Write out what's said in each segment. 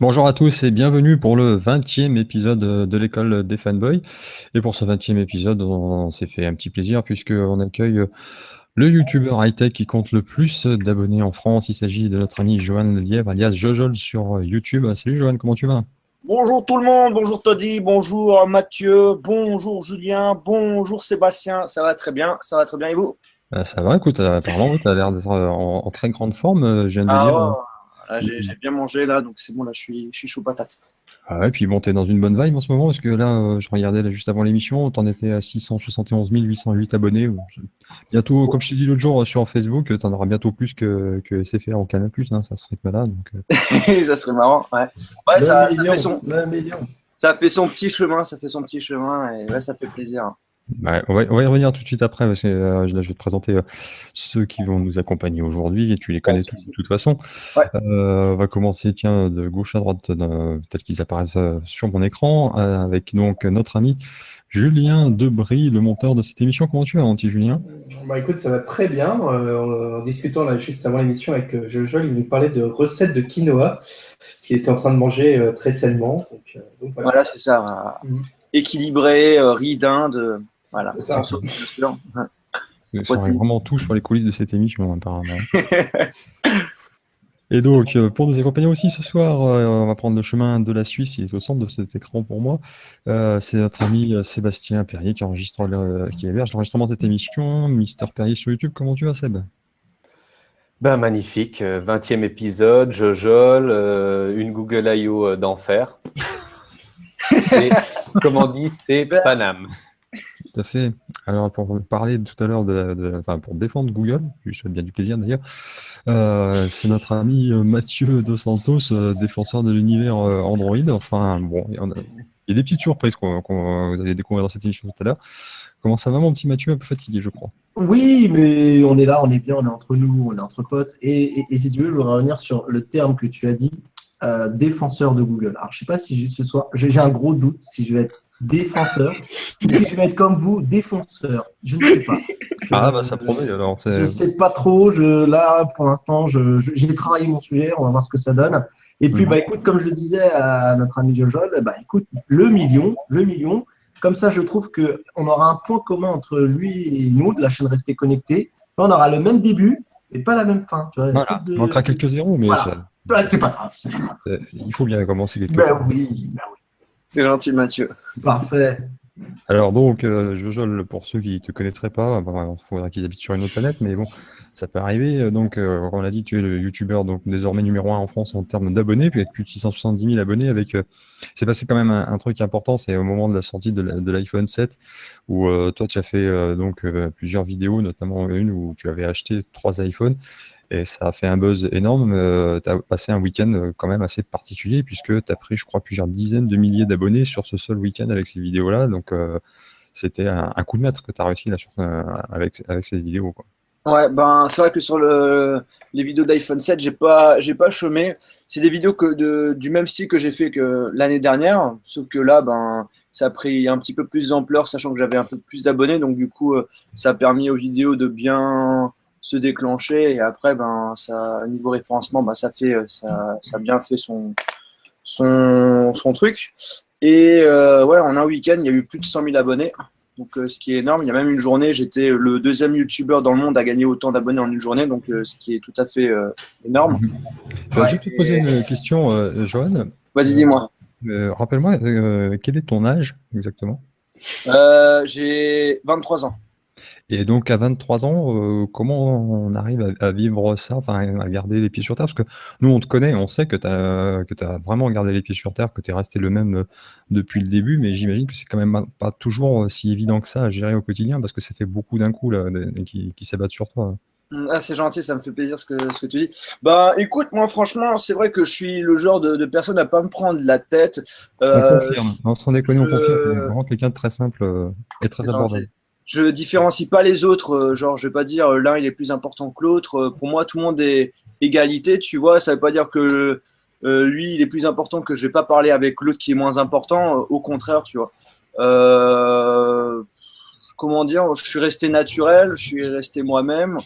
Bonjour à tous et bienvenue pour le 20e épisode de l'école des fanboys. Et pour ce 20e épisode, on s'est fait un petit plaisir puisqu'on accueille le youtubeur high-tech qui compte le plus d'abonnés en France. Il s'agit de notre ami Johan Lièvre, alias Jojol sur YouTube. Salut Johan, comment tu vas? Bonjour tout le monde, bonjour Toddy, bonjour Mathieu, bonjour Julien, bonjour Sébastien, ça va très bien, ça va très bien et vous? Ça va, écoute, apparemment, tu as l'air d'être en très grande forme, je viens de Ah dire. ouais, là, j'ai bien mangé là, donc c'est bon, là je suis chaud patate. Ah ouais, puis bon, t'es dans une bonne vibe en ce moment, parce que là, je regardais là, juste avant l'émission, t'en étais à 671 808 abonnés. Bientôt, comme je t'ai dit l'autre jour sur Facebook, t'en auras bientôt plus que SFR au Canal+, hein, ça se rythme-là. Donc, Ça serait marrant, ouais. Ouais, Le ça fait million, son, le million. ça fait son petit chemin, ça fait son petit chemin et ouais, ça fait plaisir. ouais, on va y revenir tout de suite après, parce que là, je vais te présenter ceux qui vont nous accompagner aujourd'hui, et tu les Pas de connais tous de souci. toute façon. Ouais. On va commencer, tiens, de gauche à droite, tels qu'ils apparaissent sur mon écran, avec donc notre ami Julien Debris, le monteur de cette émission. Comment tu vas, mon petit Julien? Bah écoute, ça va très bien. En discutant là juste avant l'émission avec Jojo, il nous parlait de recettes de quinoa, ce qu'il était en train de manger très sainement. Donc voilà. Voilà, c'est ça. Mhm. Équilibré, riz d'Inde, voilà, C'est sans ça. sauce, bien sûr. Ouais. Ça arrive Protéines. vraiment tout sur les coulisses de cette émission, apparemment. Et donc, pour nous accompagner aussi ce soir, on va prendre le chemin de la Suisse, il est au centre de cet écran pour moi. C'est notre ami Sébastien Perrier qui enregistre qui héberge l'enregistrement de cette émission. Mister Perrier sur YouTube, comment tu vas, Seb? Ben magnifique, 20e épisode, Jojol, une Google I.O. d'enfer. C'est, comme on dit, c'est Paname. Tout à fait. Alors, pour parler tout à l'heure enfin, pour défendre Google, je lui souhaite bien du plaisir d'ailleurs, c'est notre ami Mathieu Dos Santos, défenseur de l'univers Android. Enfin, bon, il y a des petites surprises vous allez découvrir dans cette émission tout à l'heure. Comment ça va, mon petit Mathieu? Un peu fatigué, je crois. Oui, mais on est là, on est bien, on est entre nous, on est entre potes. Et si tu veux, je voudrais revenir sur le terme que tu as dit, défenseur de Google. Alors, je sais pas si ce soir, j'ai un gros doute si je vais être défenseur ou si je vais être comme vous, défenseur. Je ne sais pas. Ah, bah ça promet alors. Je ne sais pas trop. Là, pour l'instant, j'ai travaillé mon sujet. On va voir ce que ça donne. Et puis, Mhm. bah, écoute, comme je le disais à notre ami Jojol, bah, écoute, le million. Comme ça, je trouve qu'on aura un point commun entre lui et nous, de la chaîne Rester Connecté. On aura le même début, mais pas la même fin. Tu vois, Voilà, il manquera quelques zéros, mais voilà. Bah, c'est pas grave. C'est pas grave. il faut bien commencer quelque Ben part. oui, ben oui. C'est gentil, Mathieu. Parfait. Alors donc, Jojol, pour ceux qui ne te connaîtraient pas, il faudra qu'ils habitent sur une autre planète, mais bon, ça peut arriver. Donc, comme on l'a dit, tu es le youtubeur donc désormais numéro 1 en France en termes d'abonnés, puis avec plus de 670 000 abonnés. C'est passé quand même un truc important, c'est au moment de la sortie de l'iPhone 7, où toi, tu as fait plusieurs vidéos, notamment une où tu avais acheté 3 iPhones. Et ça a fait un buzz énorme. Tu as passé un week-end quand même assez particulier, puisque tu as pris, je crois, plusieurs dizaines de milliers d'abonnés sur ce seul week-end avec ces vidéos-là. Donc, c'était un coup de maître que tu as réussi là, avec ces vidéos, quoi. Ouais, ben c'est vrai que sur les vidéos d'iPhone 7, j'ai pas chômé. C'est des vidéos du même style que j'ai fait que l'année dernière, sauf que là, ben ça a pris un petit peu plus d'ampleur, sachant que j'avais un peu plus d'abonnés, donc du coup, ça a permis aux vidéos de bien se déclencher et après, ben ça, niveau référencement, ben ça a bien fait son truc. Et ouais, en un week-end, il y a eu plus de 100 000 abonnés. Donc, ce qui est énorme. Il y a même une journée, j'étais le deuxième youtubeur dans le monde à gagner autant d'abonnés en une journée. Donc, ce qui est tout à fait énorme. Mhm. Je vais Ouais. juste te poser une question, Johan. Vas-y, dis-moi. Rappelle-moi, quel est ton âge exactement? J'ai 23 ans. Et donc à 23 ans, comment on arrive à vivre ça, enfin à garder les pieds sur terre? Parce que nous, on te connaît, on sait que tu as vraiment gardé les pieds sur terre, que tu es resté le même depuis le début, mais j'imagine que c'est quand même pas toujours si évident que ça à gérer au quotidien, parce que ça fait beaucoup d'un coup là, qui s'abattent sur toi. Ah, c'est gentil, ça me fait plaisir ce que tu dis. Bah, écoute, moi, franchement, c'est vrai que je suis le genre de personne à pas me prendre la tête. On Euh, confirme, non, sans déconner, on confirme, tu es je, vraiment quelqu'un de très simple et très C'est gentil. abordable. Je différencie pas les autres, genre je vais pas dire l'un il est plus important que l'autre. Pour moi, tout le monde est égalité, tu vois. Ça veut pas dire que lui il est plus important que je vais pas parler avec l'autre qui est moins important. Au contraire, tu vois. Euh, comment dire, je suis resté naturel, je suis resté moi-même.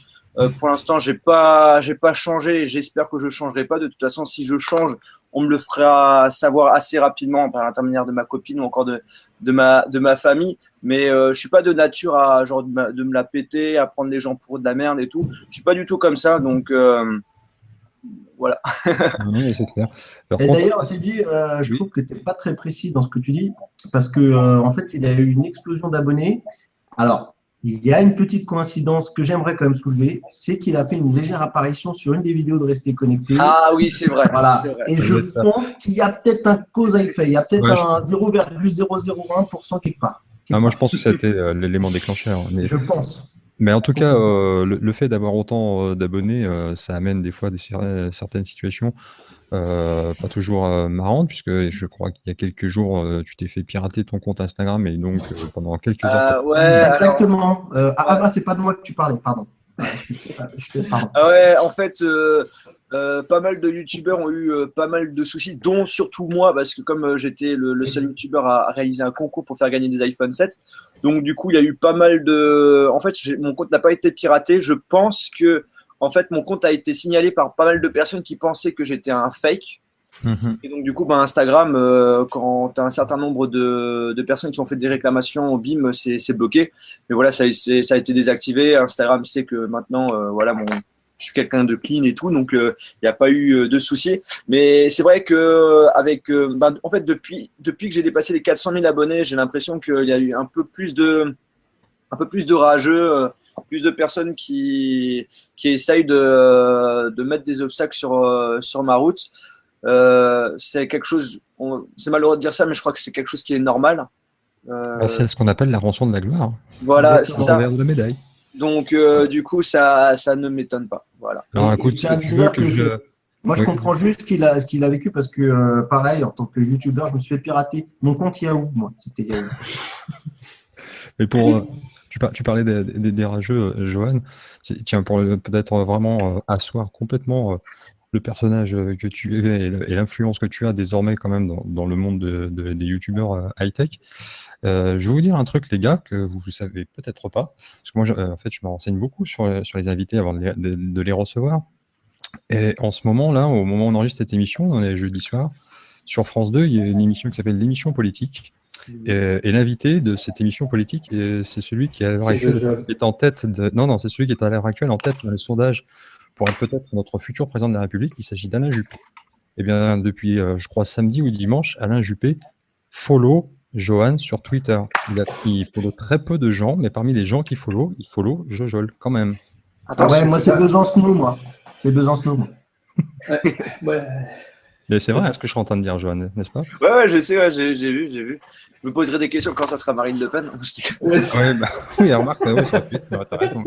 Pour l'instant, j'ai pas changé et j'espère que je changerai pas. De toute façon, si je change, on me le fera savoir assez rapidement par l'intermédiaire de ma copine ou encore de ma famille. Mais je suis pas de nature à genre de me la péter, à prendre les gens pour de la merde et tout. Je suis pas du tout comme ça, donc voilà. Non, mais c'est clair. Par Et contre, d'ailleurs, tu dis, je oui. trouve que tu n'es pas très précis dans ce que tu dis, parce que en fait, il y a eu une explosion d'abonnés. Alors, il y a une petite coïncidence que j'aimerais quand même soulever, c'est qu'il a fait une légère apparition sur une des vidéos de Rester Connecté. Ah oui, c'est vrai. Voilà. C'est vrai. Et Ça je doit être ça. pense qu'il y a peut-être un cause à effet. Il y a peut-être Ouais, un 0,001% quelque part. moi, je pense que c'était l'élément déclencheur. Je pense. Mais en tout cas, le fait d'avoir autant d'abonnés, ça amène des fois certaines situations pas toujours marrantes, puisque je crois qu'il y a quelques jours, tu t'es fait pirater ton compte Instagram et donc pendant quelques heures, Ouais, alors, Exactement. ouais. C'est pas de moi que tu parlais, pardon. Pardon. Ah ouais, en fait, pas mal de youtubeurs ont eu pas mal de soucis, dont surtout moi, parce que comme j'étais le seul youtubeur à réaliser un concours pour faire gagner des iPhone 7, donc du coup, il y a eu pas mal de... En fait, mon compte n'a pas été piraté. Je pense que, en fait, mon compte a été signalé par pas mal de personnes qui pensaient que j'étais un fake. Mhm. Et donc, du coup, ben, Instagram, quand tu as un certain nombre de personnes qui ont fait des réclamations, bim, c'est bloqué. Mais voilà, ça a été désactivé. Instagram sait que maintenant, voilà, je suis quelqu'un de clean et tout, donc il n'y a pas eu de soucis. Mais c'est vrai que ben, en fait, depuis que j'ai dépassé les 400 000 abonnés, j'ai l'impression qu'il y a eu un peu plus de rageux, plus de personnes qui essayent de mettre des obstacles sur ma route. C'est quelque chose, c'est malheureux de dire ça, mais je crois que c'est quelque chose qui est normal. Bah, c'est ce qu'on appelle la rançon de la gloire, Voilà, c'est Exactement. ça. l'envers de la médaille. Donc, du coup, ça ne m'étonne pas. Voilà. Alors, Et écoute, je tiens à tu veux dire que que je... moi, je Oui. comprends juste ce qu'il a vécu parce que, pareil, en tant que youtubeur, je me suis fait pirater mon compte Yahoo. Moi, c'était Yahoo. Mais pour, tu parlais des rageux, Johan. Tiens, pour peut-être vraiment asseoir complètement le personnage que tu es et l'influence que tu as désormais quand même dans le monde des youtubeurs high-tech. Je vais vous dire un truc, les gars, que vous ne savez peut-être pas. Parce que moi, en fait, je me renseigne beaucoup sur les invités avant de les recevoir. Et en ce moment-là, au moment où on enregistre cette émission, on est jeudi soir, sur France 2, il y a une émission qui s'appelle l'émission politique. Et l'invité de cette émission politique, c'est celui qui à l'heure actuelle est en tête de... Non, c'est celui qui est à l'heure actuelle en tête dans les sondages pour être peut-être notre futur président de la République. Il s'agit d'Alain Juppé. Eh bien, depuis, je crois, samedi ou dimanche, Alain Juppé follow Johan sur Twitter. Il follow très peu de gens, mais parmi les gens qui follow, il follow Jojol quand même. Ah ouais, Attention. moi, c'est Besancenot, moi. C'est Besancenot, moi. Mais c'est vrai ce que je suis en train de dire, Johan, n'est-ce pas? Ouais, je sais, ouais, j'ai vu. Je me poserai des questions quand ça sera Marine Le Pen. Ouais, bah, oui, remarque, ouais, sur Twitter, t'as raison.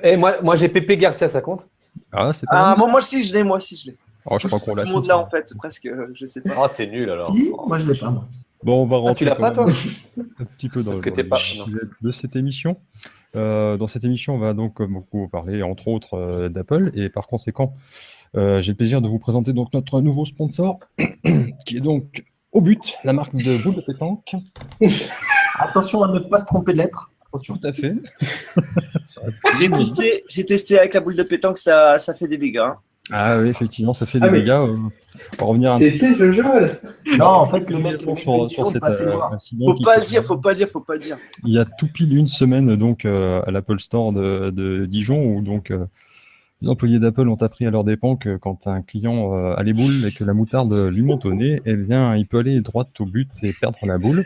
Et moi j'ai Pépé Garcia, ça compte? Ah, c'est pas mal. Moi aussi, je l'ai. Oh, je crois qu'on Tout l'a le monde tous, là, hein. en fait, presque, je sais pas. Ah, c'est nul alors. Si, moi, je l'ai pas. Moi. Bon, on va Ah, tu rentrer l'as quand pas, même toi? un petit peu dans Parce que le t'es pas. sujet de cette émission. Dans cette émission, on va donc beaucoup parler, entre autres, d'Apple. Et par conséquent, j'ai le plaisir de vous présenter donc notre nouveau sponsor, qui est donc Au But, la marque de boules de pétanque. Attention à ne pas se tromper de lettres. Attention. Tout à fait. Ça- J'ai testé avec la boule de pétanque, ça fait des dégâts. Hein. Ah oui, effectivement, ça fait Ah, des mais- dégâts. On va revenir un C'était Jojol. Non, en fait, le mec, peu sur cet incident. Faut qui pas s'est le dire, fait. faut pas le dire. Il y a tout pile une semaine donc à l'Apple Store de Dijon où donc les employés d'Apple ont appris à leur dépens que quand un client a les boules et que la moutarde lui monte au nez, eh bien il peut aller droit au but et perdre la boule.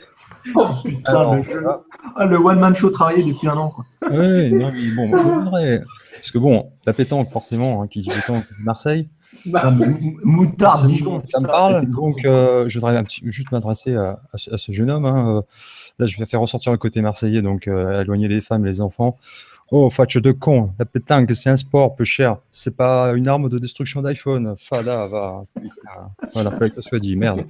Oh putain, Alors, le jeu. voilà. Ah, le one-man show travaillé depuis un an, quoi. Ouais, non, mais bon, on voudrait- parce que bon, la pétanque forcément, qui dit pétanque, Marseille, Ah, mais moutarde, Dijon. ça me putain, parle. c'était trop Donc je voudrais juste m'adresser à ce jeune homme. Hein. Là, je vais faire ressortir le côté marseillais, donc éloigner les femmes, les enfants. Oh, fatche de con, la pétanque, c'est un sport peu cher. C'est pas une arme de destruction d'iPhone. Fada, va. Putain. Voilà, fallait que ça soit dit, merde.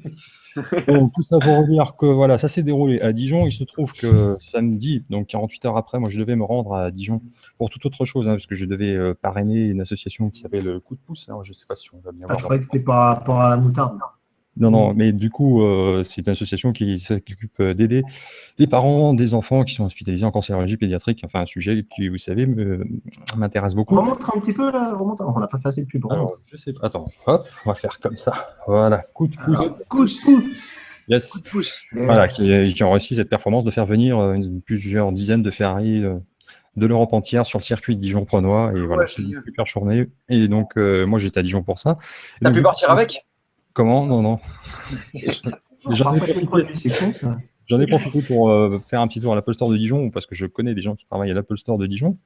Donc, tout ça pour dire que voilà, ça s'est déroulé à Dijon. Il se trouve que samedi, donc 48 heures après, moi je devais me rendre à Dijon pour toute autre chose, hein, parce que je devais parrainer une association qui s'appelle Coup de pouce. Alors, je sais pas si on va bien Ah, voir. je croyais que c'était par rapport à la moutarde. Non, mais du coup, c'est une association qui s'occupe d'aider les parents des enfants qui sont hospitalisés en cancérologie pédiatrique. Enfin, un sujet qui, vous savez, m'intéresse On beaucoup. remonte un petit peu là, remonte. On n'a pas fait assez de pub. Alors, je sais pas. Attends, hop, on va faire comme ça. Voilà, coup de pouce. Pouce, pouce. Yes. Pouce. Voilà, qui ont réussi cette performance de faire venir plusieurs dizaines de Ferrari de l'Europe entière sur le circuit de Dijon-Prenois. Et voilà, c'est une super journée. Et donc, moi, j'étais à Dijon pour ça. Et T'as donc, pu partir avec? Comment? Non. J'en ai Parfait, produit, c'est con ça. J'en ai profité pour faire un petit tour à l'Apple Store de Dijon, parce que je connais des gens qui travaillent à l'Apple Store de Dijon.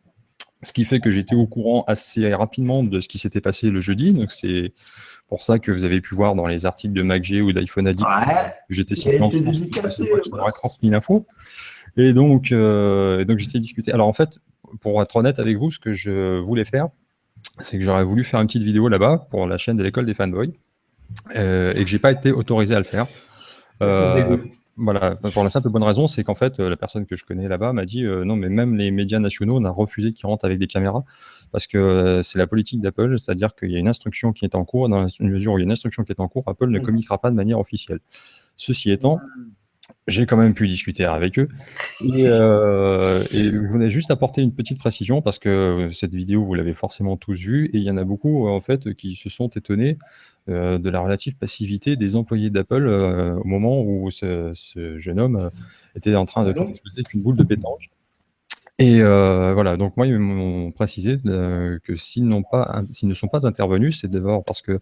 Ce qui fait que j'étais au courant assez rapidement de ce qui s'était passé le jeudi. Donc, c'est pour ça que vous avez pu voir dans les articles de MacG ou d'iPhone Addict Ouais. que j'étais cité en été source, dédicacé, parce que qui m'aurait transmis l'info. Et donc j'étais discuté. Alors, en fait, pour être honnête avec vous, ce que je voulais faire, c'est que j'aurais voulu faire une petite vidéo là-bas pour la chaîne de l'école des fanboys et que j'ai pas été autorisé à le faire. Voilà, pour la simple bonne raison, c'est qu'en fait, la personne que je connais là-bas m'a dit non, mais même les médias nationaux, on a refusé qu'ils rentrent avec des caméras parce que c'est la politique d'Apple, c'est-à-dire qu'il y a une instruction qui est en cours, dans une mesure où il y a une instruction qui est en cours, Apple ne communiquera pas de manière officielle. Ceci étant, j'ai quand même pu discuter avec eux et je voulais juste apporter une petite précision parce que cette vidéo, vous l'avez forcément tous vue et il y en a beaucoup en fait qui se sont étonnés de la relative passivité des employés d'Apple au moment où ce jeune homme était en train de tout exploser avec une boule de pétanque. Et voilà, donc moi, ils m'ont précisé que s'ils ne sont pas intervenus, c'est d'abord parce que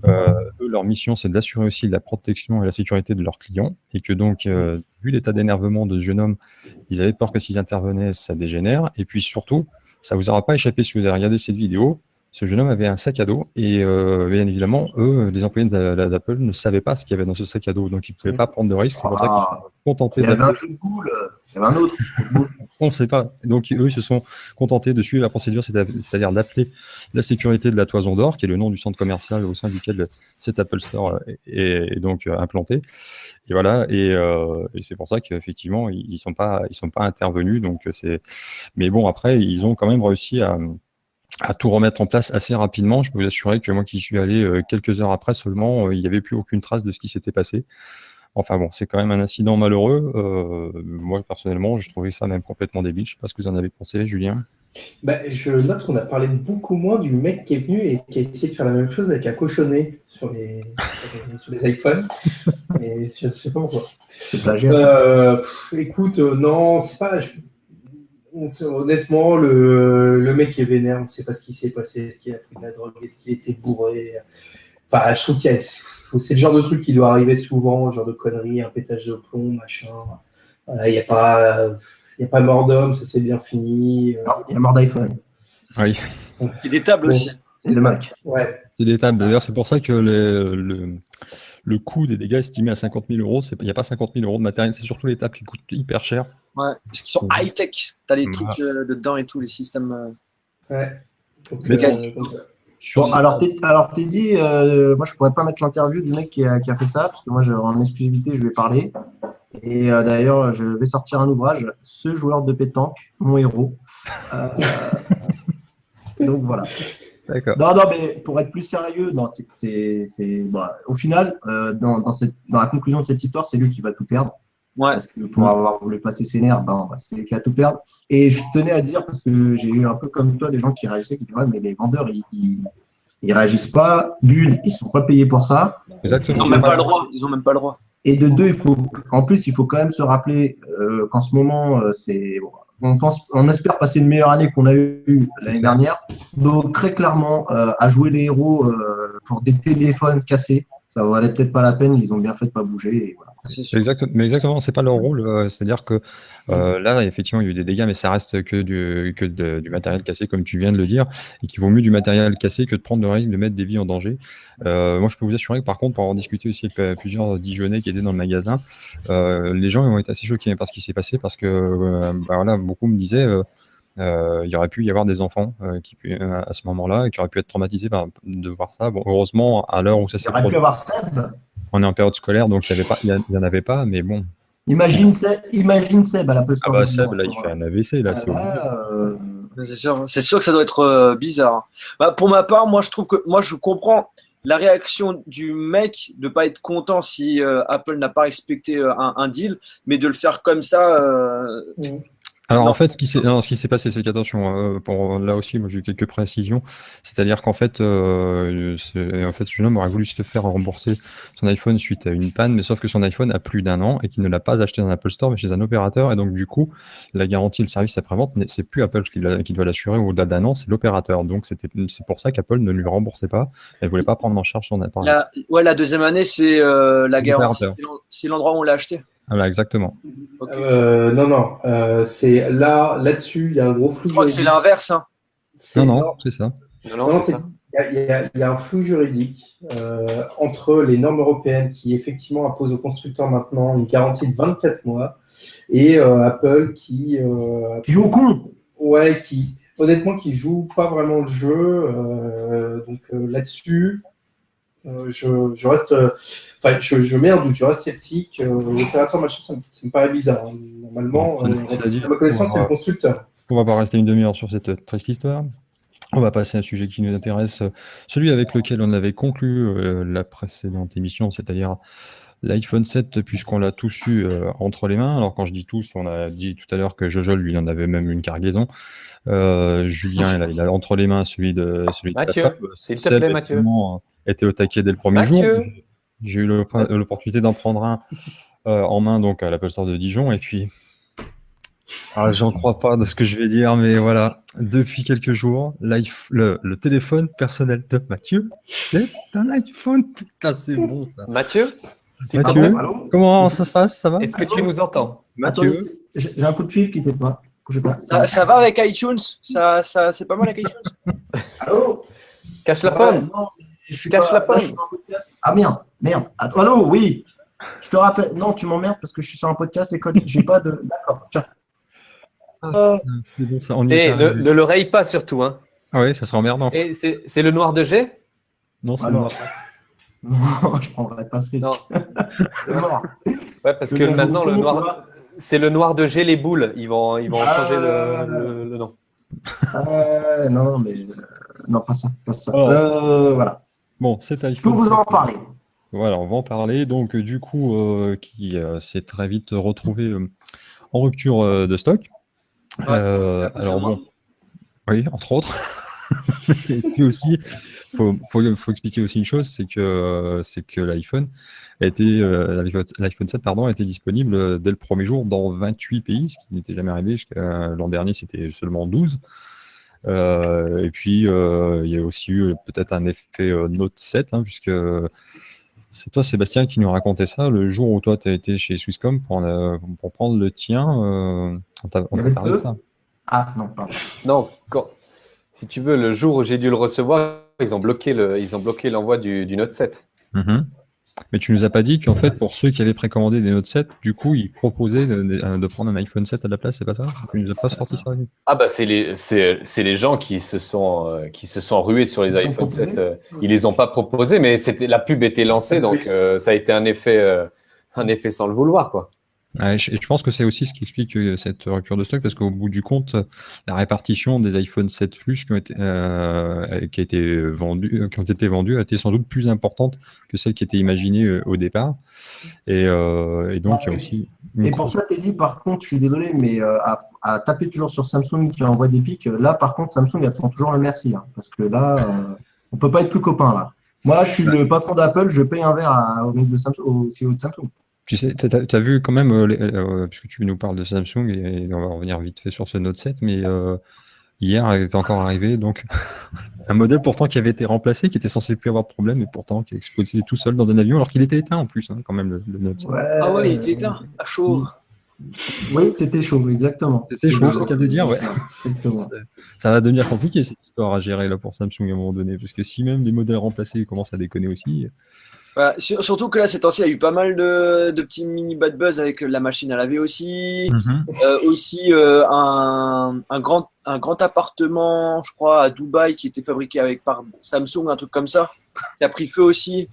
eux, leur mission, c'est d'assurer aussi la protection et la sécurité de leurs clients, et que donc, vu l'état d'énervement de ce jeune homme, ils avaient peur que s'ils intervenaient, ça dégénère, et puis surtout, ça vous aura pas échappé si vous avez regardé cette vidéo, ce jeune homme avait un sac à dos, et bien évidemment, eux, les employés d'Apple ne savaient pas ce qu'il y avait dans ce sac à dos, donc ils ne pouvaient pas prendre de risque, c'est pour ça qu'ils se sont contentés Il y avait d'appeler. un jeu de boule, il y avait un autre. On ne sait pas. Donc, eux, ils se sont contentés de suivre la procédure, c'est-à-dire d'appeler la sécurité de la Toison d'Or, qui est le nom du centre commercial au sein duquel cet Apple Store est donc implanté. Et voilà. Et c'est pour ça qu'effectivement, ils sont pas intervenus. Donc, mais bon, après, ils ont quand même réussi à tout remettre en place assez rapidement. Je peux vous assurer que moi qui suis allé quelques heures après seulement, il n'y avait plus aucune trace de ce qui s'était passé. Enfin bon, c'est quand même un incident malheureux. Moi, personnellement, je trouvais ça même complètement débile. Je ne sais pas ce que vous en avez pensé, Julien. Je note qu'on a parlé beaucoup moins du mec qui est venu et qui a essayé de faire la même chose avec un cochonnet sur les iPhones. Et je ne sais pas pourquoi. C'est plagiat. Écoute, non, c'est pas... Honnêtement, le mec est vénère, on ne sait pas ce qui s'est passé, est-ce qu'il a pris de la drogue, est-ce qu'il était bourré. Enfin, je trouve que c'est le genre de truc qui doit arriver souvent, genre de conneries, un pétage de plomb, machin. Voilà, il n'y a pas mort d'homme, ça c'est bien fini. Non, il y a mort d'iPhone. Oui. Et des tables aussi. Et de Mac. Ouais. C'est des tables. D'ailleurs, c'est pour ça que le coût des dégâts estimé à 50 000 euros, il n'y a pas 50 000 euros de matériel, c'est surtout les tables qui coûtent hyper cher. Ouais, parce qu'ils sont high-tech. T'as les trucs dedans et tout, les systèmes. Ouais. Donc, Mais Bon, alors Teddy, moi je pourrais pas mettre l'interview du mec qui a fait ça, parce que moi en exclusivité je vais parler. Et d'ailleurs je vais sortir un ouvrage, Ce joueur de pétanque, mon héros. Donc voilà. D'accord. Non, mais pour être plus sérieux, non, au final, dans la conclusion de cette histoire, c'est lui qui va tout perdre. Ouais. Parce que pour avoir voulu passer ses nerfs, c'est lui qui a tout perdre. Et je tenais à dire, parce que j'ai eu un peu comme toi des gens qui réagissaient, qui disaient ouais, mais les vendeurs, ils réagissent pas. D'une, ils sont pas payés pour ça. Exactement. Ils n'ont même pas le droit. Ils ont même pas le droit. Et de deux, en plus, il faut quand même se rappeler qu'en ce moment, on espère passer une meilleure année qu'on a eue l'année dernière. Donc, très clairement, à jouer les héros pour des téléphones cassés, ça valait peut-être pas la peine. Ils ont bien fait de pas bouger. Et voilà. Mais exactement, c'est pas leur rôle. C'est-à-dire que là, effectivement, il y a eu des dégâts, mais ça reste que du matériel cassé, comme tu viens de le dire, et qu'il vaut mieux du matériel cassé que de prendre le risque de mettre des vies en danger. Moi, je peux vous assurer que, par contre, pour avoir discuté aussi avec plusieurs Dijonnais qui étaient dans le magasin, les gens ont été assez choqués par ce qui s'est passé, parce que voilà, beaucoup me disaient il y aurait pu y avoir des enfants à ce moment-là, qui auraient pu être traumatisés de voir ça. Bon, heureusement, à l'heure où ça s'est produit. Il aurait pu avoir Seb. On est en période scolaire, donc il n'y en avait pas, mais bon. Imagine Seb à la poste. Ah bah Seb, là, il fait un AVC, là, c'est C'est sûr que ça doit être bizarre. Bah, pour ma part, moi, je trouve que je comprends la réaction du mec de pas être content si Apple n'a pas respecté un deal, mais de le faire comme ça. Alors Non. en fait, ce qui s'est passé, c'est qu'attention, pour là aussi, moi j'ai eu quelques précisions. C'est-à-dire qu'en fait, ce jeune homme aurait voulu se faire rembourser son iPhone suite à une panne, mais sauf que son iPhone a plus d'un an et qu'il ne l'a pas acheté dans un Apple Store, mais chez un opérateur. Et donc du coup, la garantie, le service après-vente, c'est plus Apple qui doit l'assurer au-delà d'un an, c'est l'opérateur. Donc c'est pour ça qu'Apple ne lui remboursait pas. Elle voulait pas prendre en charge son appareil. La deuxième année, c'est la garantie. L'opérateur. C'est l'endroit où on l'a acheté. Voilà, exactement. Ok. Non. C'est là-dessus, il y a un gros flou. Je crois que c'est juridique. l'inverse. Hein. Non, c'est ça. Non, Non, c'est ça. il y a un flou juridique entre les normes européennes qui effectivement imposent aux constructeurs maintenant une garantie de 24 mois et Apple qui joue au con. Ouais, honnêtement qui joue pas vraiment le jeu. Donc là-dessus, je reste, je mets un doute, je reste sceptique. L'opérateur machin, ça me paraît bizarre. Hein. Normalement, C'est-à-dire, à ma connaissance, c'est le constructeur. on va pas rester une demi-heure sur cette triste histoire. On va passer à un sujet qui nous intéresse, celui avec lequel on avait conclu la précédente émission, c'est-à-dire l'iPhone 7, puisqu'on l'a tous eu entre les mains. Alors quand je dis tous, on a dit tout à l'heure que Jojo, lui, il en avait même une cargaison. Julien, il a entre les mains celui de Mathieu, ta femme. s'il te plaît, Seb, Mathieu. évidemment, était au taquet dès le premier Mathieu. jour. J'ai eu l'opportunité d'en prendre un en main donc à l'Apple Store de Dijon, et puis j'en crois pas de ce que je vais dire, mais voilà, depuis quelques jours, le téléphone personnel de Mathieu, c'est un iPhone. Putain, c'est bon ça. Mathieu, Mathieu, Allô comment ça se passe? Ça va? est-ce que tu nous entends? Mathieu, Attendez, j'ai un coup de fil qui n'était pas. Bougez pas. Ça va avec iTunes. C'est pas mal avec iTunes. Allô? Cache la Ouais, pomme. non, je suis Cache pas- la là, pomme. je suis en podcast. Ah merde. Attends, allô, oui. Je te rappelle. Non, tu m'emmerdes parce que je suis sur un podcast, l'école. J'ai pas de. D'accord. Tiens. c'est bon ça, on y est Et arrivé. ne le raye pas surtout. Hein. Ah ouais, ça sera emmerdant. Et c'est le noir de G? Non, c'est Ah, bon. non. Non, je prendrai pas ce risque. Non. C'est mort. Ouais, parce Le que nouveau maintenant, le nom, tu noir, vois. c'est le noir de G les boules. Ils vont changer Ah. le nom. Non, mais non, pas ça, pas ça. Alors. Voilà. Bon, cet Je peux iPhone vous 7, en parler. voilà, on va en parler. Donc, du coup, qui s'est très vite retrouvé en rupture de stock. Alors bon, oui, entre autres. Et puis aussi, faut expliquer aussi une chose, c'est que l'iPhone l'iPhone 7 pardon, a été disponible dès le premier jour dans 28 pays, ce qui n'était jamais arrivé. Jusqu'à l'an dernier, c'était seulement 12. Et puis, il y a aussi eu peut-être un effet Note 7, hein, puisque c'est toi, Sébastien, qui nous racontait ça le jour où toi, tu as été chez Swisscom pour prendre le tien. On t'a Il y avait parlé de deux. ça. Ah, non, pardon. Non, si tu veux, le jour où j'ai dû le recevoir, ils ont bloqué l'envoi du Note 7. Mhm. Mais tu nous as pas dit qu'en fait, pour ceux qui avaient précommandé des Note 7, du coup, ils proposaient de prendre un iPhone 7 à la place, c'est pas ça? Tu nous as pas sorti ça? Ah bah c'est les gens qui se sont rués sur les Ils sont iPhone 7. proposés Ils les ont pas proposés, mais la pub était lancée, donc ça a été un effet sans le vouloir, quoi. Ouais, je pense que c'est aussi ce qui explique cette rupture de stock, parce qu'au bout du compte, la répartition des iPhone 7 Plus qui ont été vendus a été sans doute plus importante que celle qui était imaginée au départ. Et donc, il y a aussi une Et pour ça, Teddy, par contre, je suis désolé, mais à taper toujours sur Samsung qui envoie des pics, là, par contre, Samsung attend toujours le merci. Hein, parce que là, on peut pas être plus copains, là. Moi, je suis le patron d'Apple, je paye un verre au mec de Samsung, au CEO de Samsung. Tu sais, t'as vu quand même, puisque tu nous parles de Samsung, et on va revenir vite fait sur ce Note 7, mais hier, elle est encore arrivée, donc un modèle pourtant qui avait été remplacé, qui était censé plus avoir de problème, et pourtant qui a explosé tout seul dans un avion, alors qu'il était éteint en plus, hein, quand même, le Note 7. Ah ouais, il était éteint, à chaud. Oui, c'était chaud, exactement. C'était chaud, c'est le cas de dire, ouais. Exactement. Ça va devenir compliqué cette histoire à gérer là pour Samsung à un moment donné, parce que si même les modèles remplacés commencent à déconner aussi. Voilà, surtout que là, ces temps-ci, il y a eu pas mal de petits mini bad buzz avec la machine à laver aussi. Un grand appartement, je crois, à Dubaï qui était fabriqué par Samsung, un truc comme ça, qui a pris feu aussi.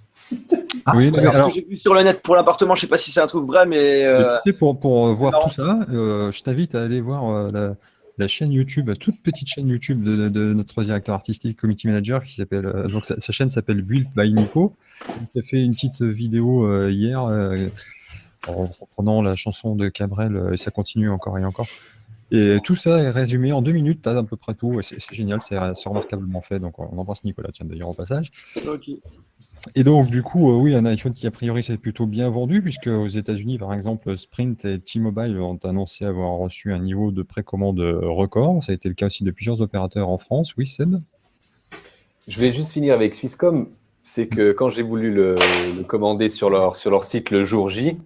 Oui, C'est ce alors, que j'ai vu sur le net pour l'appartement, je sais pas si c'est un truc vrai, mais tu sais, pour voir marrant. tout ça, je t'invite à aller voir la chaîne YouTube, la toute petite chaîne YouTube de notre directeur artistique, community manager, qui s'appelle, donc sa chaîne s'appelle Built by Nico. Il a fait une petite vidéo hier en reprenant la chanson de Cabrel et ça continue encore et encore. Et tout ça est résumé en 2 minutes, t'as à peu près tout, et c'est génial, c'est remarquablement fait, donc on embrasse Nicolas, tiens d'ailleurs au passage. Ok. Et donc du coup, oui, un iPhone qui a priori s'est plutôt bien vendu, puisque aux États-Unis par exemple, Sprint et T-Mobile ont annoncé avoir reçu un niveau de précommande record, ça a été le cas aussi de plusieurs opérateurs en France, oui Seb? Je vais juste finir avec Swisscom. C'est que quand j'ai voulu le commander sur leur site le jour J,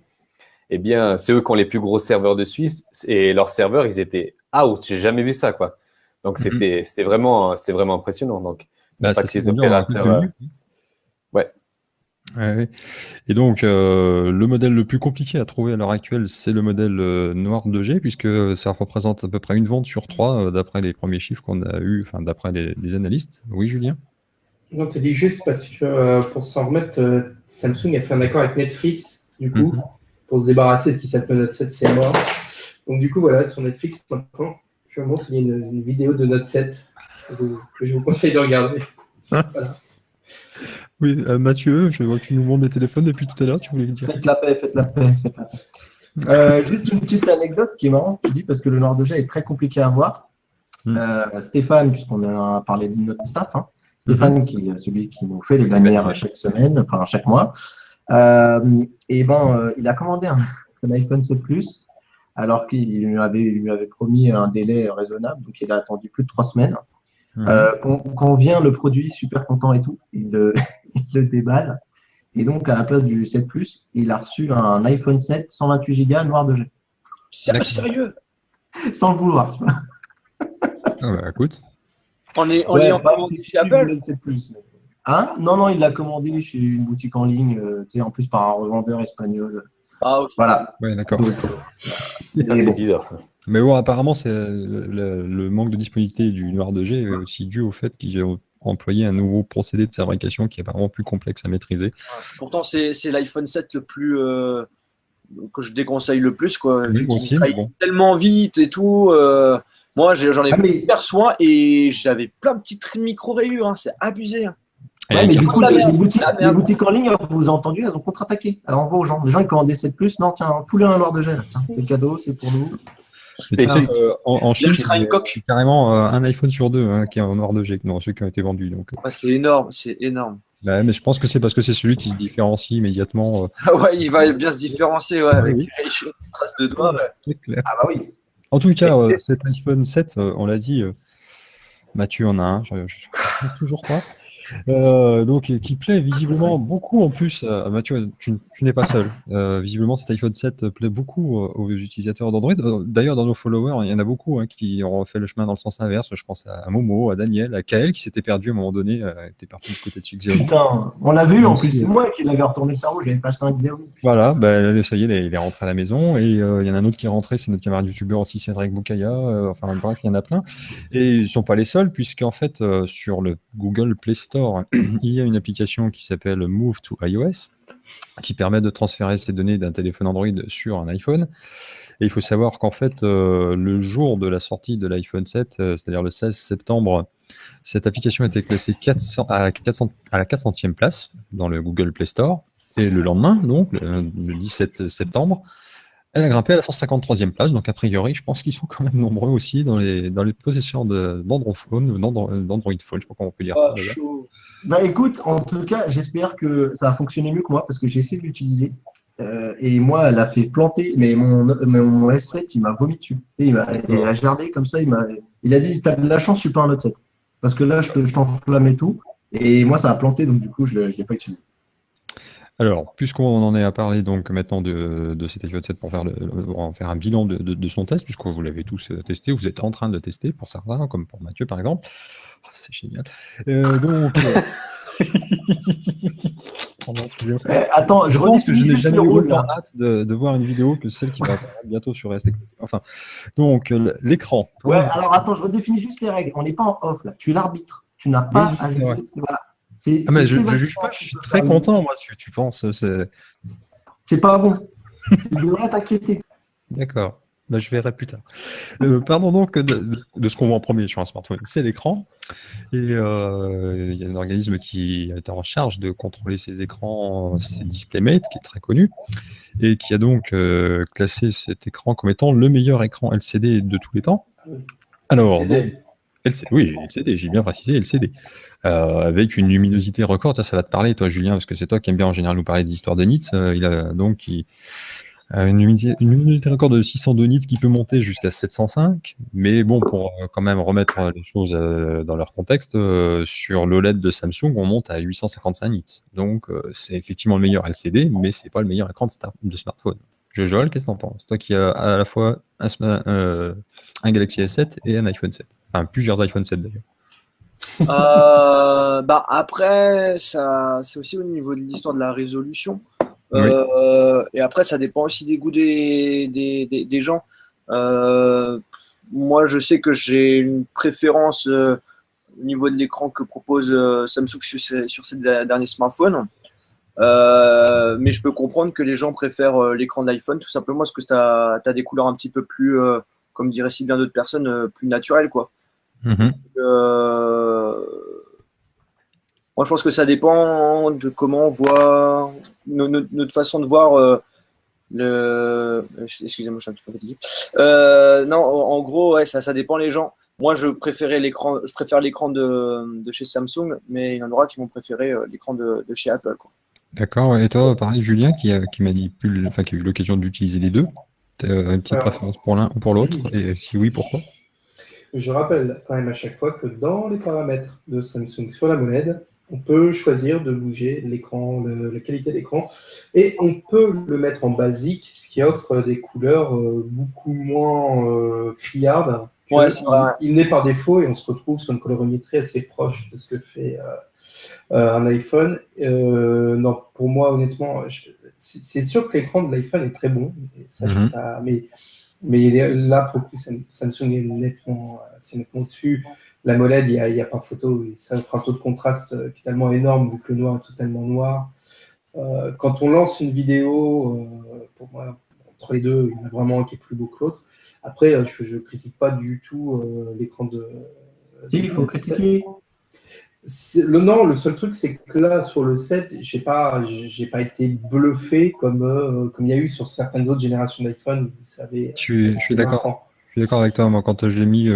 eh bien, c'est eux qui ont les plus gros serveurs de Suisse et leurs serveurs, ils étaient out. J'ai jamais vu ça, quoi. Donc, c'était vraiment impressionnant. Donc, Bah, pas ça que les c'est bien, opérateurs. Ouais, ouais. Et donc, le modèle le plus compliqué à trouver à l'heure actuelle, c'est le modèle noir 2G, puisque ça représente à peu près une vente sur 3, d'après les premiers chiffres qu'on a eu, enfin, d'après les analystes. Oui, Julien? Non, tu dis juste parce que pour s'en remettre, Samsung a fait un accord avec Netflix, du coup, pour se débarrasser de ce qui s'appelle Note 7, c'est mort. Donc, du coup, voilà, sur Netflix, maintenant, je vous montre, il y a une vidéo de Note 7 que je vous conseille de regarder. Voilà. Oui, Mathieu, je vois que tu nous montres des téléphones depuis tout à l'heure, tu voulais dire? Faites la paix, faites la paix, faites la paix. Juste une petite anecdote, ce qui est marrant, je dis parce que le Noir 2G est très compliqué à voir. Stéphane, puisqu'on a parlé de notre staff, hein, Stéphane, qui est celui qui nous fait les bannières chaque semaine, enfin chaque mois, il a commandé un iPhone 7 Plus, alors qu'il lui avait promis un délai raisonnable, donc il a attendu plus de 3 semaines. Quand vient le produit super content et tout, il le déballe. Et donc, à la place du 7 Plus, il a reçu un iPhone 7 128 Go noir 2G. Sérieux? Sans le vouloir, tu vois. Ah bah, écoute. On est en commandé chez Apple? Hein? Non, il l'a commandé chez une boutique en ligne, en plus par un revendeur espagnol. Ah, ok. Voilà. Ouais, d'accord. C'est bizarre, ça. Mais bon, apparemment, c'est le manque de disponibilité du Noir 2G est aussi dû au fait qu'ils ont employé un nouveau procédé de fabrication qui est apparemment plus complexe à maîtriser. Pourtant, c'est l'iPhone 7 le plus que je déconseille le plus, quoi. Oui, Vu moi qu'il aussi, travaille mais bon. tellement vite et tout. Moi, j'en ai hyper soin et j'avais plein de petites micro-rayures. Hein, c'est abusé. Hein. Ouais, mais du coup, La les merde. boutiques en ligne, vous avez entendu, elles ont contre-attaqué. Alors, on voit aux gens. Les gens, ils commandaient 7 Plus. Non, tiens, foulez un Noir 2G. Là. Tiens, c'est cadeau, c'est pour nous. Mais tu sais qu'en Chine, sera une coque. c'est carrément un iPhone sur 2 qui est en Noir 2G, ceux qui ont été vendus. Donc, Ouais, c'est énorme, c'est énorme. bah, mais je pense que c'est parce que c'est celui qui se différencie immédiatement. Ah ouais, il va bien se différencier avec oui. les traces de doigts. Ouais. C'est clair. Ah bah oui. En tout cas, cet iPhone 7, on l'a dit, Mathieu en a un, je ne toujours pas. Donc, qui plaît visiblement beaucoup en plus. Mathieu, tu n'es pas seul. Visiblement, cet iPhone 7 plaît beaucoup aux utilisateurs d'Android. D'ailleurs, dans nos followers, il y en a beaucoup qui ont fait le chemin dans le sens inverse. Je pense à Momo, à Daniel, à Kael qui s'était perdu à un moment donné, était parti du côté de chez Xiaomi. Putain, on l'a vu en plus. C'est moi qui l'avais retourné le cerveau. J'avais pas acheté un Xiaomi. Voilà, bah, ça y est, il est rentré à la maison. Et il y en a un autre qui est rentré, c'est notre camarade youtubeur aussi, Cédric Boukaya. Enfin, bref, il y en a plein. Et ils ne sont pas les seuls, puisqu'en fait, sur le Google Play Store, il y a une application qui s'appelle Move to iOS, qui permet de transférer ces données d'un téléphone Android sur un iPhone. Et il faut savoir qu'en fait, le jour de la sortie de l'iPhone 7, c'est-à-dire le 16 septembre, cette application a été classée à la 400e place dans le Google Play Store. Et le lendemain, donc le 17 septembre, elle a grimpé à la 153e place. Donc, a priori, je pense qu'ils sont quand même nombreux aussi dans les possesseurs d'Android Phone, d'Android Phone. Je ne sais pas comment on peut dire ça. Chaud. Bah écoute, en tout cas, j'espère que ça va fonctionner mieux que moi parce que j'ai essayé de l'utiliser. Et moi, elle a fait planter, mais mon S7, il m'a vomi dessus. Et il a gerbé comme ça. Il a dit, t'as de la chance, je suis pas un Note 7. Parce que là, je t'enflamme tout. Et moi, ça a planté, donc du coup, je ne l'ai pas utilisé. Alors, puisqu'on en est à parler donc maintenant de cet iPhone 7 pour faire un bilan de son test, puisque vous l'avez tous testé, vous êtes en train de le tester pour certains, comme pour Mathieu par exemple. Oh, c'est génial. Attends, je pense que je n'ai jamais eu autant là. hâte de voir une vidéo que celle qui va apparaître bientôt sur RST. Enfin, donc l'écran. Ouais, alors attends, je redéfinis juste les règles. On n'est pas en off là. Tu es l'arbitre. Tu n'as pas à jouer. Voilà. Mais je ne juge pas, je suis très content, moi, si tu penses. C'est pas bon. Tu devrais t'inquiéter. D'accord. Bah, je verrai plus tard. Parlons donc de ce qu'on voit en premier sur un smartphone. C'est l'écran. Et il y a un organisme qui est en charge de contrôler ces écrans, c'est DisplayMate, qui est très connu, et qui a donc classé cet écran comme étant le meilleur écran LCD de tous les temps. Alors, LCD. Oui, LCD, j'ai bien précisé LCD. Avec une luminosité record, ça va te parler, toi, Julien, parce que c'est toi qui aimes bien en général nous parler d'histoire de nits. Il a donc une luminosité record de 602 nits qui peut monter jusqu'à 705. Mais bon, pour quand même remettre les choses dans leur contexte, sur l'OLED de Samsung, on monte à 855 nits. Donc, c'est effectivement le meilleur LCD, mais c'est pas le meilleur écran de smartphone. Joël, qu'est-ce que t'en penses? Toi qui as à la fois un Galaxy S7 et un iPhone 7. Enfin, plusieurs iPhone 7 d'ailleurs. Bah après, ça, c'est aussi au niveau de l'histoire de la résolution. Oui. Et après, ça dépend aussi des goûts des gens. Moi, je sais que j'ai une préférence au niveau de l'écran que propose Samsung sur ses derniers smartphones. Mais je peux comprendre que les gens préfèrent l'écran de l'iPhone tout simplement parce que tu as des couleurs un petit peu plus, comme diraient si bien d'autres personnes, plus naturelles, quoi. Mhm. Moi, je pense que ça dépend de comment on voit notre façon de voir Excusez-moi, je suis un petit peu fatigué. Non, en gros, ouais, ça dépend les gens. Moi, je préfère l'écran de chez Samsung, mais il y en aura qui vont préférer l'écran de chez Apple, quoi. D'accord. Et toi, pareil, Julien, qui m'a dit qui a eu l'occasion d'utiliser les deux. Tu as une petite Alors, préférence pour l'un ou pour l'autre? Et si oui, pourquoi? Je rappelle quand même à chaque fois que dans les paramètres de Samsung sur la molette, on peut choisir de bouger l'écran, la qualité d'écran, et on peut le mettre en basique, ce qui offre des couleurs beaucoup moins criardes. Ouais, c'est vrai. Il n'est par défaut et on se retrouve sur une colorimétrie assez proche de ce que fait un iPhone. Non, pour moi, honnêtement, c'est sûr que l'écran de l'iPhone est très bon, et ça, je sais pas, mais là, pour le coup, Samsung est nettement au-dessus. La MOLED, il n'y a pas photo. Ça offre un taux de contraste qui est tellement énorme, vu que le noir est totalement noir. Quand on lance une vidéo, pour moi, entre les deux, il y en a vraiment un qui est plus beau que l'autre. Après, je ne critique pas du tout l'écran de. Si, il faut critiquer. Non, le seul truc, c'est que là, sur le 7, j'ai pas été bluffé comme il y a eu sur certaines autres générations d'iPhone. Vous savez, Je suis d'accord. Je suis d'accord avec toi. Moi, quand je l'ai mis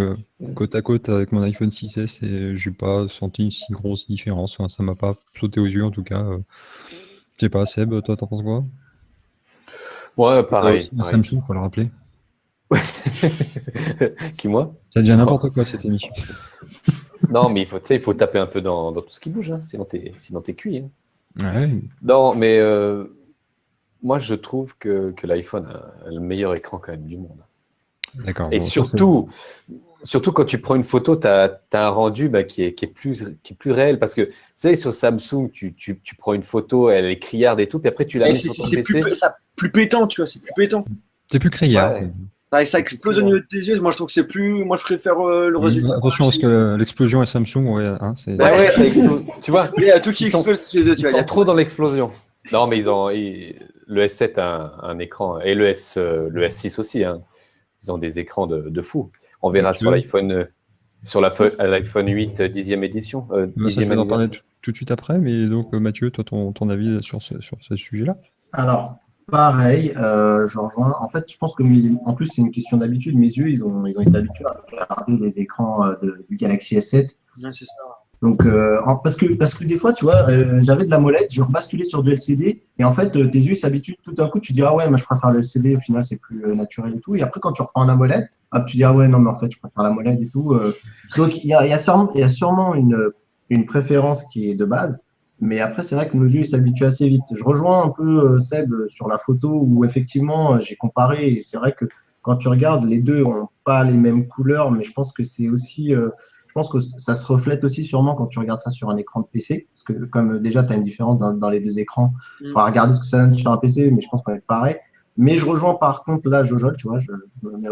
côte à côte avec mon iPhone 6S, et j'ai pas senti une si grosse différence. Enfin, ça m'a pas sauté aux yeux, en tout cas. Je sais pas, Seb, toi, t'en penses quoi? Ouais, pareil. Aussi, Samsung, faut le rappeler. Qui, moi? Ça devient n'importe quoi, cette émission. Non, mais il faut taper un peu dans tout ce qui bouge, hein, sinon t'es cuit. Hein. Ouais. Non, mais moi, je trouve que l'iPhone a le meilleur écran quand même du monde. D'accord. Et bon, surtout quand tu prends une photo, tu as un rendu qui est plus réel. Parce que, tu sais, sur Samsung, tu prends une photo, elle est criarde et tout, puis après, tu la mets sur ton PC. C'est plus pétant, tu vois, c'est plus pétant. c'est plus criard. Ouais. Ça explose au niveau de tes yeux. Moi, je trouve que c'est plus. Moi, je préfère le résultat. Attention, parce que l'explosion est Samsung, ouais, hein, c'est... Ouais, ça explose. Tu vois, Il y a tout qui explose chez eux. ils sont trop dans l'explosion. Non, mais le S7 a un écran, et le S6 aussi, hein. Ils ont des écrans de fou. On verra sur l'iPhone, sur l'iPhone 8 10e édition. Ça, je 10e vais en parler anniversaire. tout de suite après, mais donc Mathieu, toi, ton avis sur ce sujet-là? Alors, pareil, je rejoins. En fait, je pense que, en plus, c'est une question d'habitude. Mes yeux, ils ont été habitués à regarder les écrans du Galaxy S7. Ouais, c'est ça. Donc, parce que des fois, tu vois, j'avais de la molette, je rebasculais sur du LCD, et en fait, tes yeux s'habituent tout d'un coup, tu dis, ah ouais, moi je préfère le LCD, au final, c'est plus naturel et tout. Et après, quand tu reprends la molette, hop, tu dis, ah ouais, non, mais en fait, je préfère la molette et tout. Donc, il y a sûrement une préférence qui est de base, mais après, c'est vrai que nos yeux s'habituent assez vite. Je rejoins un peu Seb sur la photo où effectivement, j'ai comparé, et c'est vrai que quand tu regardes, les deux n'ont pas les mêmes couleurs, mais je pense que c'est aussi. Je pense que ça se reflète aussi sûrement quand tu regardes ça sur un écran de PC, parce que comme déjà tu as une différence dans les deux écrans, il faudra regarder ce que ça donne sur un PC, mais je pense qu'on est pareil. Mais je rejoins par contre là, Jojol, tu vois, je me mets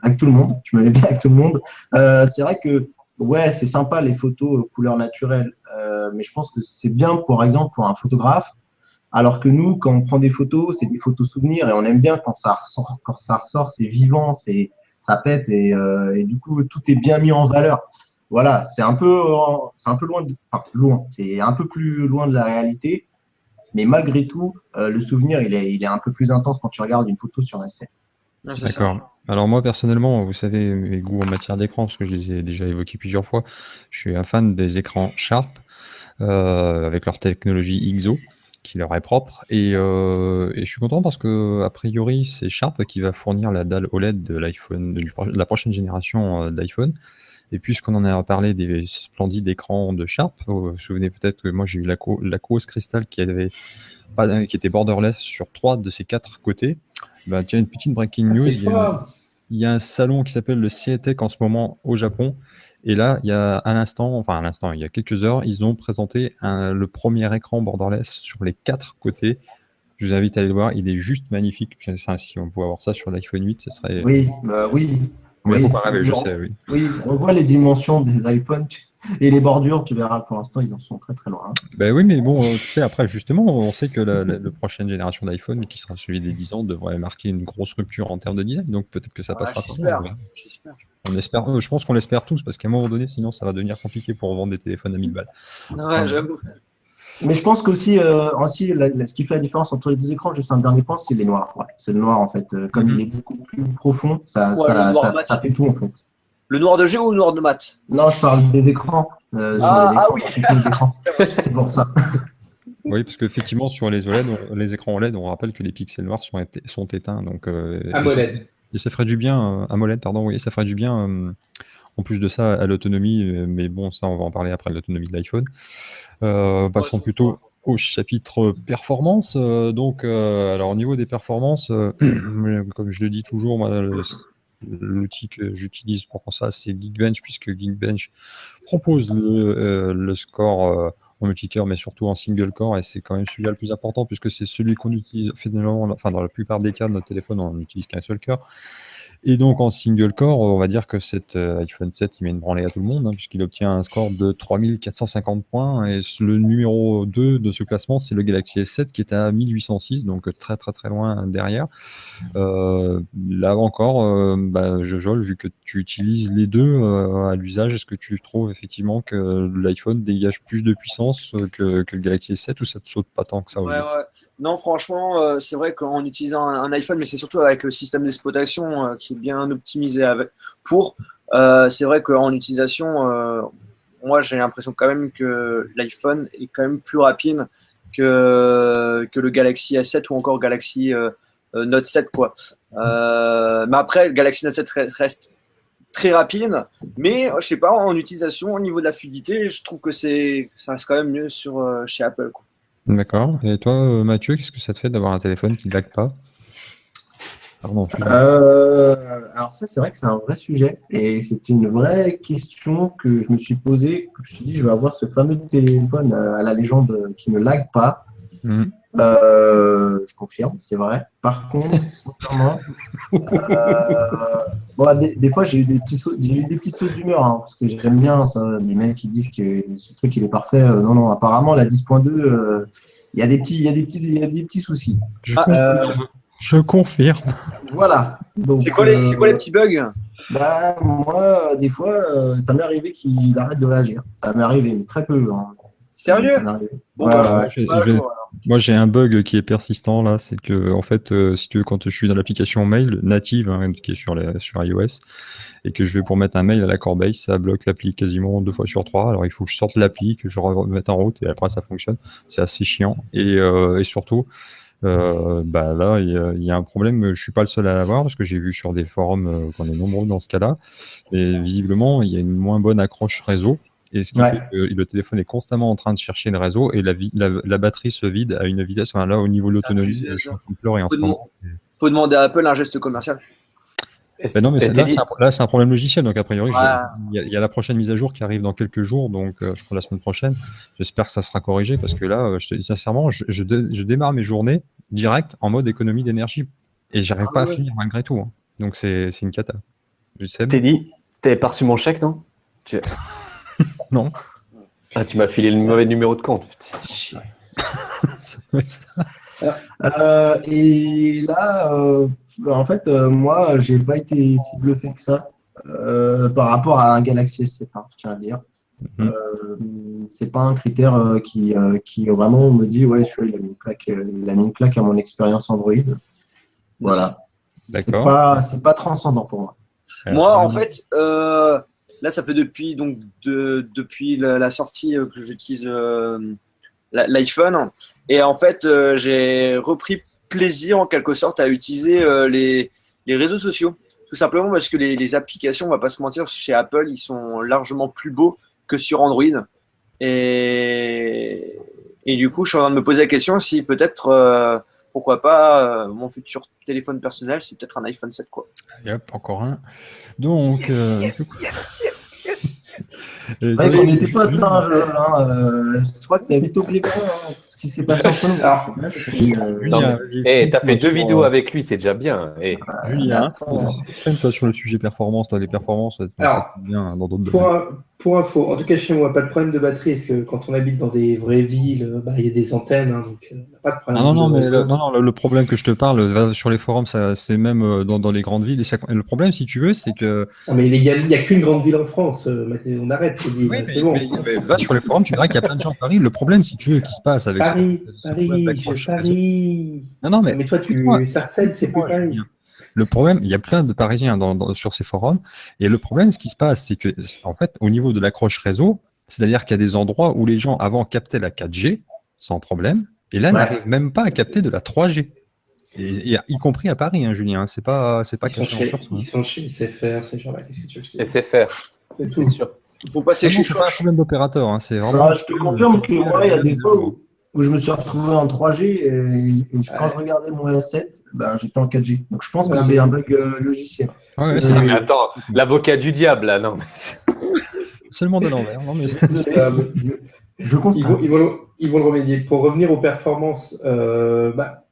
avec tout le monde, je me mets bien avec tout le monde. C'est vrai que ouais, c'est sympa les photos couleur naturelle, mais je pense que c'est bien, par exemple, pour un photographe Alors que nous, quand on prend des photos, c'est des photos souvenirs et on aime bien quand ça ressort, c'est vivant, ça pète et du coup, tout est bien mis en valeur. Voilà, c'est un peu loin, loin, c'est un peu plus loin de la réalité, mais malgré tout, le souvenir, il est un peu plus intense quand tu regardes une photo sur un set. Ouais, c'est ça. D'accord. Alors moi personnellement, vous savez mes goûts en matière d'écran, parce que je les ai déjà évoqués plusieurs fois, je suis un fan des écrans Sharp avec leur technologie XO qui leur est propre et je suis content parce que a priori c'est Sharp qui va fournir la dalle OLED de l'iPhone de la prochaine génération d'iPhone. Et puisqu'on en a parlé des splendides écrans de Sharp, vous vous souvenez peut-être que moi j'ai eu l'Aquos Crystal qui était borderless sur 3 de ses 4 côtés. Bah, tiens, une petite breaking news. C'est pas. Il y a un salon qui s'appelle le CEATEC en ce moment au Japon. Et là, il y a il y a quelques heures, ils ont présenté le premier écran borderless sur les 4 côtés. Je vous invite à aller le voir. Il est juste magnifique. Si on pouvait avoir ça sur l'iPhone 8, ce serait. Oui, oui. Mais il Oui, faut pas rêver, je sais, oui. Oui, on voit les dimensions des iPhones et les bordures, tu verras, pour l'instant, ils en sont très très loin. Ben oui, mais bon, tu sais, après, justement, on sait que la prochaine génération d'iPhone, qui sera celui des 10 ans, devrait marquer une grosse rupture en termes de design. Donc peut-être que ça passera par là. J'espère. On espère, je pense qu'on l'espère tous, parce qu'à un moment donné, sinon, ça va devenir compliqué pour vendre des téléphones à 1000 balles. Ouais, j'avoue. Mais je pense qu'aussi, ce qui fait la différence entre les deux écrans, juste un dernier point, c'est les noirs. Ouais, c'est le noir, en fait. Comme il est beaucoup plus profond, ça fait tout, en fait. Le noir de G ou le noir de mat? Non, je parle des écrans. Oui. C'est pour ça. Oui, parce qu'effectivement, sur les OLED, les écrans OLED, on rappelle que les pixels noirs sont éteints. Donc, AMOLED. et ça ferait du bien, AMOLED, pardon, oui, ça ferait du bien, en plus de ça, à l'autonomie. Mais bon, ça, on va en parler après, l'autonomie de l'iPhone. Passons plutôt au chapitre performance. Alors, au niveau des performances, comme je le dis toujours, moi, l'outil que j'utilise pour ça, c'est Geekbench, puisque Geekbench propose le score en multicœur, mais surtout en single core, et c'est quand même celui-là le plus important, puisque c'est celui qu'on utilise finalement, enfin dans la plupart des cas de notre téléphone, on n'utilise qu'un seul cœur. Et donc en single core, on va dire que cet iPhone 7, il met une branlée à tout le monde, hein, puisqu'il obtient un score de 3450 points. Et le numéro 2 de ce classement, c'est le Galaxy S7 qui est à 1806, donc très très très loin derrière. Là encore, Jojol, vu que tu utilises les deux à l'usage, est-ce que tu trouves effectivement que l'iPhone dégage plus de puissance que le Galaxy S7 ou ça te saute pas tant que ça? Ouais. Non, franchement, c'est vrai qu'en utilisant un iPhone, mais c'est surtout avec le système d'exploitation qui est bien optimisé c'est vrai qu'en utilisation, moi j'ai l'impression quand même que l'iPhone est quand même plus rapide que le Galaxy S7 ou encore Galaxy Note 7, quoi. Mais après, le Galaxy Note 7 reste très rapide, mais je sais pas, en utilisation, au niveau de la fluidité, je trouve que ça reste quand même mieux chez Apple, quoi. D'accord. Et toi, Mathieu, qu'est-ce que ça te fait d'avoir un téléphone qui ne lag pas? Pardon, Alors ça, c'est vrai que c'est un vrai sujet et c'était une vraie question que je me suis posée. Je me suis dit, je vais avoir ce fameux téléphone à la légende qui ne lag pas. Je confirme, c'est vrai. Par contre, sincèrement, des fois j'ai eu des petites sautes d'humeur, hein, parce que j'aime bien ça, les mecs qui disent que ce truc il est parfait. Non, apparemment la 10.2, il y a des petits soucis. Je confirme. Voilà. Donc, c'est quoi les petits bugs? Moi, des fois, ça m'est arrivé qu'il arrête de réagir. Ça m'est arrivé, mais très peu. Hein. Sérieux? Bon, moi, j'ai un bug qui est persistant là, c'est que en fait, si tu veux, quand je suis dans l'application mail native qui est sur iOS et que je vais pour mettre un mail à la corbeille, ça bloque l'appli quasiment 2 fois sur 3. Alors il faut que je sorte l'appli, que je remette en route et après ça fonctionne. C'est assez chiant et surtout. Là, il y a un problème. Je suis pas le seul à l'avoir parce que j'ai vu sur des forums qu'on est nombreux dans ce cas-là. Et visiblement, il y a une moins bonne accroche réseau. Et ce qui fait que le téléphone est constamment en train de chercher le réseau et la batterie se vide à une vitesse. Enfin, là, au niveau de l'autonomie, je suis en train de pleurer en ce moment. Faut demander à Apple un geste commercial. Non, mais là, c'est un problème logiciel. Donc, a priori, il y a la prochaine mise à jour qui arrive dans quelques jours. Donc, je crois la semaine prochaine. J'espère que ça sera corrigé parce que là, je te dis sincèrement, je démarre mes journées direct en mode économie d'énergie et j'arrive pas à finir malgré tout. Hein. Donc, c'est une cata. T'avais pas reçu mon chèque, non Non. Ah, tu m'as filé le mauvais numéro de compte. Ça doit être ça. Et là, en fait, moi, j'ai pas été si bluffé que ça par rapport à un Galaxy S7, hein, je tiens à le dire. Mhm. C'est pas un critère qui vraiment me dit, ouais, celui-là, il a mis une claque à mon expérience Android. Voilà. D'accord. C'est pas transcendant pour moi. Moi, en fait, là, ça fait depuis la sortie que j'utilise l'iPhone. Et en fait, j'ai repris plaisir en quelque sorte à utiliser les réseaux sociaux. Tout simplement parce que les applications, on va pas se mentir, chez Apple, ils sont largement plus beaux que sur Android. Et, et du coup, je suis en train de me poser la question si peut-être, pourquoi pas, mon futur téléphone personnel, c'est peut-être un iPhone 7, quoi. Et hop, encore un. Donc, du coup, Ouais, on n'était pas dedans, je crois que tu as vite oublié ce qui s'est passé entre nous. Alors, Là, je suis, Non, Julien, mais, vas-y, t'as fait 2 explique-moi vidéos sur, avec lui, c'est déjà bien. Julien, attends. toi sur le sujet performance, toi, les performances, ça te Alors, bien dans d'autres Pour, domaines. pour info, en tout cas chez moi, pas de problème de batterie, parce que quand on habite dans des vraies villes, il y a des antennes, hein, donc on n'a pas de Ah problème non, de non, mais réseau. le problème que je te parle, va sur les forums, ça, c'est même dans les grandes villes. Et le problème, si tu veux, c'est que Ah, mais il n'y a qu'une grande ville en France, Mathieu, on arrête, je dis, oui, là, c'est bon. mais va sur les forums, tu verras qu'il y a plein de gens à Paris. Le problème, si tu veux, qui se passe avec Paris, ce problème d'accroche réseau. Non, non, Ah, mais mais toi, écoute-moi, Sarcelles, c'est plus écoute-moi, Paris. Julien. Le problème, il y a plein de Parisiens sur ces forums. Et le problème, ce qui se passe, c'est que, en fait, au niveau de l'accroche réseau, c'est-à-dire qu'il y a des endroits où les gens avant captaient la 4G sans problème, et là Ouais. n'arrivent même pas à capter de la 3G. Et y compris à Paris, hein, Julien. C'est pas caché en source. Ils sont chez SFR, ces gens-là, qu'est-ce que tu veux que je te dise? SFR, C'est tout. c'est sûr. Il faut passer Non, non, chez c'est pas un Choche. problème d'opérateur. Hein, c'est vraiment. Alors, je te confirme que moi, il y a des fois où je me suis retrouvé en 3G et quand je regardais mon S7, ben, j'étais en 4G. Donc, je pense que Ah, c'est mais- un bug logiciel. Ouais, Oui, c'est Non, mais oui. attends, l'avocat du diable, là, non. c'est le monde à l'envers. Non, mais Désolé, Ah, mais- je constate. Ils vont le remédier. Pour revenir aux performances,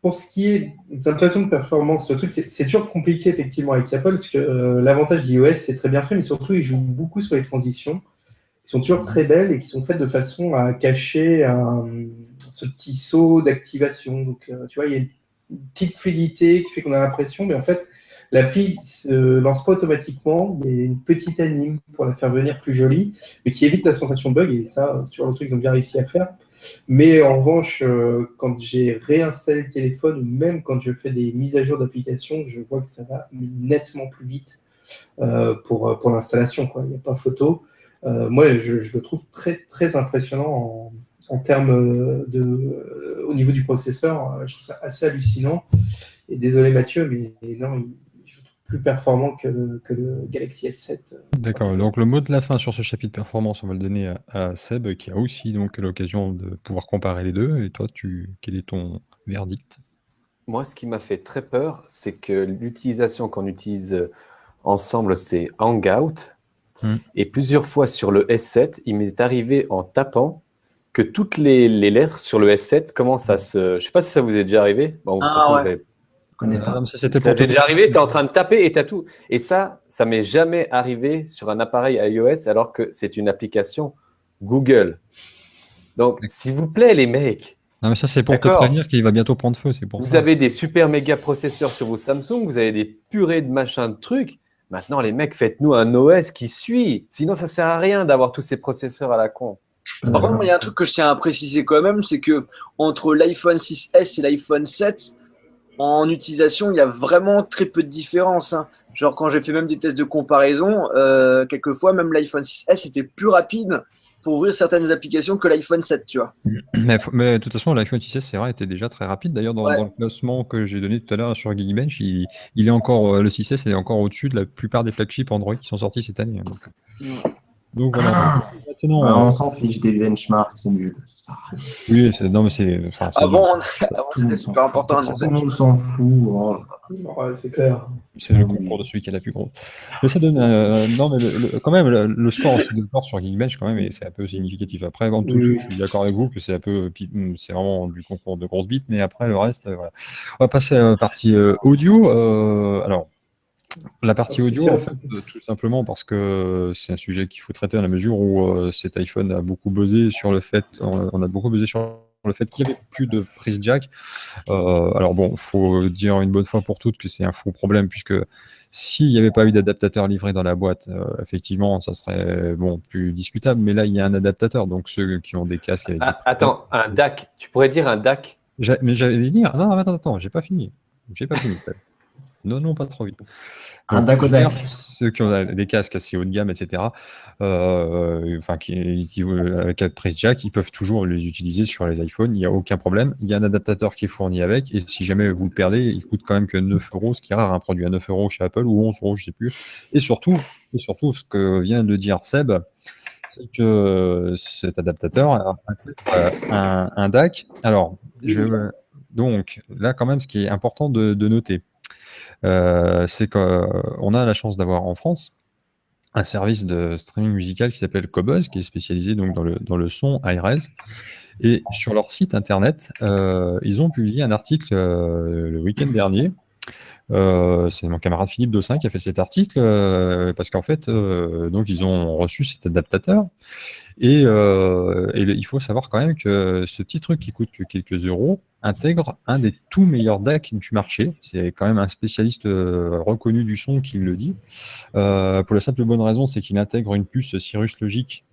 pour ce qui est des impressions de performance, le truc, c'est toujours compliqué effectivement avec Apple, parce que l'avantage d'iOS, c'est très bien fait, mais surtout, ils jouent beaucoup sur les transitions, qui sont toujours très belles et qui sont faites de façon à cacher ce petit saut d'activation. Donc, tu vois, il y a une petite fluidité qui fait qu'on a l'impression, mais en fait, l'appli se lance pas automatiquement. Il y a une petite anime pour la faire venir plus jolie, mais qui évite la sensation de bug. Et ça, c'est toujours le truc qu'ils ont bien réussi à faire. Mais en revanche, quand j'ai réinstallé le téléphone ou même quand je fais des mises à jour d'application, je vois que ça va nettement plus vite pour l'installation, quoi. Il n'y a pas photo. Moi, je le trouve très, très impressionnant en termes au niveau du processeur. Je trouve ça assez hallucinant. Et désolé Mathieu, mais non, je le trouve plus performant que le Galaxy S7. d'accord. Donc le mot de la fin sur ce chapitre performance, on va le donner à Seb, qui a aussi donc l'occasion de pouvoir comparer les deux. Et toi, quel est ton verdict? Moi, ce qui m'a fait très peur, c'est que l'utilisation qu'on utilise ensemble, c'est Hangout. Et plusieurs fois sur le S7, il m'est arrivé en tapant que toutes les lettres sur le S7 commencent à se... Je ne sais pas si ça vous est déjà arrivé. Bon, de toute façon, ouais. vous avez... Non, mais ça, c'était Ça pour t'est te- déjà arrivé, tu es en train de taper et tu as tout. Et ça m'est jamais arrivé sur un appareil iOS alors que c'est une application Google. Donc, s'il vous plaît, les mecs, Non, mais ça, c'est pour te D'accord. prévenir qu'il va bientôt prendre feu. C'est pour vous ça. avez des super méga processeurs sur vos Samsung, vous avez des purées de machin de trucs. Maintenant, les mecs, faites-nous un OS qui suit. Sinon, ça sert à rien d'avoir tous ces processeurs à la con. Par contre, il y a un truc que je tiens à préciser quand même, c'est que entre l'iPhone 6S et l'iPhone 7, en utilisation, il y a vraiment très peu de différence, hein. Genre quand j'ai fait même des tests de comparaison, quelquefois même l'iPhone 6S était plus rapide pour ouvrir certaines applications que l'iPhone 7, tu vois. Mais de toute façon, l'iPhone 6S, c'est vrai, était déjà très rapide. D'ailleurs, Ouais. dans le classement que j'ai donné tout à l'heure sur Geekbench, il est encore, le 6S est encore au-dessus de la plupart des flagships Android qui sont sortis cette année. Hein, donc voilà. Maintenant, On s'en fiche des benchmarks, c'est nul. oui, non, mais c'est. Enfin, Avant, Tout le c'était monde super s'en important à fout. annoncer. Tout le monde s'en fout. Oh. Ouais, c'est clair. c'est le concours de celui qui a la plus grosse. Mais ça donne. Non, mais quand même, le score aussi de score sur Geekbench, quand même, et c'est un peu significatif. Après, en tout, Oui. je suis d'accord avec vous que c'est un peu. C'est vraiment du concours de grosses bites, mais après, le reste, voilà. On va passer à la partie audio. Alors. La partie audio, en fait, tout simplement parce que c'est un sujet qu'il faut traiter à la mesure où cet iPhone a beaucoup buzzé sur le fait, on a beaucoup buzzé sur sur le fait qu'il n'y avait plus de prise jack. Alors bon, faut dire une bonne fois pour toutes que c'est un faux problème, puisque s'il n'y avait pas eu d'adaptateur livré dans la boîte, effectivement, ça serait plus discutable. Mais là, il y a un adaptateur, donc ceux qui ont des casques avec Attends, un DAC. Tu pourrais dire un DAC? Mais j'allais dire, non, attends, j'ai pas fini. Ça. Non, pas trop vite. Un Donc, je veux dire, DAC. ceux qui ont des casques assez haut de gamme, etc., qui avec un prise jack, ils peuvent toujours les utiliser sur les iPhones, il n'y a aucun problème. Il y a un adaptateur qui est fourni avec, et si jamais vous le perdez, il coûte quand même que 9 euros, ce qui est rare, un produit à 9 euros chez Apple, ou 11 euros, je ne sais plus. Et surtout, ce que vient de dire Seb, c'est que cet adaptateur a un DAC. Alors, donc là, quand même, ce qui est important de noter, c'est qu'on a la chance d'avoir en France un service de streaming musical qui s'appelle Qobuz, qui est spécialisé donc dans le son high-res. Et sur leur site internet, ils ont publié un article le week-end dernier. C'est mon camarade Philippe Dossin qui a fait cet article parce qu'en fait, donc ils ont reçu cet adaptateur et il faut savoir quand même que ce petit truc qui coûte que quelques euros intègre un des tout meilleurs DAC du marché. C'est quand même un spécialiste reconnu du son qui le dit. Pour la simple bonne raison, c'est qu'il intègre une puce Cirrus Logic.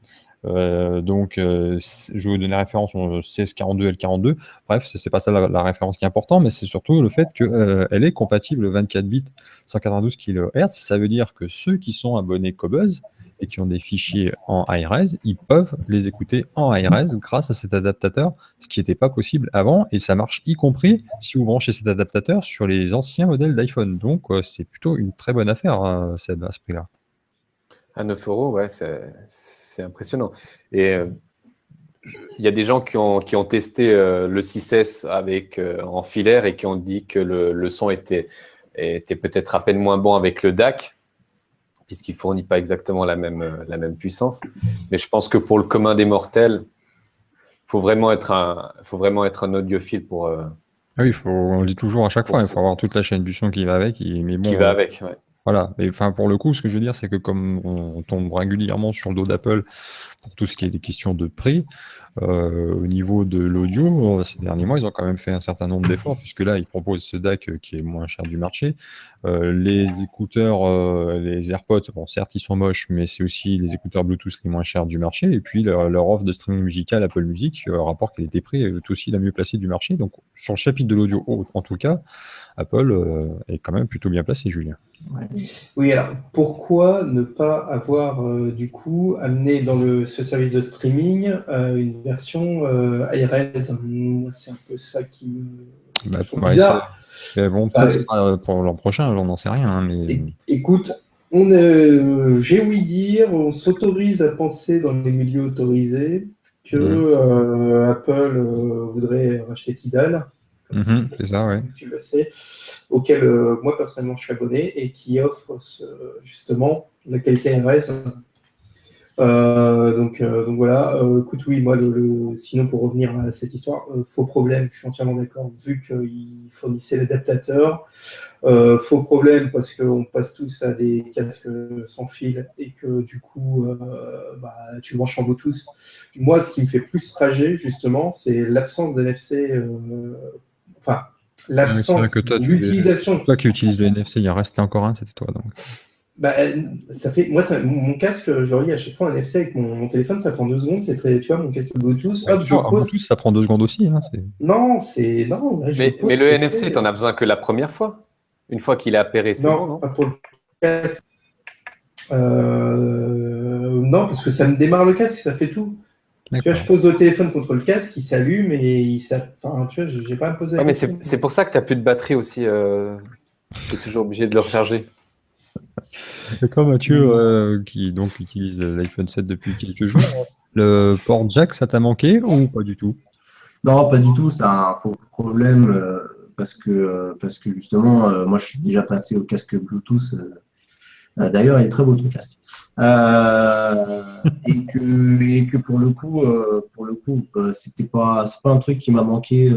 Je vais vous donner la référence au CS42 L42. Bref, c'est pas ça la référence qui est importante, mais c'est surtout le fait qu'elle est compatible 24 bits 192 kHz. Ça veut dire que ceux qui sont abonnés Qobuz et qui ont des fichiers en high-res, ils peuvent les écouter en high-res grâce à cet adaptateur, ce qui n'était pas possible avant, et ça marche y compris si vous branchez cet adaptateur sur les anciens modèles d'iPhone. Donc c'est plutôt une très bonne affaire, à ce prix-là. À 9 euros, ouais, c'est impressionnant. Et il y a des gens qui ont testé le 6S en filaire et qui ont dit que le son était peut-être à peine moins bon avec le DAC, puisqu'il ne fournit pas exactement la même puissance. Mais je pense que pour le commun des mortels, il faut vraiment être un audiophile pour… oui, on le dit toujours à chaque fois, il faut avoir toute la chaîne du son qui va avec. Qui va avec, ouais. Voilà, mais enfin pour le coup, ce que je veux dire, c'est que comme on tombe régulièrement sur le dos d'Apple pour tout ce qui est des questions de prix, au niveau de l'audio, ces derniers mois, ils ont quand même fait un certain nombre d'efforts, puisque là, ils proposent ce DAC qui est moins cher du marché. Les écouteurs, les AirPods, bon, certes, ils sont moches, mais c'est aussi les écouteurs Bluetooth les moins chers du marché. Et puis, leur offre de streaming musical Apple Music, rapport qualité-prix, est aussi la mieux placée du marché. Donc, sur le chapitre de l'audio, en tout cas, Apple est quand même plutôt bien placé, Julien. Ouais. Oui, alors pourquoi ne pas avoir du coup amené dans ce service de streaming une version high-res? Moi, c'est un peu ça qui me trouve bizarre. Mais bon, peut-être que ce sera pour l'an prochain, on n'en sait rien. Hein, mais... Écoute, j'ai ouï dire, on s'autorise à penser dans les milieux autorisés que Apple voudrait racheter Tidal. C'est ça, oui. Tu le sais, auquel moi personnellement je suis abonné et qui offre justement la qualité RS. Donc voilà, écoute, oui, moi, sinon pour revenir à cette histoire, faux problème, je suis entièrement d'accord, vu qu'ils fournissaient l'adaptateur. Faux problème parce qu'on passe tous à des casques sans fil et que du coup, tu branches en Bluetooth. Moi, ce qui me fait plus rager, justement, c'est l'absence d'NFC. L'absence d'utilisation. Toi qui utilises le NFC, il en reste encore un, c'était toi. Donc. Mon casque, je leur dis à chaque fois un NFC avec mon téléphone, ça prend 2 secondes. C'est très, tu vois, mon casque Bluetooth. Bluetooth, ça prend 2 secondes aussi. Hein, non. Mais le NFC, tu n'en as besoin que la première fois. Une fois qu'il est appairé, c'est bon, non? Pas pour le casque. Non, parce que ça me démarre le casque, ça fait tout. Tu vois, je pose le téléphone contre le casque, il s'allume et tu vois, j'ai pas à poser. Ouais, mais c'est pour ça que tu n'as plus de batterie aussi. Tu es toujours obligé de le recharger. D'accord, Mathieu, qui donc utilise l'iPhone 7 depuis quelques jours. Le port jack, ça t'a manqué ou pas du tout? Non, pas du tout. C'est un faux problème parce que justement, moi, je suis déjà passé au casque Bluetooth. D'ailleurs, il est très beau ton casque. Et que pour le coup, c'est pas un truc qui m'a manqué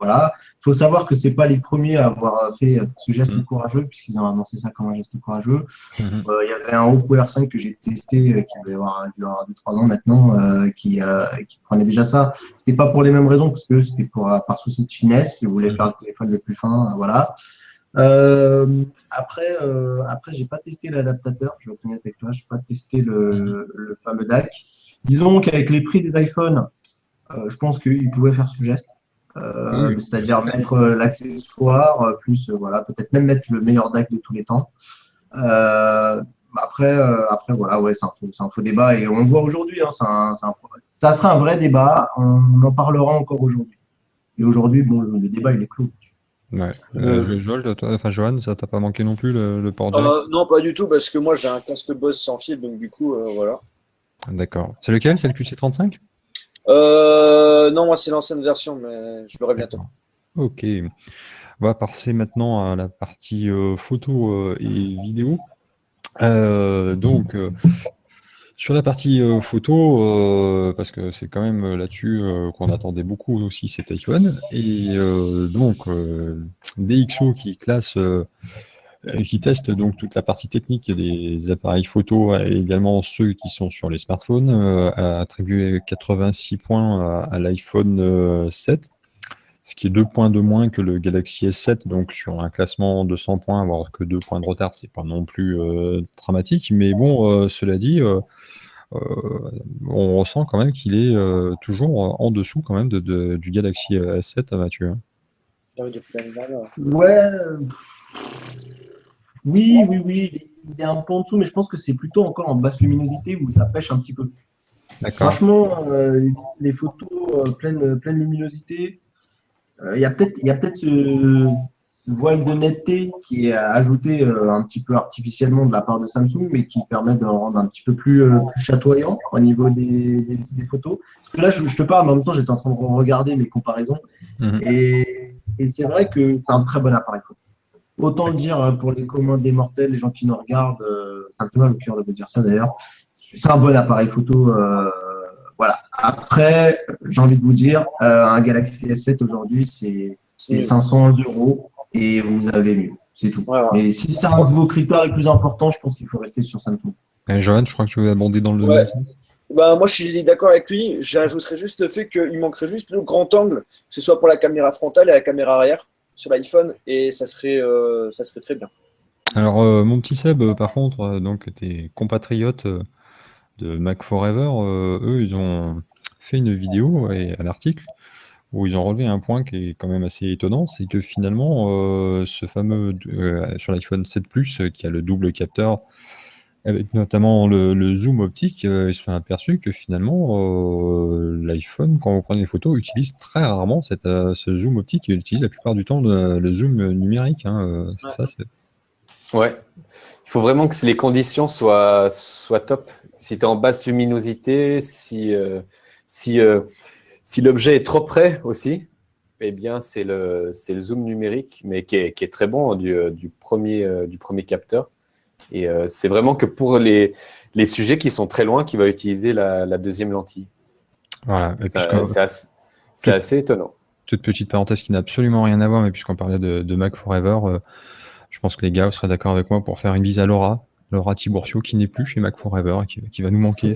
voilà. Il faut savoir que c'est pas les premiers à avoir fait ce geste courageux, puisqu'ils ont annoncé ça comme un geste courageux. Il y avait un Oppo R5 que j'ai testé, qui avait avoir 2-3 ans maintenant, qui prenait déjà ça. C'était pas pour les mêmes raisons, parce que c'était par souci de finesse. Ils voulaient faire le téléphone le plus fin, voilà. Après, j'ai pas testé l'adaptateur. Je vais être honnête avec toi, j'ai pas testé le fameux DAC. Disons qu'avec les prix des iPhones, je pense qu'ils pouvaient faire ce geste. C'est-à-dire mettre l'accessoire, plus voilà, peut-être même mettre le meilleur DAC de tous les temps. Après, voilà, ouais, c'est un faux débat et on le voit aujourd'hui. Hein, ça sera un vrai débat. On en parlera encore aujourd'hui. Et aujourd'hui, bon, le débat il est clos. Ouais. Johan, ça t'a pas manqué non plus le port jack? Non, pas du tout, parce que moi j'ai un casque Bose sans fil, donc du coup, voilà. D'accord. C'est lequel? C'est le QC35? Non, moi c'est l'ancienne version, mais je l'aurai bientôt. Ok. On va passer maintenant à la partie photo et vidéo. Sur la partie photo, parce que c'est quand même là-dessus qu'on attendait beaucoup aussi cet iPhone. Et DxO qui teste donc toute la partie technique des appareils photo et également ceux qui sont sur les smartphones, a attribué 86 points à l'iPhone 7. Ce qui est 2 points de moins que le Galaxy S7, donc sur un classement de 100 points, avoir que 2 points de retard, c'est pas non plus dramatique. Mais bon, cela dit, on ressent quand même qu'il est toujours en dessous quand même du Galaxy S7, Mathieu. Ouais, oui, il est un peu en dessous, mais je pense que c'est plutôt encore en basse luminosité où ça pêche un petit peu. D'accord. Franchement, les photos pleine luminosité, il y a peut-être ce voile de netteté qui est ajouté un petit peu artificiellement de la part de Samsung, mais qui permet de le rendre un petit peu plus chatoyant au niveau des photos. Parce que là, je te parle, mais en même temps, j'étais en train de regarder mes comparaisons. Et c'est vrai que c'est un très bon appareil photo. Autant le dire pour les communs des mortels, les gens qui nous regardent, ça me fait mal au cœur de vous dire ça d'ailleurs. C'est un bon appareil photo. Voilà. Après, j'ai envie de vous dire, un Galaxy S7 aujourd'hui, c'est 500 € et vous avez mieux. C'est tout. Voilà. Mais si c'est un de vos critères les plus importants, je pense qu'il faut rester sur Samsung. Johan, je crois que tu veux abonder dans le même sens. Bah, moi, je suis d'accord avec lui. J'ajouterais juste le fait qu'il manquerait juste le grand angle, que ce soit pour la caméra frontale et la caméra arrière sur l'iPhone, et ça serait très bien. Alors, mon petit Seb, par contre, donc tes compatriotes de Mac Forever, eux, ils ont fait une vidéo et un article où ils ont relevé un point qui est quand même assez étonnant, c'est que finalement, ce fameux sur l'iPhone 7 Plus, qui a le double capteur, avec notamment le zoom optique, ils se sont aperçus que finalement, l'iPhone, quand vous prenez des photos, utilise très rarement ce zoom optique, et utilise la plupart du temps le zoom numérique. Hein, c'est ça, c'est... Ouais, il faut vraiment que les conditions soient top. Si tu es en basse luminosité, si l'objet est trop près aussi, eh bien c'est le zoom numérique, mais qui est très bon du premier capteur. Et c'est vraiment que pour les sujets qui sont très loin qu'il va utiliser la deuxième lentille. Voilà. C'est assez étonnant. Toute petite parenthèse qui n'a absolument rien à voir, mais puisqu'on parlait de Mac Forever, je pense que les gars seraient d'accord avec moi pour faire une bise à Laura Tiburcio, qui n'est plus chez Mac Forever, qui va nous manquer.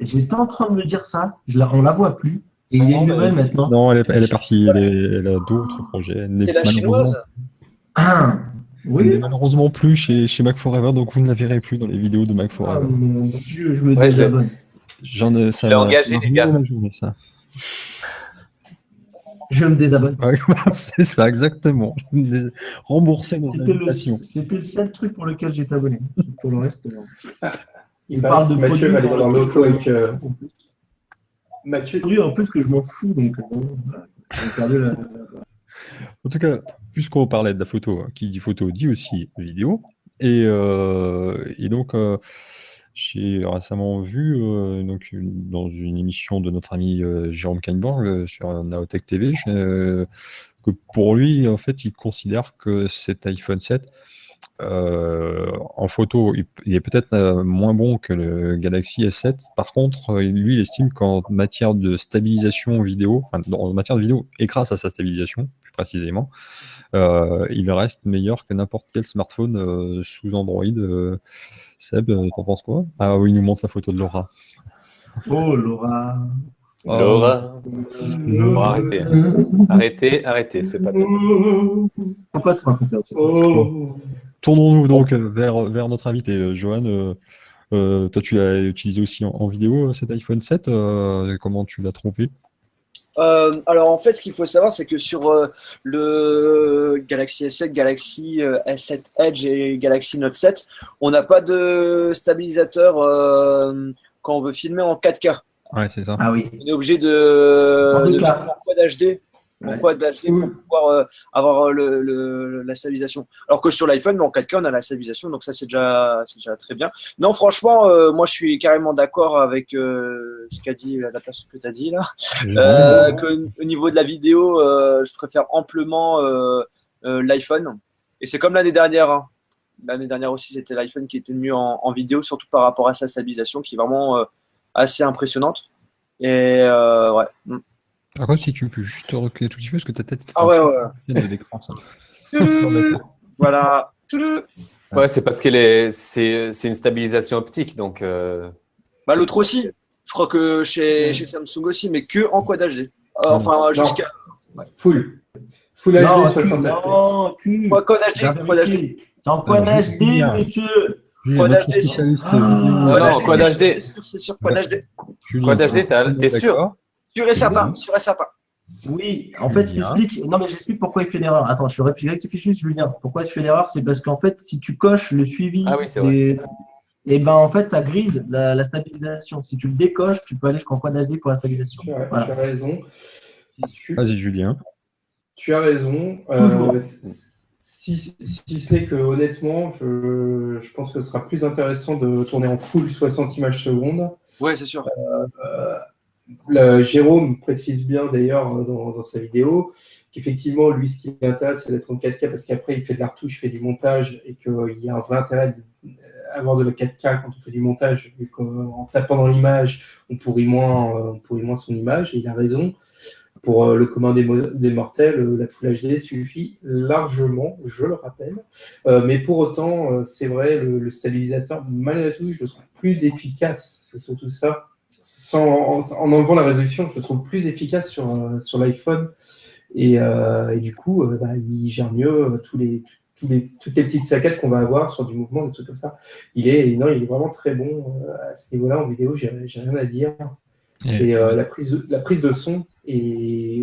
J'étais en train de me dire ça, on la voit plus. Et il y a une nouvelle maintenant. Non, elle est partie, elle a d'autres projets. C'est la chinoise. Ah, oui. Elle n'est malheureusement plus chez Mac Forever, donc vous ne la verrez plus dans les vidéos de Mac Forever. Oh mon Dieu, je me désabonne. Je l'ai engagé, les gars. Ça. Je me désabonne. C'est ça, exactement. Rembourser nos invitations. C'était le seul truc pour lequel j'étais abonné. Pour le reste, il parle de Mathieu va aller dans l'auto avec Mathieu. Oui, en plus que je m'en fous, donc j'ai perdu la... En tout cas, puisqu'on parlait de la photo, qui dit photo dit aussi vidéo. Et donc, j'ai récemment vu donc dans une émission de notre ami Jérôme Kainborg sur Naotech TV que pour lui, en fait, il considère que cet iPhone 7 en photo, il est peut-être moins bon que le Galaxy S7. Par contre, lui, il estime qu'en matière de stabilisation vidéo, enfin, en matière de vidéo, et grâce à sa stabilisation, plus précisément, il reste meilleur que n'importe quel smartphone sous Android. Seb, t'en penses quoi? Ah oui, il nous montre la photo de Laura. Oh, Laura. Laura. Bon, arrêtez. Arrêtez, c'est pas bien. Pourquoi tu racontes ça? Oh. Tournons-nous donc vers notre invité, Johan. Toi, tu l'as utilisé aussi en vidéo, cet iPhone 7. Comment tu l'as trouvé? Alors en fait, ce qu'il faut savoir, c'est que sur le Galaxy S7, Galaxy S7 Edge et Galaxy Note 7, on n'a pas de stabilisateur quand on veut filmer en 4K. Ouais, c'est ça. Ah oui. On est obligé En de 2K. filmer en Quad HD. En Ouais. Quad HD pour pouvoir avoir la stabilisation. Alors que sur l'iPhone, en 4K, on a la stabilisation, donc ça c'est déjà très bien. Non, franchement, moi je suis carrément d'accord avec ce qu'a dit la personne que tu as dit là. Au niveau de la vidéo, je préfère amplement l'iPhone. Et c'est comme l'année dernière. Hein. L'année dernière aussi, c'était l'iPhone qui était mieux en vidéo, surtout par rapport à sa stabilisation qui est vraiment assez impressionnante. Et ouais. Après, si tu peux juste reculer tout petit peu, parce que ta tête est Ah ouais, ouais. de l'écran, ça. Voilà. Ouais, c'est parce que c'est une stabilisation optique, donc. Bah, l'autre aussi. Je crois que chez Samsung aussi, mais que en Quad HD. Enfin, jusqu'à. Full Non, HD 60 FPS. non, Quad HD. Quad HD. C'est en Quad Ah, HD, Julien. monsieur. Julien, Quad notre HD, spécialiste Ah. vidéo. Non, non, Quad HD. C'est sûr, Quad HD. Julien, Quad HD, t'es sûr? d'accord. Sûr et certain. Sûr et certain. Oui, en fait, je Julien. t'explique. Non, mais j'explique pourquoi il fait l'erreur. Attends, je rectifie juste, Julien. Pourquoi tu fais l'erreur? C'est parce qu'en fait, si tu coches le suivi Ah oui, c'est des. Et ben, en fait, tu as grise la stabilisation. Si tu le décoches, tu peux aller jusqu'en Quad HD pour la stabilisation. Tu as Voilà. raison. Vas-y, Julien. Tu as raison. Toujours. Si ce n'est que honnêtement, je pense que ce sera plus intéressant de tourner en full 60 images secondes. Ouais, c'est sûr. Jérôme précise bien d'ailleurs dans sa vidéo qu'effectivement, lui, ce qui l'intéresse, c'est d'être en 4K parce qu'après, il fait de la retouche, il fait du montage et qu'il y a un vrai intérêt d'avoir de la 4K quand on fait du montage, vu qu'en tapant dans l'image, on pourrit moins son image. Et il a raison. Pour le commun des mortels, la Full HD suffit largement, je le rappelle. Mais pour autant, c'est vrai, le stabilisateur, malgré tout, je le trouve plus efficace. C'est surtout ça. En enlevant la résolution, je le trouve plus efficace sur l'iPhone. Et du coup, il gère mieux toutes les petites saccades qu'on va avoir sur du mouvement, des trucs comme ça. Il est vraiment très bon à ce niveau-là. En vidéo, j'ai rien à dire. Et la prise de son est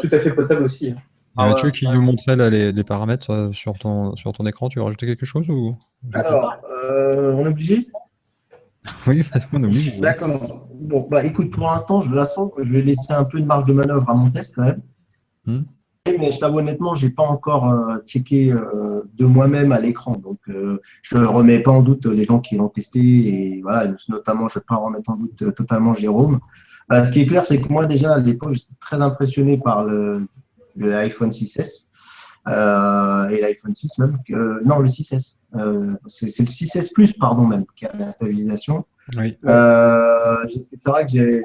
tout à fait potable aussi. Hein. Il y a Mathieu qui nous montrait là, les paramètres sur ton écran. Tu veux rajouter quelque chose ou... Alors, on est obligé? Oui, on est obligé. D'accord. Bon, bah écoute, pour l'instant, je vais laisser un peu de marge de manœuvre à mon test quand même. Mais je t'avoue honnêtement, j'ai pas encore checké de moi-même à l'écran. Donc, je remets pas en doute les gens qui l'ont testé. Et voilà, notamment, je ne vais pas remettre en doute totalement Jérôme. Ce qui est clair, c'est que moi, déjà, à l'époque, j'étais très impressionné par le iPhone 6S et l'iPhone 6 même. Non, le 6S. C'est le 6S Plus, pardon, même, qui a la stabilisation. Oui. C'est vrai que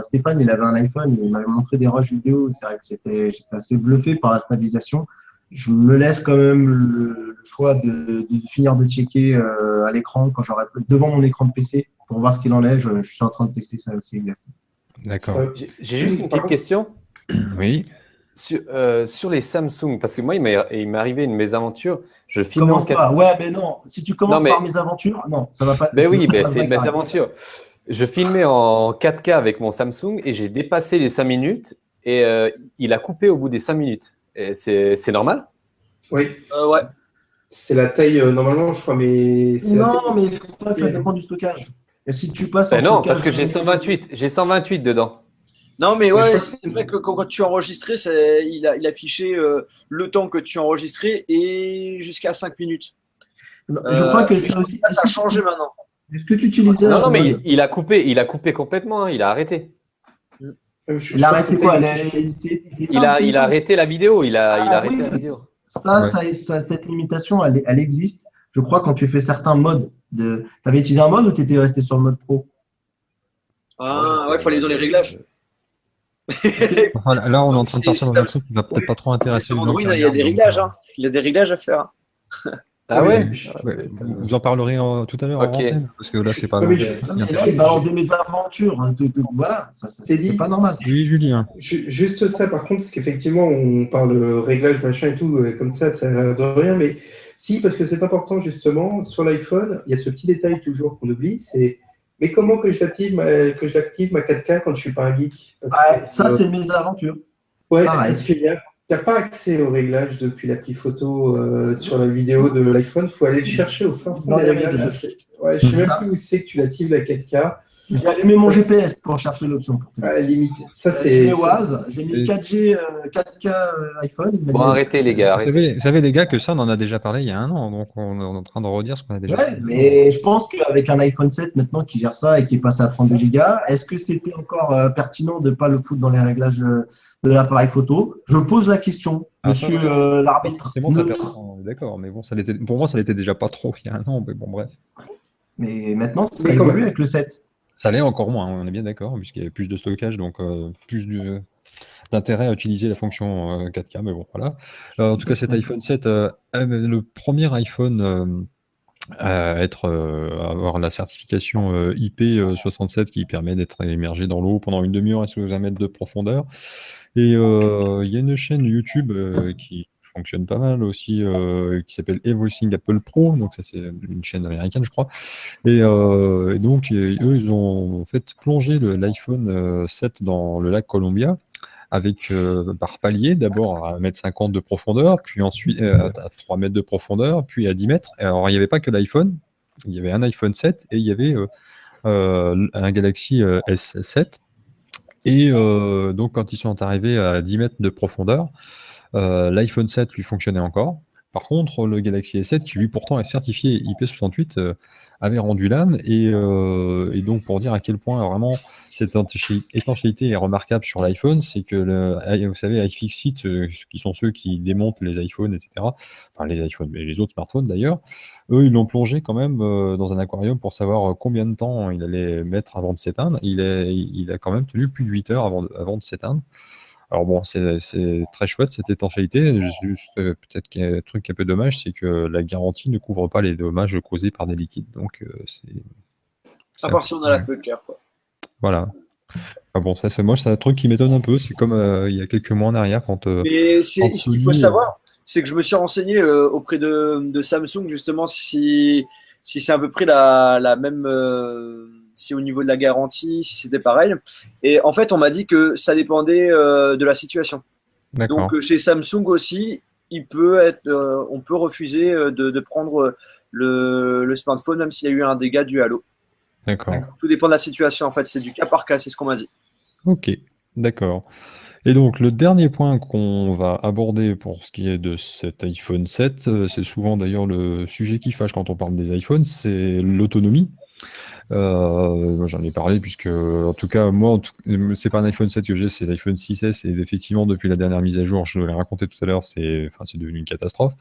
Stéphane, il avait un iPhone, il m'avait montré des rushs vidéo. C'est vrai que j'étais assez bluffé par la stabilisation. Je me laisse quand même le choix de finir de checker à l'écran quand j'aurai devant mon écran de PC pour voir ce qu'il en est. Je suis en train de tester ça aussi exactement. D'accord. J'ai juste une petite question. Oui. Sur les Samsung, parce que moi, il m'est arrivé une mésaventure. Je filme en 4K. Ouais, mais non. Si tu commences par mes aventures, non, ça va pas. Ben oui, c'est mes aventures. Je filmais en 4K avec mon Samsung et j'ai dépassé les 5 minutes et il a coupé au bout des 5 minutes. C'est normal? Oui. Ouais. C'est la taille, normalement, je crois, mais. Non, mais je crois que ça dépend du stockage. Et si tu passes en non, stockage, parce que j'ai 128 dedans. Non, mais ouais, c'est vrai que quand tu enregistrais, il affichait le temps que tu enregistrais et jusqu'à 5 minutes. Je crois que ça aussi. Ça a changé maintenant. Est-ce que tu utilisais Non, mais il a coupé complètement, hein, il a arrêté. Il a arrêté quoi? Il a arrêté la vidéo. Il a arrêté la vidéo. Cette limitation, elle existe. Je crois quand tu fais certains modes. Tu avais utilisé un mode ou tu étais resté sur le mode pro? Ah, ouais, il faut aller dans les réglages. Enfin, là, on est en train de partir dans un truc qui va peut-être pas trop intéresser Sur les gens Android, qui il y a regardent, des donc, réglages. Hein. Il y a des réglages à faire. Ah ouais? ouais, vous en parlerez tout à l'heure en Ok. antenne, parce que là, c'est pas Non, mais qui Non, mais là, intéresse. il balance de mes aventures. Voilà, C'est dit. c'est pas normal. Oui, Julien. Juste ça, par contre, parce qu'effectivement, on parle réglage, machin et tout, comme ça a l'air de rien, mais si, parce que c'est important, justement, sur l'iPhone, il y a ce petit détail toujours qu'on oublie, c'est mais comment que j'active ma 4K quand je suis pas un geek? Parce que, Ça, c'est mes aventures. ouais, pareil. parce qu'il y a t'as pas accès aux réglages depuis l'appli photo sur la vidéo de l'iPhone, il faut aller le chercher au fin fond Dans des les réglages. réglages. Ouais, je sais même Ça. plus où c'est que tu l'actives la 4K. J'ai allumé mon GPS pour chercher l'option. À la limite, ça J'ai c'est. mis Waze, j'ai mis 4G, 4K iPhone. Il m'a Bon, dit, arrêtez les gars, Vous arrêtez. savez, les gars, que ça, on en a déjà parlé il y a un an, donc on est en train de redire ce qu'on a déjà Ouais, dit. mais je pense qu'avec un iPhone 7 maintenant qui gère ça et qui est passé à 32 Go, est-ce que c'était encore pertinent de ne pas le foutre dans les réglages de l'appareil photo? Je pose la question, Ah, ça, monsieur l'arbitre. Forcément, ça perd, on est d'accord, mais bon, pour moi, ça l'était déjà pas trop il y a un an, mais bon, bref. Mais maintenant, ça Mais quand évolue même. avec le 7. Ça l'est encore moins, on est bien d'accord, puisqu'il y avait plus de stockage, donc plus d'intérêt à utiliser la fonction 4K, mais bon, voilà. En tout cas, cet iPhone 7, le premier iPhone à avoir la certification IP67 qui permet d'être immergé dans l'eau pendant une demi-heure à sous 1 mètre de profondeur. Et il y a une chaîne YouTube qui fonctionne pas mal aussi, qui s'appelle Everything Apple Pro, donc ça c'est une chaîne américaine je crois. Et donc eux ils ont en fait plongé l'iPhone 7 dans le lac Columbia avec par palier, d'abord à 1,50 m de profondeur, puis ensuite à 3 mètres de profondeur, puis à 10 mètres. Alors il n'y avait pas que l'iPhone, il y avait un iPhone 7 et il y avait un Galaxy S7. Et donc quand ils sont arrivés à 10 mètres de profondeur, l'iPhone 7 lui fonctionnait encore. Par contre, le Galaxy S7, qui lui pourtant est certifié IP68, avait rendu l'âme. Et donc, pour dire à quel point vraiment cette étanchéité est remarquable sur l'iPhone, c'est que, vous savez, iFixit, qui sont ceux qui démontent les iPhones, etc., enfin les iPhones, mais les autres smartphones d'ailleurs, eux, ils l'ont plongé quand même dans un aquarium pour savoir combien de temps il allait mettre avant de s'éteindre. Il a quand même tenu plus de 8 heures avant de s'éteindre. Alors bon, c'est très chouette cette étanchéité. Juste, peut-être qu'il y a un truc un peu dommage, c'est que la garantie ne couvre pas les dommages causés par des liquides. Donc À part si on a la peu de cœur, quoi. voilà. Ah bon, ça c'est moi, c'est un truc qui m'étonne un peu. C'est comme il y a quelques mois en arrière quand. Mais quand ce qu'il faut Sony, savoir, c'est que je me suis renseigné auprès de Samsung justement si c'est à peu près la même, si au niveau de la garantie, si c'était pareil. Et en fait, on m'a dit que ça dépendait de la situation. D'accord. Donc chez Samsung aussi, on peut refuser de prendre le smartphone même s'il y a eu un dégât dû à l'eau. D'accord. Tout dépend de la situation en fait, c'est du cas par cas, c'est ce qu'on m'a dit. Ok. D'accord. Et donc, le dernier point qu'on va aborder pour ce qui est de cet iPhone 7, c'est souvent d'ailleurs le sujet qui fâche quand on parle des iPhones, c'est l'autonomie. Moi, j'en ai parlé puisque, en tout cas, moi, c'est pas un iPhone 7 que j'ai, c'est l'iPhone 6S et effectivement, depuis la dernière mise à jour, je l'ai raconté tout à l'heure, c'est devenu une catastrophe.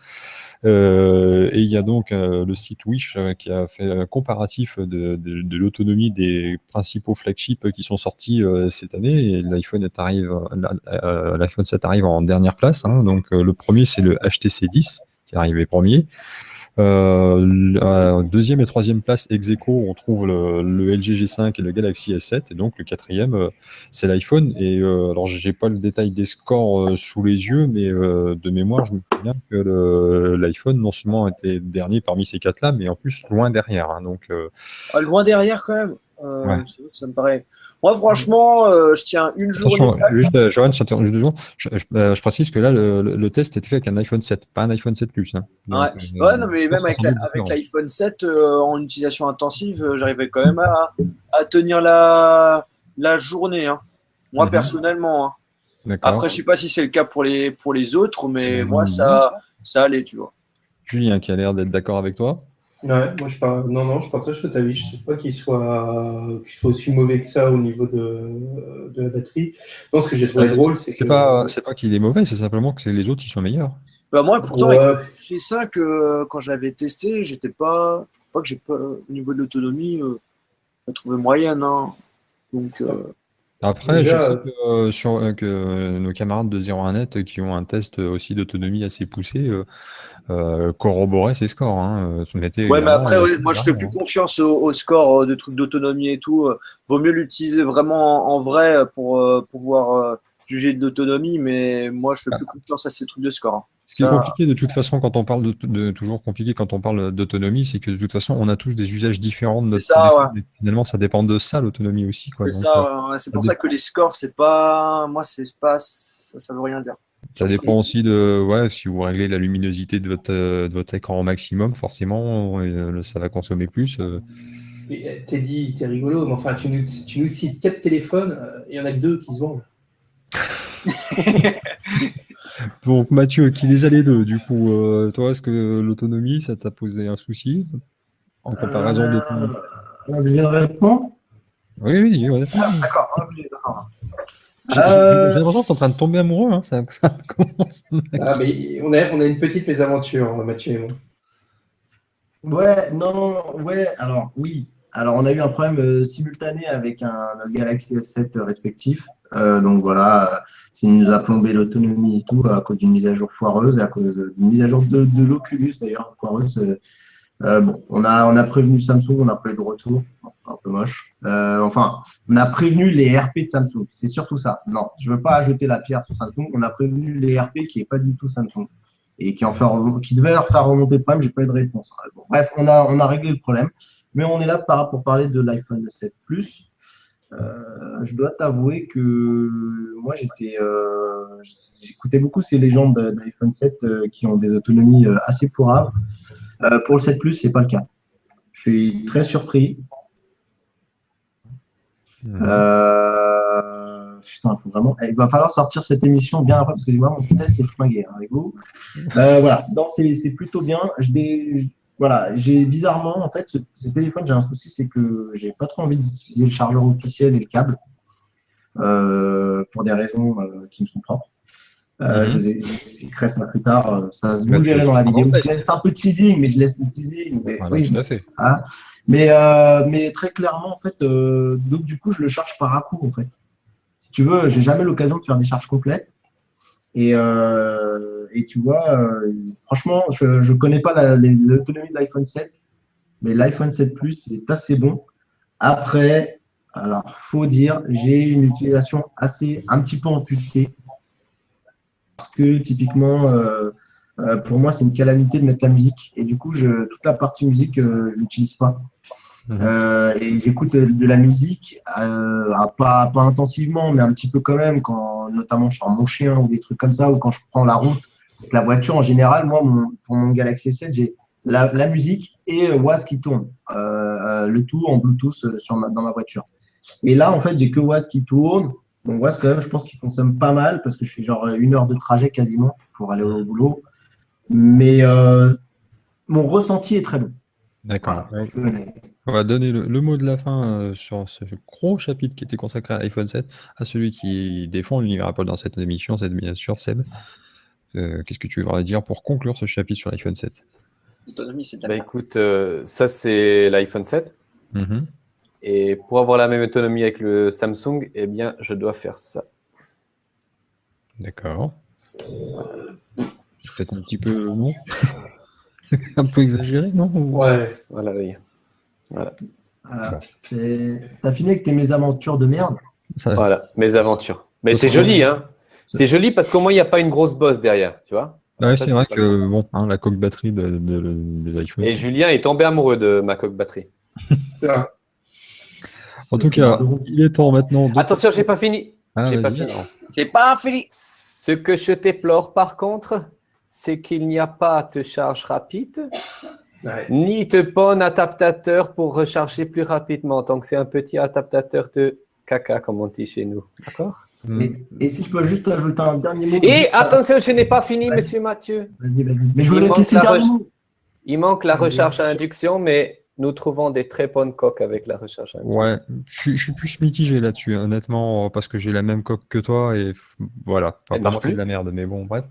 Et il y a donc le site Wish qui a fait un comparatif de l'autonomie des principaux flagships qui sont sortis cette année. Et l'iPhone 7 arrive en dernière place. Hein. Donc le premier, c'est le HTC 10 qui est arrivé premier. Deuxième et troisième place ex aequo, on trouve le LG G5 et le Galaxy S7, et donc le quatrième, c'est l'iPhone. Et alors, j'ai pas le détail des scores sous les yeux, mais de mémoire, je me souviens que l'iPhone non seulement était dernier parmi ces quatre-là, mais en plus loin derrière. Hein, donc, Loin derrière quand même. Ouais. C'est vrai que ça me paraît. Moi, franchement, je tiens une journée. Attention, juste, Johan, je t'interromps juste 2 secondes. Je précise que là, le test était fait avec un iPhone 7, pas un iPhone 7 Plus. Hein. Donc, ouais, non, mais même ça avec semble différent. l'iPhone 7, en utilisation intensive, j'arrivais quand même à tenir la journée. Hein. Moi, personnellement. Hein. D'accord. Après, je sais pas si c'est le cas pour les autres, mais moi, ça allait, tu vois. Julien, qui a l'air d'être d'accord avec toi. Ouais, moi je partage cet avis. Je ne trouve pas qu'il soit aussi mauvais que ça au niveau de la batterie. Non, ce que j'ai trouvé drôle, c'est C'est que. pas qu'il est mauvais, c'est simplement que les autres, ils sont meilleurs. Bah, moi, pourtant, Ouais. avec le G5, quand je l'avais testé, je crois pas que j'ai pas, au niveau de l'autonomie, je la trouvais moyenne, hein. Donc, Après, je Déjà, sais que nos camarades de 01net qui ont un test aussi d'autonomie assez poussé corroboraient ces scores. Hein. Mettaient ouais, mais également après, la ouais, chose moi, je fais derrière, plus hein. confiance au score de trucs d'autonomie et tout. Vaut mieux l'utiliser vraiment en vrai pour pouvoir juger de l'autonomie, mais moi, je fais plus confiance à ces trucs de score, hein. Ce qui est Ça, compliqué de toute façon quand on parle toujours compliqué quand on parle d'autonomie, c'est que de toute façon on a tous des usages différents de c'est notre ça, ouais. téléphone et finalement ça dépend de ça l'autonomie aussi quoi. C'est Donc ça, ouais, ouais. C'est ça, pour dé- ça que les scores, c'est pas, moi, c'est pas, ça veut rien dire. ça Surtout dépend aussi de ouais si vous réglez la luminosité de votre écran au maximum forcément ça va consommer plus. Teddy, t'es rigolo, mais enfin, tu nous cites 4 téléphones, il y en a que 2 qui se vendent. Donc Mathieu qui les a les deux du coup toi est-ce que l'autonomie ça t'a posé un souci en comparaison de ton... Obligé de répondre. Oui oui ouais. D'accord, obligé, d'accord. J'ai l'impression que tu es en train de tomber amoureux hein, ça commence. Ah, mais on a une petite mésaventure, Mathieu et moi. Ouais, non, ouais, alors oui. Alors on a eu un problème simultané avec un Galaxy S7 respectif. Donc voilà, ça nous a plombé l'autonomie et tout à cause d'une mise à jour foireuse et à cause d'une mise à jour de l'Oculus d'ailleurs, foireuse. Bon, on a prévenu Samsung, on n'a pas eu de retour. Bon, un peu moche. Enfin, on a prévenu les RP de Samsung. C'est surtout ça. Non, je ne veux pas jeter la pierre sur Samsung. On a prévenu les RP qui n'est pas du tout Samsung et qui devait leur faire remonter le problème. J'ai pas eu de réponse. Bon, bref, on a réglé le problème. Mais on est là pour parler de l'iPhone 7 Plus. Je dois t'avouer que moi, j'écoutais beaucoup ces légendes d'iPhone 7 qui ont des autonomies assez pourrables. Pour le 7 Plus, c'est pas le cas. Je suis très surpris. Putain, il va falloir sortir cette émission bien après parce que moi, mon test est flingué hein, avec vous. Voilà, donc c'est plutôt bien. Voilà, j'ai bizarrement, en fait, ce téléphone, j'ai un souci, c'est que j'ai pas trop envie d'utiliser le chargeur officiel et le câble pour des raisons qui me sont propres. Je vous expliquerai ça plus tard. Ça vous le verrez dans la vidéo. Je laisse un peu de teasing, mais je laisse le teasing. Mais, Voilà, oui, tout à fait. hein. Mais très clairement, en fait, donc du coup, je le charge par à-coup, en fait. Si tu veux, j'ai jamais l'occasion de faire des charges complètes. Et tu vois, franchement, je ne connais pas l'autonomie de l'iPhone 7, mais l'iPhone 7 Plus est assez bon. Après, alors, faut dire, j'ai une utilisation un petit peu amputée. Parce que typiquement, pour moi, c'est une calamité de mettre la musique. Et du coup, toute la partie musique, je ne l'utilise pas. Et j'écoute de la musique, pas intensivement, mais un petit peu quand même, notamment je sors mon chien ou des trucs comme ça, ou quand je prends la route avec la voiture. En général, moi, pour mon Galaxy S7, j'ai la musique et Waz qui tourne, le tout en Bluetooth dans ma voiture. Et là, en fait, j'ai que Waz qui tourne. Donc, Waz, quand même, je pense qu'il consomme pas mal parce que je fais genre 1 heure de trajet quasiment pour aller au boulot. Mais mon ressenti est très bon. D'accord. Voilà. On va donner le mot de la fin sur ce gros chapitre qui était consacré à l'iPhone 7 à celui qui défend l'univers Apple dans cette émission, bien sûr, Seb. Qu'est-ce que tu voudrais dire pour conclure ce chapitre sur l'iPhone 7? l'autonomie, c'est de la Bah merde. écoute, ça c'est l'iPhone 7. Et pour avoir la même autonomie avec le Samsung, eh bien, je dois faire ça. D'accord. C'est peut-être un petit peu, non? Un peu exagéré, non? Ouais. Voilà, oui. Voilà. Voilà. T'as fini avec tes mésaventures de merde? Voilà, mes aventures. Mais Ça c'est serait- joli, hein. C'est joli parce qu'au moins, il n'y a pas une grosse bosse derrière, tu vois. Ouais, Ça, c'est vrai pas que mal. bon, hein, la coque batterie de l'iPhone. Et Julien est tombé amoureux de ma coque batterie. En tout cas, il est temps maintenant de. Attention, j'ai pas fini. Ah, J'ai pas vas-y. fini. J'ai pas fini. Ce que je déplore par contre, c'est qu'il n'y a pas de charge rapide, Ouais. ni de bon adaptateur pour recharger plus rapidement. Donc, c'est un petit adaptateur de caca, comme on dit chez nous. D'accord? Et si je peux juste ajouter un dernier mot. Et juste attention, je n'ai pas fini, Ouais. monsieur Mathieu. Vas-y. Mais je Il voulais te manque laisser le la dernier mot. Il manque la recharge à induction, mais nous trouvons des très bonnes coques avec la recharge rapide. Ouais, je suis plus mitigé là-dessus, honnêtement, parce que j'ai la même coque que toi et voilà. Enfin, Elle pour marche moi, c'est plus de la merde, mais bon, bref.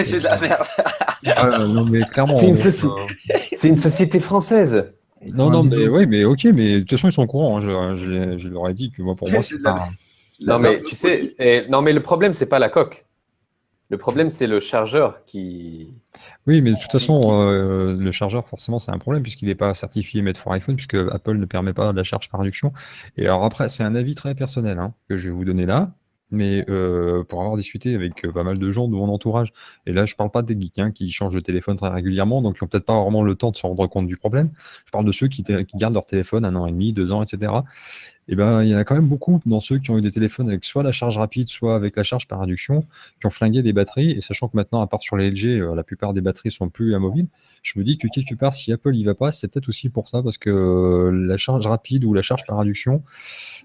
C'est de la merde. Non, mais clairement. C'est une, donc, c'est une société française. non, non, mais bisou. oui, mais ok, mais de toute façon, ils sont au courant. Hein, je leur ai dit que moi, pour moi, C'est c'est de la pas. merde. C'est de la Non, mais merde. tu sais, non, mais le problème, c'est pas la coque. Le problème, c'est le chargeur qui. Oui, mais de toute façon, le chargeur, forcément, c'est un problème puisqu'il n'est pas certifié Made for iPhone, puisque Apple ne permet pas la charge par induction. Et alors après, c'est un avis très personnel hein, que je vais vous donner là, mais pour avoir discuté avec pas mal de gens de mon entourage, et là, je parle pas des geeks hein, qui changent de téléphone très régulièrement, donc qui n'ont peut-être pas vraiment le temps de se rendre compte du problème. Je parle de ceux qui gardent leur téléphone 1 an et demi, 2 ans, etc. Eh ben, il y en a quand même beaucoup dans ceux qui ont eu des téléphones avec soit la charge rapide, soit avec la charge par induction, qui ont flingué des batteries. Et sachant que maintenant, à part sur les LG, la plupart des batteries sont plus amovibles, je me dis que quelque part, si Apple y va pas, c'est peut-être aussi pour ça, parce que la charge rapide ou la charge par induction,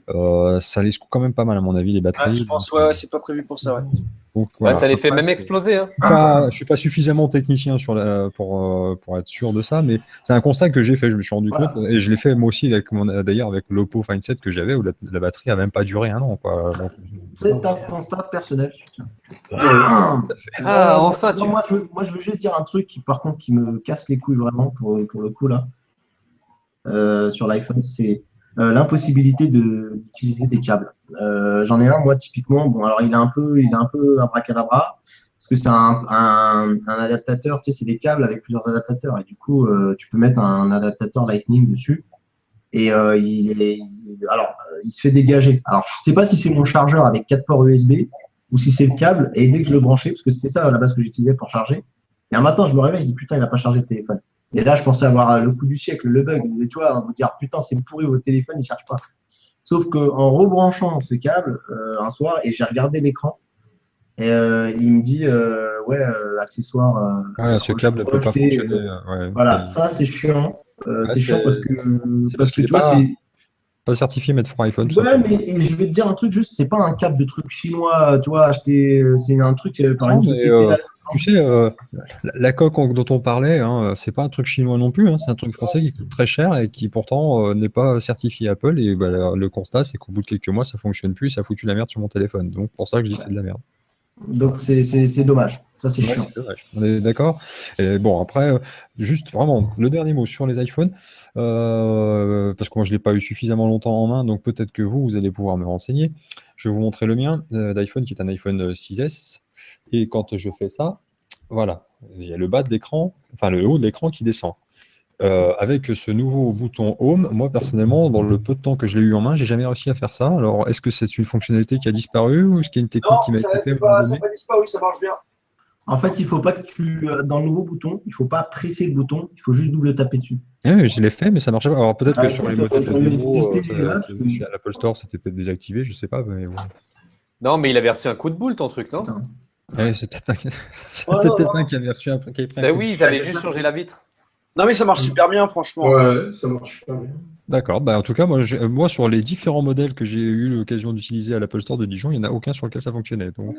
ça les secoue quand même pas mal, à mon avis, les Ouais, batteries. je pense, ouais, c'est pas prévu pour ça, ouais. Donc, Ouais, voilà. ça les fait Après, même exploser. Hein. je suis pas suffisamment technicien pour être sûr de ça, mais c'est un constat que j'ai fait. Je me suis rendu Voilà. compte, et je l'ai fait moi aussi d'ailleurs avec l'Oppo Find 7 que j'avais, où la batterie a même pas duré 1 an, quoi. Donc, C'est un constat personnel. Ah, enfin, non, tu. moi, je veux juste dire un truc qui, par contre, qui me casse les couilles vraiment pour le coup là, sur l'iPhone, c'est l'impossibilité d'utiliser des câbles. J'en ai un, moi, typiquement. Bon, alors il est un peu abracadabra, parce que c'est un adaptateur, tu sais, c'est des câbles avec plusieurs adaptateurs. Et du coup, tu peux mettre un adaptateur Lightning dessus. Et il se fait dégager. Alors, je ne sais pas si c'est mon chargeur avec 4 ports USB ou si c'est le câble. Et dès que je le branchais, parce que c'était ça à la base que j'utilisais pour charger, et un matin, je me réveille, je dis putain, il n'a pas chargé le téléphone. Et là, je pensais avoir le coup du siècle, le bug. Et tu vois, on va dire putain, c'est pourri, votre téléphone, il ne charge pas. Sauf qu'en rebranchant ce câble un soir, et j'ai regardé l'écran, et il me dit ouais, accessoire. voilà, ce câble ne peut pas rejeté, fonctionner. Ouais. voilà, ça, c'est chiant. Ouais, C'est chiant parce que, c'est parce qu'il n'est tu vois, pas, c'est. pas certifié Made for iPhone, tout Ouais, simplement. mais je vais te dire un truc juste, c'est pas un câble de truc chinois, tu vois, acheté, c'est un truc par Non, une mais, société. tu sais, la coque dont on parlait, hein, c'est pas un truc chinois non plus, hein, c'est un truc français qui coûte très cher et qui pourtant n'est pas certifié Apple. Et bah, le constat, c'est qu'au bout de quelques mois, ça fonctionne plus, ça a foutu la merde sur mon téléphone. Donc, pour ça que je dis que c'est de la merde. Donc c'est dommage. Ça, c'est Ouais, chiant. c'est dommage. On est d'accord? Et bon, après, juste vraiment, le dernier mot sur les iPhones, parce que moi, je ne l'ai pas eu suffisamment longtemps en main, donc peut-être que vous allez pouvoir me renseigner. Je vais vous montrer le mien d'iPhone, qui est un iPhone 6S. Et quand je fais ça, voilà, il y a le bas de l'écran, enfin le haut de l'écran qui descend. Avec ce nouveau bouton Home, moi personnellement, dans le peu de temps que je l'ai eu en main, j'ai jamais réussi à faire ça. Alors, est-ce que c'est une fonctionnalité qui a disparu ou est-ce qu'il y a une technique qui m'a ça écouté à c'est un moment pas, donné? disparu, ça marche bien. En fait, il faut pas que dans le nouveau bouton, il faut pas presser le bouton, il faut juste double taper dessus. Oui, je l'ai fait, mais ça marchait pas. Alors peut-être que sur les Écoute, modèles je de vais démo, tester là, parce que- chez l'Apple Store, c'était peut-être désactivé, je sais pas, mais bon. Non, mais il avait reçu un coup de boule, ton truc, non? Putain. Ouais, c'est peut-être un, c'était Ouais, peut-être ouais. un qui avait reçu un, qui avait pris un Ben coup de- oui, ils avaient juste changé la vitre. Non, mais ça marche super bien, franchement. Ouais, ça marche pas bien. D'accord, bah en tout cas, moi sur les différents modèles que j'ai eu l'occasion d'utiliser à l'Apple Store de Dijon, il n'y en a aucun sur lequel ça fonctionnait. Donc,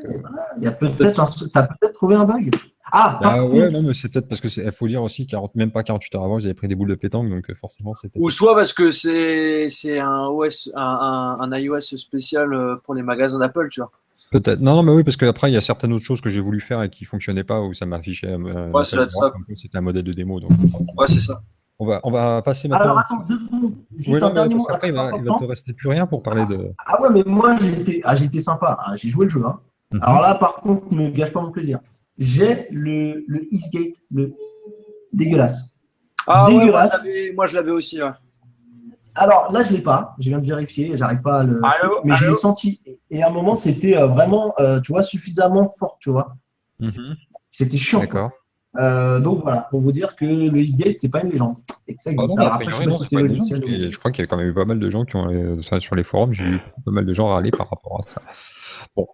Il y a t'as peut-être trouvé un bug. Ah, par ouais, contre, non, mais c'est peut-être parce que il faut dire aussi, même pas 48 heures avant, j'avais pris des boules de pétanque, donc forcément, c'était. Ou soit parce que c'est un OS, un iOS spécial pour les magasins d'Apple, tu vois. Peut-être. Non, non, mais oui, parce qu'après, il y a certaines autres choses que j'ai voulu faire et qui ne fonctionnaient pas, où ça m'affichait Ouais, ça doit être ça. comme quoi c'était un modèle de démo. Donc, Ouais, c'est ça. on va passer alors maintenant. attends, 2 secondes. Juste Oui, non, un mais dernier parce mot. qu'après, il va important. te rester plus rien pour parler de. Ah ouais, mais moi, j'ai été sympa. Ah, j'ai joué le jeu. Hein. Mhm. Alors là, par contre, ne gâche pas mon plaisir. J'ai le Eastgate, le dégueulasse. Ah ouais, Dégueulasse. moi je l'avais aussi. Ouais. Alors là, je ne l'ai pas. Je viens de vérifier. J'arrive pas à le. Allô, Mais je allô l'ai senti. Et à un moment, c'était vraiment, tu vois, suffisamment fort, tu vois. Mhm. C'était chiant. D'accord. Donc voilà, pour vous dire que le Eastgate, c'est pas une légende. Et que ça Ah existe. non, mais Alors a après, je priori, sais non, pas si c'est c'est pas une légende, logiciel parce que ou- je crois qu'il y a quand même eu pas mal de gens qui ont, ça, sur les forums, j'ai vu pas mal de gens râler par rapport à ça. Bon.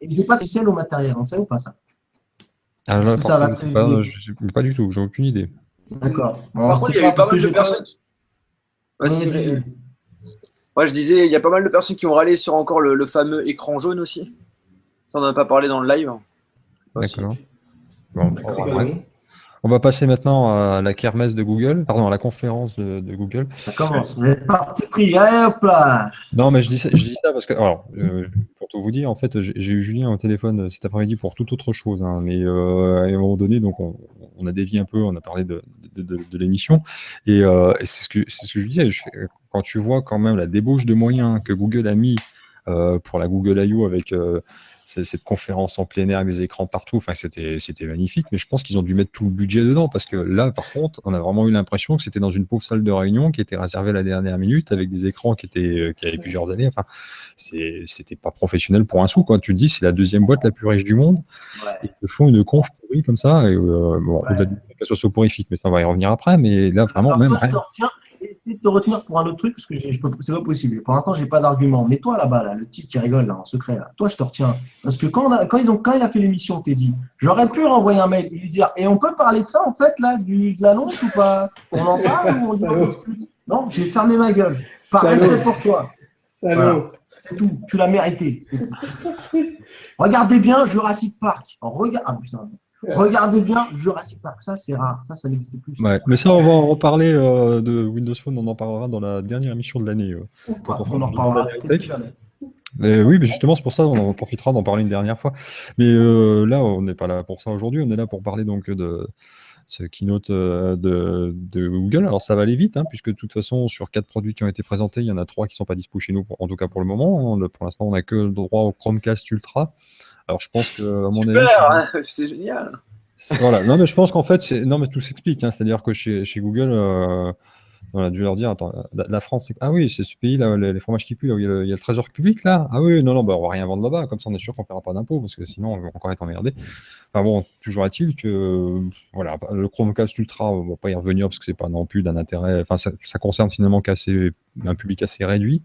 Et j'ai pas de ciel au matériel, on sait ou pas ça? Ah, là, Ça va par se contre, pas, réguler. pas du tout, j'ai aucune idée. D'accord. Bon, Par contre, c'est il y a eu pas parce mal que de j'ai personnes. Vas-y, ouais, je disais, il y a pas mal de personnes qui ont râlé sur encore le fameux écran jaune aussi. Ça, on n'en a pas parlé dans le live. D'accord. Bon, C'est ouais. connerie. On va passer maintenant à la kermesse de Google, pardon, à la conférence de Google. Ça commence. C'est parti pris. Allez, hop là. Non, mais je dis ça parce que, alors, pour tout vous dire, en fait, j'ai eu Julien au téléphone cet après-midi pour toute autre chose, hein, mais à un moment donné, donc on a dévié un peu, on a parlé de l'émission, et c'est ce que je disais. Quand tu vois quand même la débauche de moyens que Google a mis pour la Google I.O. avec cette conférence en plein air avec des écrans partout, enfin, c'était magnifique, mais je pense qu'ils ont dû mettre tout le budget dedans parce que là, par contre, on a vraiment eu l'impression que c'était dans une pauvre salle de réunion qui était réservée à la dernière minute avec des écrans qui avaient plusieurs années. Enfin, c'était pas professionnel pour un sou, quoi. Tu te dis, c'est la deuxième boîte la plus riche du monde. Ouais. Ils te font une conf pourrie comme ça. Et, bon, Ouais. au-delà du cas soporifique, mais ça, on va y revenir après. Mais là, vraiment, Alors, même. toi, je te retiens. Essaye de te retenir pour un autre truc parce que c'est pas possible. Pour l'instant, j'ai pas d'argument. Mais toi là-bas, là, le type qui rigole là en secret, là, toi, je te retiens parce que quand il a fait l'émission, t'es dit, j'aurais pu renvoyer un mail et lui dire, et on peut parler de ça en fait là, de l'annonce ou pas? On en parle ou on dit on discute? Non, j'ai fermé ma gueule. Pas Salaud. respect pour toi. Salaud. Voilà. C'est tout. Tu l'as mérité. C'est tout. Regardez bien Jurassic Park. Ah, putain. Regardez bien Jurassic Park. Ça, c'est rare. Ça n'existe plus. Ouais, mais ça, on va en reparler de Windows Phone, on en parlera dans la dernière émission de l'année. On en reparlera peut-être jamais. Oui, mais justement, c'est pour ça qu'on en profitera d'en parler une dernière fois. Mais là, on n'est pas là pour ça aujourd'hui. On est là pour parler donc de ce keynote de Google. Alors, ça va aller vite, hein, puisque de toute façon, sur 4 produits qui ont été présentés, il y en a 3 qui ne sont pas dispo chez nous, en tout cas pour le moment. Pour l'instant, on n'a que le droit au Chromecast Ultra. Alors, je pense que, à mon avis, Super, hein, c'est génial. voilà. Non, mais je pense qu'en fait, non, mais tout s'explique, hein. C'est-à-dire que chez Google, on a dû leur dire, attends, la France, ah oui, c'est ce pays-là, les fromages qui puent, là où il y a le trésor public, là. Ah oui, non, bah, on va rien vendre là-bas, comme ça on est sûr qu'on ne paiera pas d'impôts, parce que sinon on va encore être emmerdé. Enfin bon, toujours est-il que, voilà, le Chromecast Ultra, on ne va pas y revenir, parce que c'est pas non plus d'un intérêt, enfin, ça concerne finalement un public assez réduit.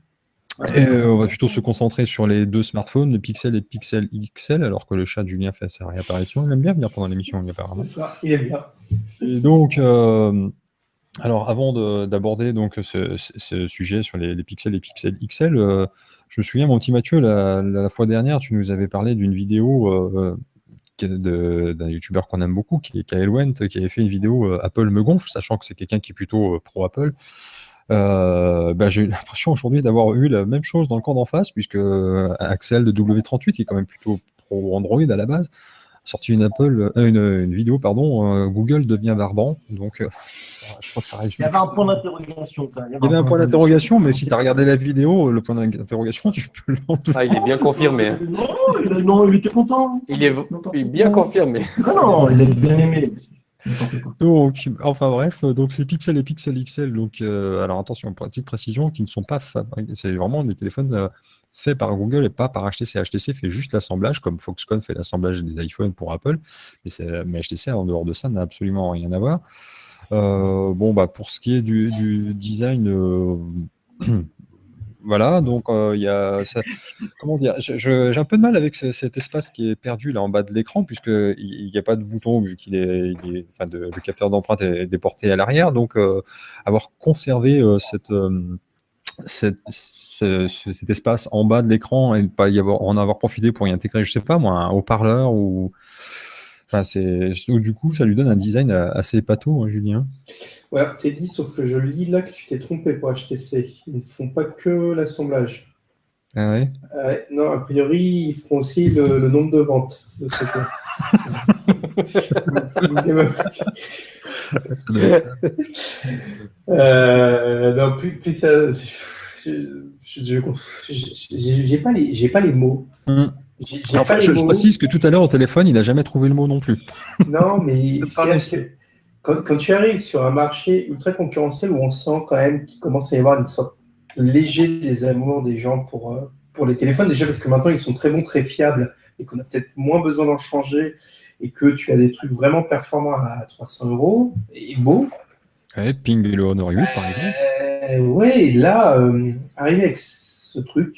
Et on va plutôt se concentrer sur les 2 smartphones, le Pixel et le Pixel XL, alors que le chat de Julien fait sa réapparition. Il aime bien venir pendant l'émission, apparemment. C'est ça, il est bien. Et donc, alors avant d'aborder donc ce sujet sur les Pixel et Pixel XL, je me souviens, mon petit Mathieu, la fois dernière, tu nous avais parlé d'une vidéo d'un youtubeur qu'on aime beaucoup, qui est Kyle Wendt, qui avait fait une vidéo Apple me gonfle, sachant que c'est quelqu'un qui est plutôt pro Apple. J'ai eu l'impression aujourd'hui d'avoir eu la même chose dans le camp d'en face, puisque Axel de W38, qui est quand même plutôt pro Android à la base, a sorti une vidéo, Google devient barbant. Donc, je crois que ça résume. Il y avait un point d'interrogation. Il y avait un point d'interrogation, mais si tu as regardé la vidéo, le point d'interrogation, tu peux l'enlever. Ah, il est bien confirmé. Hein. Non, il était content. Il est bien confirmé. Non, il est bien aimé. Donc, enfin bref, donc c'est Pixel et Pixel XL. Donc, alors attention, petite précision, qui ne sont pas fabriqués. C'est vraiment des téléphones faits par Google et pas par HTC. HTC fait juste l'assemblage, comme Foxconn fait l'assemblage des iPhones pour Apple. Mais HTC, en dehors de ça, n'a absolument rien à voir. Pour ce qui est du design, voilà, donc il y a ça, comment dire, j'ai un peu de mal avec cet espace qui est perdu là en bas de l'écran, puisqu'il n'y a pas de bouton vu qu'il est, le capteur d'empreinte est déporté à l'arrière, donc avoir conservé cet espace en bas de l'écran et ne pas en avoir profité pour y intégrer, je sais pas moi, un haut-parleur ou. Enfin, du coup, ça lui donne un design assez pâteau, hein, Julien. Ouais, t'es dit, sauf que je lis là que tu t'es trompé pour HTC. Ils ne font pas que l'assemblage. Ah ouais. Non, a priori, ils feront aussi le nombre de ventes de ce Ça doit être ça. Non, plus ça. J'ai pas les mots. Je précise que tout à l'heure au téléphone, il n'a jamais trouvé le mot non plus. Non, mais quand tu arrives sur un marché ultra concurrentiel où on sent quand même qu'il commence à y avoir une sorte de léger désamour des gens pour les téléphones, déjà parce que maintenant ils sont très bons, très fiables et qu'on a peut-être moins besoin d'en changer et que tu as des trucs vraiment performants à 300 € et beaux. Ouais, Ping et le Honor 8 par exemple. Ouais, là, arriver avec ce truc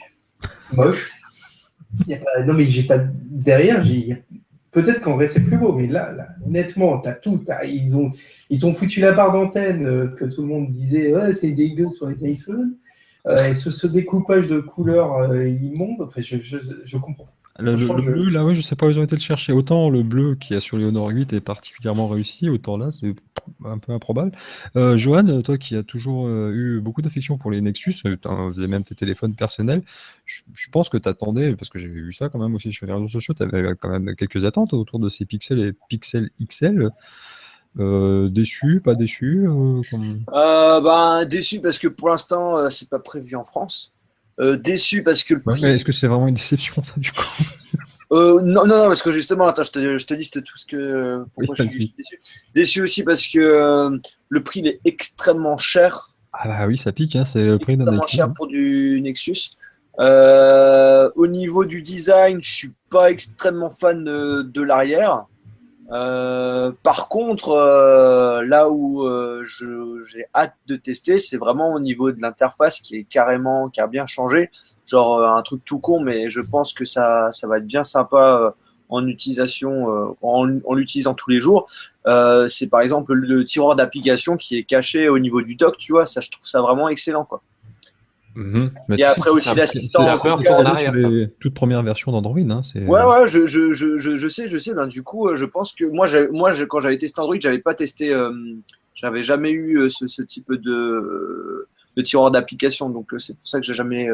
moche. Non, mais j'ai pas derrière. Peut-être qu'en vrai c'est plus beau, mais là honnêtement, t'as tout. Ils t'ont foutu la barre d'antenne que tout le monde disait ouais, c'est dégueu sur les iPhones. Ce découpage de couleurs immonde, enfin, je comprends. Franchement, le bleu, là, oui, je sais pas où ils ont été le chercher. Autant le bleu qui a sur le Honor 8 est particulièrement réussi, autant là, c'est un peu improbable. Johan, toi qui as toujours eu beaucoup d'affection pour les Nexus, tu faisais même tes téléphones personnels, je pense que tu attendais, parce que j'ai vu ça quand même aussi sur les réseaux sociaux, tu avais quand même quelques attentes autour de ces Pixel et Pixel XL. Déçu, pas déçu Ben, déçu parce que pour l'instant, c'est pas prévu en France. Déçu parce que le Ouais, prix. mais est-ce que c'est vraiment une déception, ça, du coup? Non, non, non, parce que justement, attends, je te liste tout ce que. Oui, Pourquoi je suis vas-y. déçu. Déçu aussi parce que le prix il est extrêmement cher. Ah bah oui, ça pique, hein, c'est le prix d'un Extrêmement iPhone, cher hein. pour du Nexus. Au niveau du design, je suis pas extrêmement fan de l'arrière. Par contre, là où j'ai hâte de tester, c'est vraiment au niveau de l'interface qui a bien changé. Genre un truc tout con, mais je pense que ça va être bien sympa en utilisation, en l'utilisant tous les jours. C'est par exemple le tiroir d'application qui est caché au niveau du dock, tu vois. Ça, je trouve ça vraiment excellent, quoi. Mais Et tu sais après que aussi c'est l'assistant un peu un vocal. retour en c'est sur arrière, ça. les toutes premières versions d'Android, hein, Ouais, ouais, je sais. Ben, du coup, je pense que quand j'avais testé Android, j'avais pas testé, j'avais jamais eu ce type de tiroir d'application. Donc, c'est pour ça que j'ai jamais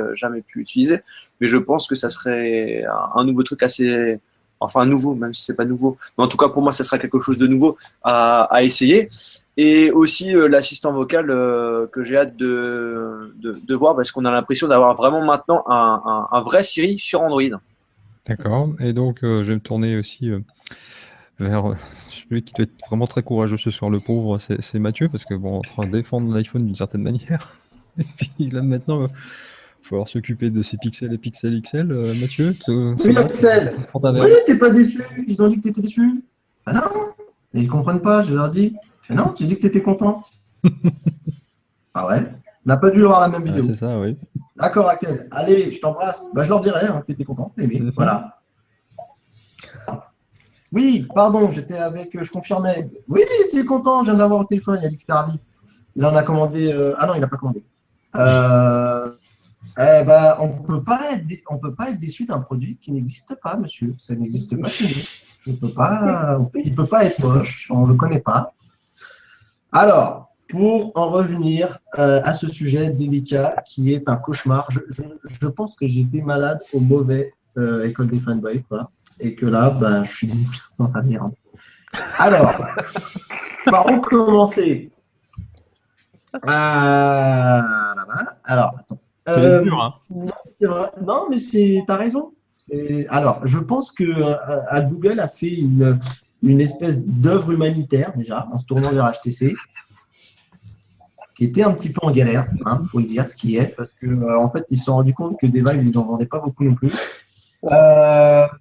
pu utiliser. Mais je pense que ça serait un nouveau truc assez, enfin, nouveau, même si c'est pas nouveau. Mais en tout cas, pour moi, ça serait quelque chose de nouveau à essayer. Et aussi l'assistant vocal que j'ai hâte de voir parce qu'on a l'impression d'avoir vraiment maintenant un vrai Siri sur Android. D'accord. Et donc, je vais me tourner aussi vers celui qui doit être vraiment très courageux ce soir, le pauvre, c'est Mathieu, parce que bon, en train de défendre l'iPhone d'une certaine manière. Et puis là maintenant, il va falloir s'occuper de ces pixels et pixels XL. Mathieu, ça Oui, va? Axel. Prends ta Oui, verve. t'es pas déçu. Ils ont dit que t'étais déçu. Ah non, mais ils comprennent pas, je leur dis. Ah non, tu dis que t'étais content. Ah ouais. On n'a pas dû voir la même Ah, vidéo. c'est ça, oui. D'accord, Axel. Allez, je t'embrasse. Bah, je leur dirai hein, que t'étais content. Mais Mhm. voilà. Oui, pardon, j'étais avec, je confirmais. Oui, t'es content, je viens de l'avoir au téléphone, il a dit que c'était ravi. Il en a commandé. Ah non, il n'a pas commandé. Euh, bah, on peut pas être déçu d'un produit qui n'existe pas, monsieur. Ça n'existe pas chez nous. Il peut pas être moche, on ne le connaît pas. Alors, pour en revenir à ce sujet délicat qui est un cauchemar, je pense que j'étais malade au mauvais école des fanboys, quoi. Et que là, ben, je suis dans la merde. Alors, par où commencer Alors, attends. Ça va être dur, hein. Non, c'est vrai. Non, mais t'as raison. Alors, je pense que Google a fait une espèce d'œuvre humanitaire déjà en se tournant vers HTC, qui était un petit peu en galère, hein, faut le dire, ce qui est, parce que en fait, ils se sont rendus compte que des Vive, ils en vendaient pas beaucoup non plus.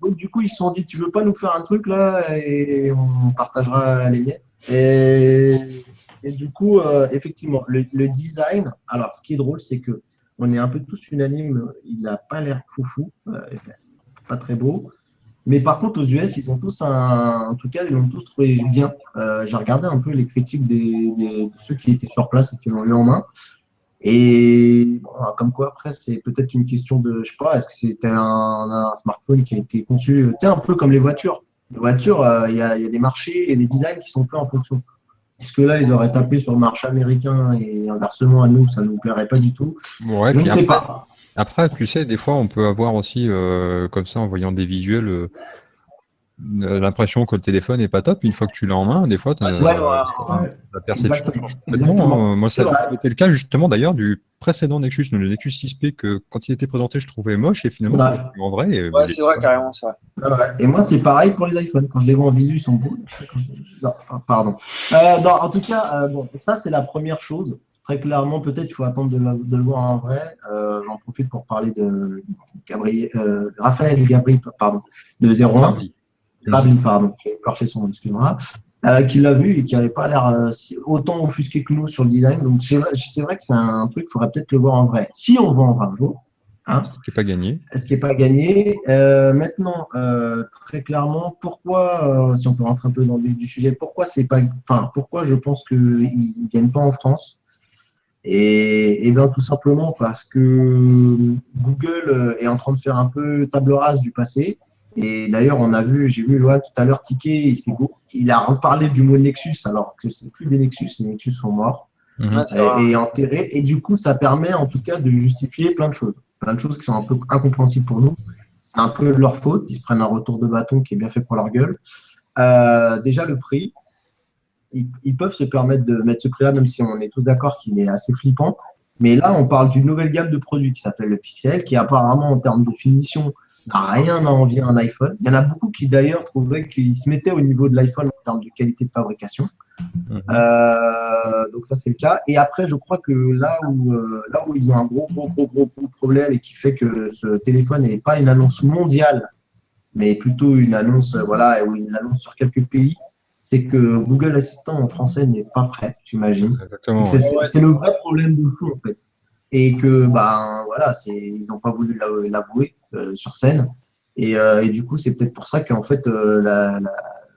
Donc du coup, ils se sont dit, tu veux pas nous faire un truc là et on partagera les miettes. Et du coup, effectivement, le design. Alors, ce qui est drôle, c'est que on est un peu tous unanimes. Il n'a pas l'air foufou, pas très beau. Mais par contre, aux US, ils ont tous en tout cas, ils l'ont tous trouvé bien. J'ai regardé un peu les critiques de ceux qui étaient sur place et qui l'ont eu en main. Et bon, comme quoi, après, c'est peut-être une question de, je sais pas, est-ce que c'était un smartphone qui a été conçu, tu sais, un peu comme les voitures. Les voitures, il y a des marchés et des designs qui sont faits en fonction. Est-ce que là, ils auraient tapé sur le marché américain et inversement à nous, ça ne nous plairait pas du tout? Ouais, Je puis ne sais pas. après, tu sais, des fois, on peut avoir aussi, comme ça, en voyant des visuels, l'impression que le téléphone est pas top. Une fois que tu l'as en main, des fois, Ouais, c'est Ouais, ça. la perception exactement. change complètement. Exactement. Moi, C'est ça vrai. a été le cas justement d'ailleurs du précédent Nexus, le Nexus 6P, que quand il était présenté, je trouvais moche, et finalement, quand Ouais. je l'ai vu en vrai, Ouais, c'est vrai, carrément, c'est vrai. Ouais. Et moi, c'est pareil pour les iPhones. Quand je les vois en visu, ils sont beaux. Non, pardon. Non, en tout cas, bon, ça, c'est la première chose. Très clairement, peut-être il faut attendre de le voir en vrai. J'en profite pour parler de Raphaël Gabri, pardon, de 01. Gabri, pardon, j'ai écorché son nom, excuse-moi. Qui l'a vu et qui n'avait pas l'air autant offusqué que nous sur le design. Donc, c'est vrai que c'est un truc, il faudrait peut-être le voir en vrai. Si on le voit en vrai un jour. Hein, ce qui n'est pas gagné. ce qui n'est pas gagné. Maintenant, très clairement, pourquoi, si on peut rentrer un peu dans le vif du sujet, pourquoi je pense qu'ils ne viennent pas en France? Et bien tout simplement parce que Google est en train de faire un peu table rase du passé. Et d'ailleurs, j'ai vu Johan tout à l'heure tiquer, il a reparlé du mot Nexus, alors que c'est plus des Nexus, les Nexus sont morts Mhm. Ouais, c'est vrai. et enterrés. Et du coup, ça permet en tout cas de justifier plein de choses. Plein de choses qui sont un peu incompréhensibles pour nous. C'est un peu leur faute, ils se prennent un retour de bâton qui est bien fait pour leur gueule. Déjà, le prix, ils peuvent se permettre de mettre ce prix-là, même si on est tous d'accord qu'il est assez flippant. Mais là, on parle d'une nouvelle gamme de produits qui s'appelle le Pixel, qui apparemment, en termes de finition, n'a rien à envier à un iPhone. Il y en a beaucoup qui, d'ailleurs, trouvaient qu'ils se mettaient au niveau de l'iPhone en termes de qualité de fabrication. Mhm. Donc ça, c'est le cas. Et après, je crois que là où ils ont un gros problème et qui fait que ce téléphone n'est pas une annonce mondiale, mais plutôt une annonce, voilà, ou une annonce sur quelques pays, c'est que Google Assistant en français n'est pas prêt, j'imagine. Exactement. Donc, Ouais. c'est le vrai problème de fond, en fait. Et que, ben, voilà, ils n'ont pas voulu l'avouer sur scène. Et du coup, c'est peut-être pour ça qu'en fait,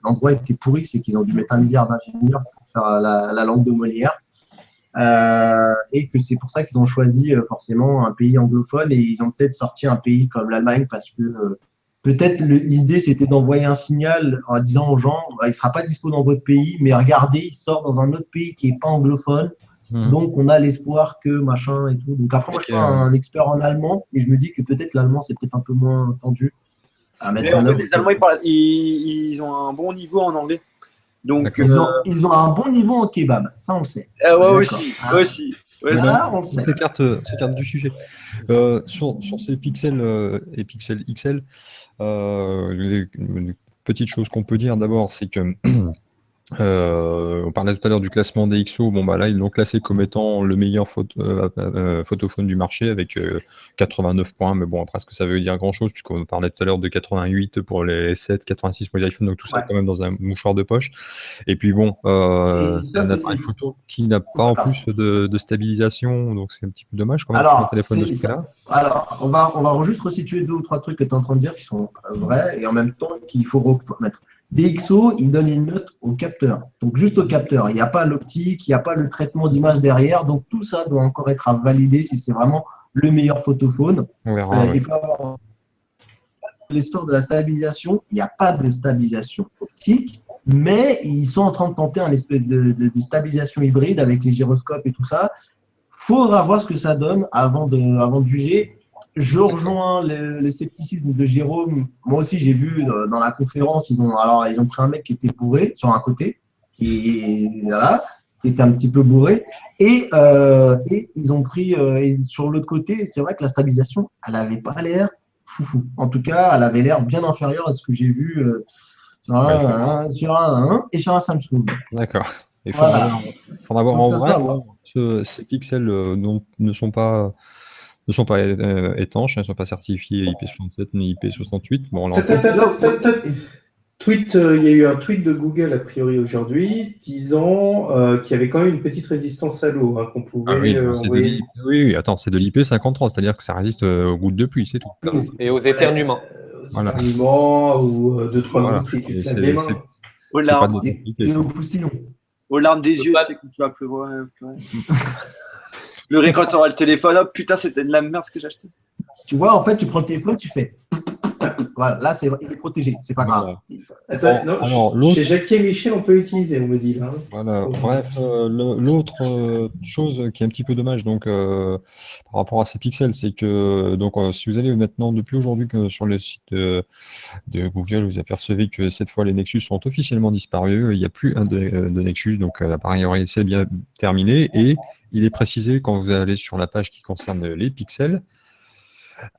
l'endroit était pourri, c'est qu'ils ont dû mettre 1 milliard d'ingénieurs pour faire la langue de Molière. Et que c'est pour ça qu'ils ont choisi forcément un pays anglophone et ils ont peut-être sorti un pays comme l'Allemagne parce que peut-être l'idée c'était d'envoyer un signal en disant aux gens bah, il ne sera pas dispo dans votre pays, mais regardez, il sort dans un autre pays qui n'est pas anglophone. Mhm. Donc on a l'espoir que machin et tout. Donc après, moi je suis pas un expert en allemand, mais je me dis que peut-être l'allemand c'est peut-être un peu moins tendu à mettre Mais en en fait, œuvre. les Allemands, ils ont un bon niveau en anglais. Donc, D'accord. Ils ont un bon niveau en kebab, ça on le sait. ouais, D'accord. aussi. Ouais, Mais ça, là, on le sait. s'écarte du sujet. Sur ces Pixel et Pixel XL, les petites choses qu'on peut dire d'abord, c'est que on parlait tout à l'heure du classement des XO. Bon, bah là, ils l'ont classé comme étant le meilleur photophone du marché avec 89 points. Mais bon, après, est-ce que ça veut dire grand-chose puisqu'on parlait tout à l'heure de 88 pour les S7, 86 pour les iPhones, donc tout ça Ouais. est quand même dans un mouchoir de poche. Et puis bon, Et c'est ça, un c'est- appareil photo qui n'a pas en Voilà. plus de stabilisation, donc c'est un petit peu dommage quand même sur un téléphone de ce prix-là. Alors, on va juste resituer 2 ou 3 trucs que tu es en train de dire qui sont vrais et en même temps qu'il faut remettre. DxO, il donne une note au capteur. Donc, juste au capteur. Il n'y a pas l'optique, il n'y a pas le traitement d'image derrière. Donc, tout ça doit encore être à valider si c'est vraiment le meilleur photophone. On verra. Ouais. Il faut avoir l'histoire de la stabilisation. Il n'y a pas de stabilisation optique, mais ils sont en train de tenter un espèce de stabilisation hybride avec les gyroscopes et tout ça. Faudra voir ce que ça donne avant de juger. Je rejoins le scepticisme de Jérôme. Moi aussi, j'ai vu dans la conférence, ils ont pris un mec qui était bourré sur un côté, qui était un petit peu bourré, et ils ont pris et sur l'autre côté. C'est vrai que la stabilisation, elle n'avait pas l'air foufou. En tout cas, elle avait l'air bien inférieure à ce que j'ai vu sur un Samsung. D'accord. Il Voilà. faudra voir Donc, en ça vrai. sera bon. Ces pixels ne sont pas étanches, ils ne sont pas certifiés IP67 ni IP68. Bon, là encore. Tweet, il y a eu un tweet de Google a priori aujourd'hui disant qu'il y avait quand même une petite résistance à l'eau, hein, qu'on pouvait Ah oui, c'est envoyer. oui, attends, c'est de l'IP53, c'est-à-dire que ça résiste aux gouttes de pluie, c'est tout. Et aux éternuements. Voilà. Éternuements ou 2-3 Voilà. gouttes si tu Et te laves les mains. aux c'est pas larmes, de l'IP, Et ça. au postillon. aux larmes des yeux, pas- c'est quand tu vas pleurer. Pleurer quand tu auras le téléphone. Oh putain, c'était de la merde ce que j'ai acheté. Tu vois, en fait, tu prends le téléphone, tu fais. Voilà, là, il est protégé, c'est pas grave. Attends, non, alors, l'autre- chez Jackie et Michel, on peut utiliser, on me dit là. Voilà. Oh. Bref, l'autre chose qui est un petit peu dommage donc par rapport à ces pixels, c'est que donc si vous allez maintenant depuis aujourd'hui sur le site de Google, vous apercevez que cette fois les Nexus sont officiellement disparus. Il n'y a plus un de Nexus, donc l'appareil aurait c'est bien terminé et il est précisé quand vous allez sur la page qui concerne les pixels.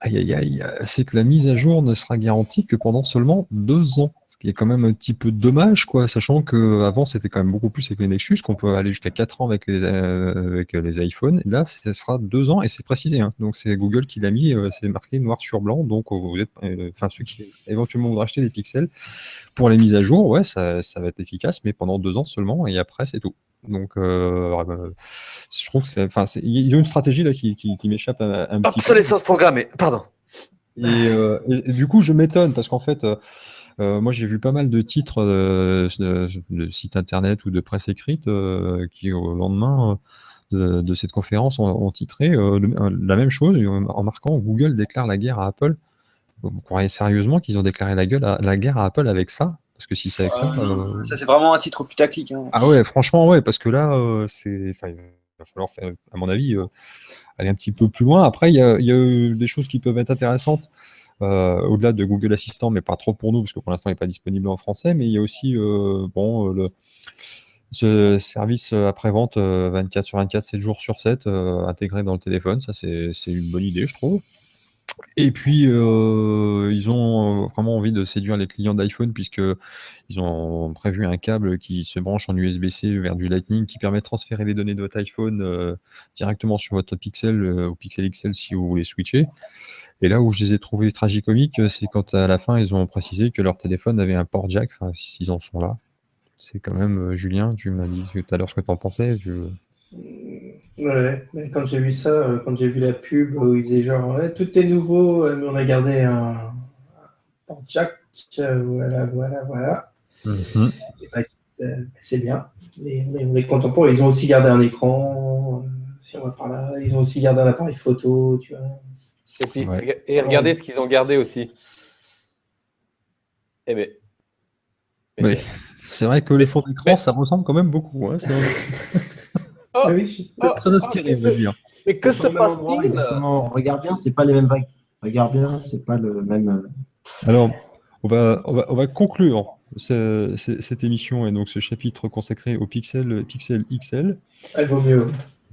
Aïe, aïe, aïe, c'est que la mise à jour ne sera garantie que pendant seulement 2 ans. Ce qui est quand même un petit peu dommage, quoi, sachant qu'avant, c'était quand même beaucoup plus avec les Nexus, qu'on peut aller jusqu'à 4 ans avec les iPhones. Et là, ce sera 2 ans et c'est précisé. Hein. Donc, c'est Google qui l'a mis, c'est marqué noir sur blanc. Donc, vous êtes, ceux qui éventuellement voudraient acheter des pixels pour les mises à jour, ouais, ça va être efficace, mais pendant 2 ans seulement et après, c'est tout. Donc, je trouve que ils ont une stratégie là qui m'échappe un petit peu. Obsolescence programmée, pardon. Et du coup, je m'étonne parce qu'en fait, moi, j'ai vu pas mal de titres de sites internet ou de presse écrite qui, au lendemain de cette conférence, ont titré la même chose en marquant Google déclare la guerre à Apple. Vous croyez sérieusement qu'ils ont déclaré la guerre à Apple avec ça? Parce que si c'est avec ça. Ça, c'est vraiment un titre putaclic. Hein. Ah ouais, franchement, ouais, parce que là, enfin, il va falloir faire, à mon avis, aller un petit peu plus loin. Après, il y a des choses qui peuvent être intéressantes au-delà de Google Assistant, mais pas trop pour nous, parce que pour l'instant, il n'est pas disponible en français. Mais il y a aussi ce service après-vente 24 sur 24, 7 jours sur 7, intégré dans le téléphone. Ça, c'est une bonne idée, je trouve. Et puis, ils ont vraiment envie de séduire les clients d'iPhone, puisqu'ils ont prévu un câble qui se branche en USB-C vers du Lightning, qui permet de transférer les données de votre iPhone directement sur votre Pixel ou Pixel XL si vous voulez switcher. Et là où je les ai trouvés tragicomiques, c'est quand à la fin, ils ont précisé que leur téléphone avait un port jack, enfin, s'ils en sont là. C'est quand même, Julien, tu m'as dit tout à l'heure ce que tu en pensais. Ouais, mais quand j'ai vu ça, quand j'ai vu la pub où ils disaient genre ouais, tout est nouveau, mais on a gardé un port jack, voilà. Mhm. Et bah, c'est bien. Mais on est content pour eux. Ils ont aussi gardé un écran, si on va par là. Ils ont aussi gardé un appareil photo, tu vois. Et puis, Ouais. et regardez ce qu'ils ont gardé aussi. Eh bien. Oui. C'est vrai que les fonds d'écran, ça ressemble quand même beaucoup. Hein, c'est Oh, Oui, très inspiré, je veux dire. mais que C'est se pas le même endroit, passe-t-il? exactement. Regarde bien, c'est pas les mêmes vagues. Regarde bien, c'est pas le même. Alors, on va conclure cette émission et donc ce chapitre consacré au Pixel XL elle vaut mieux.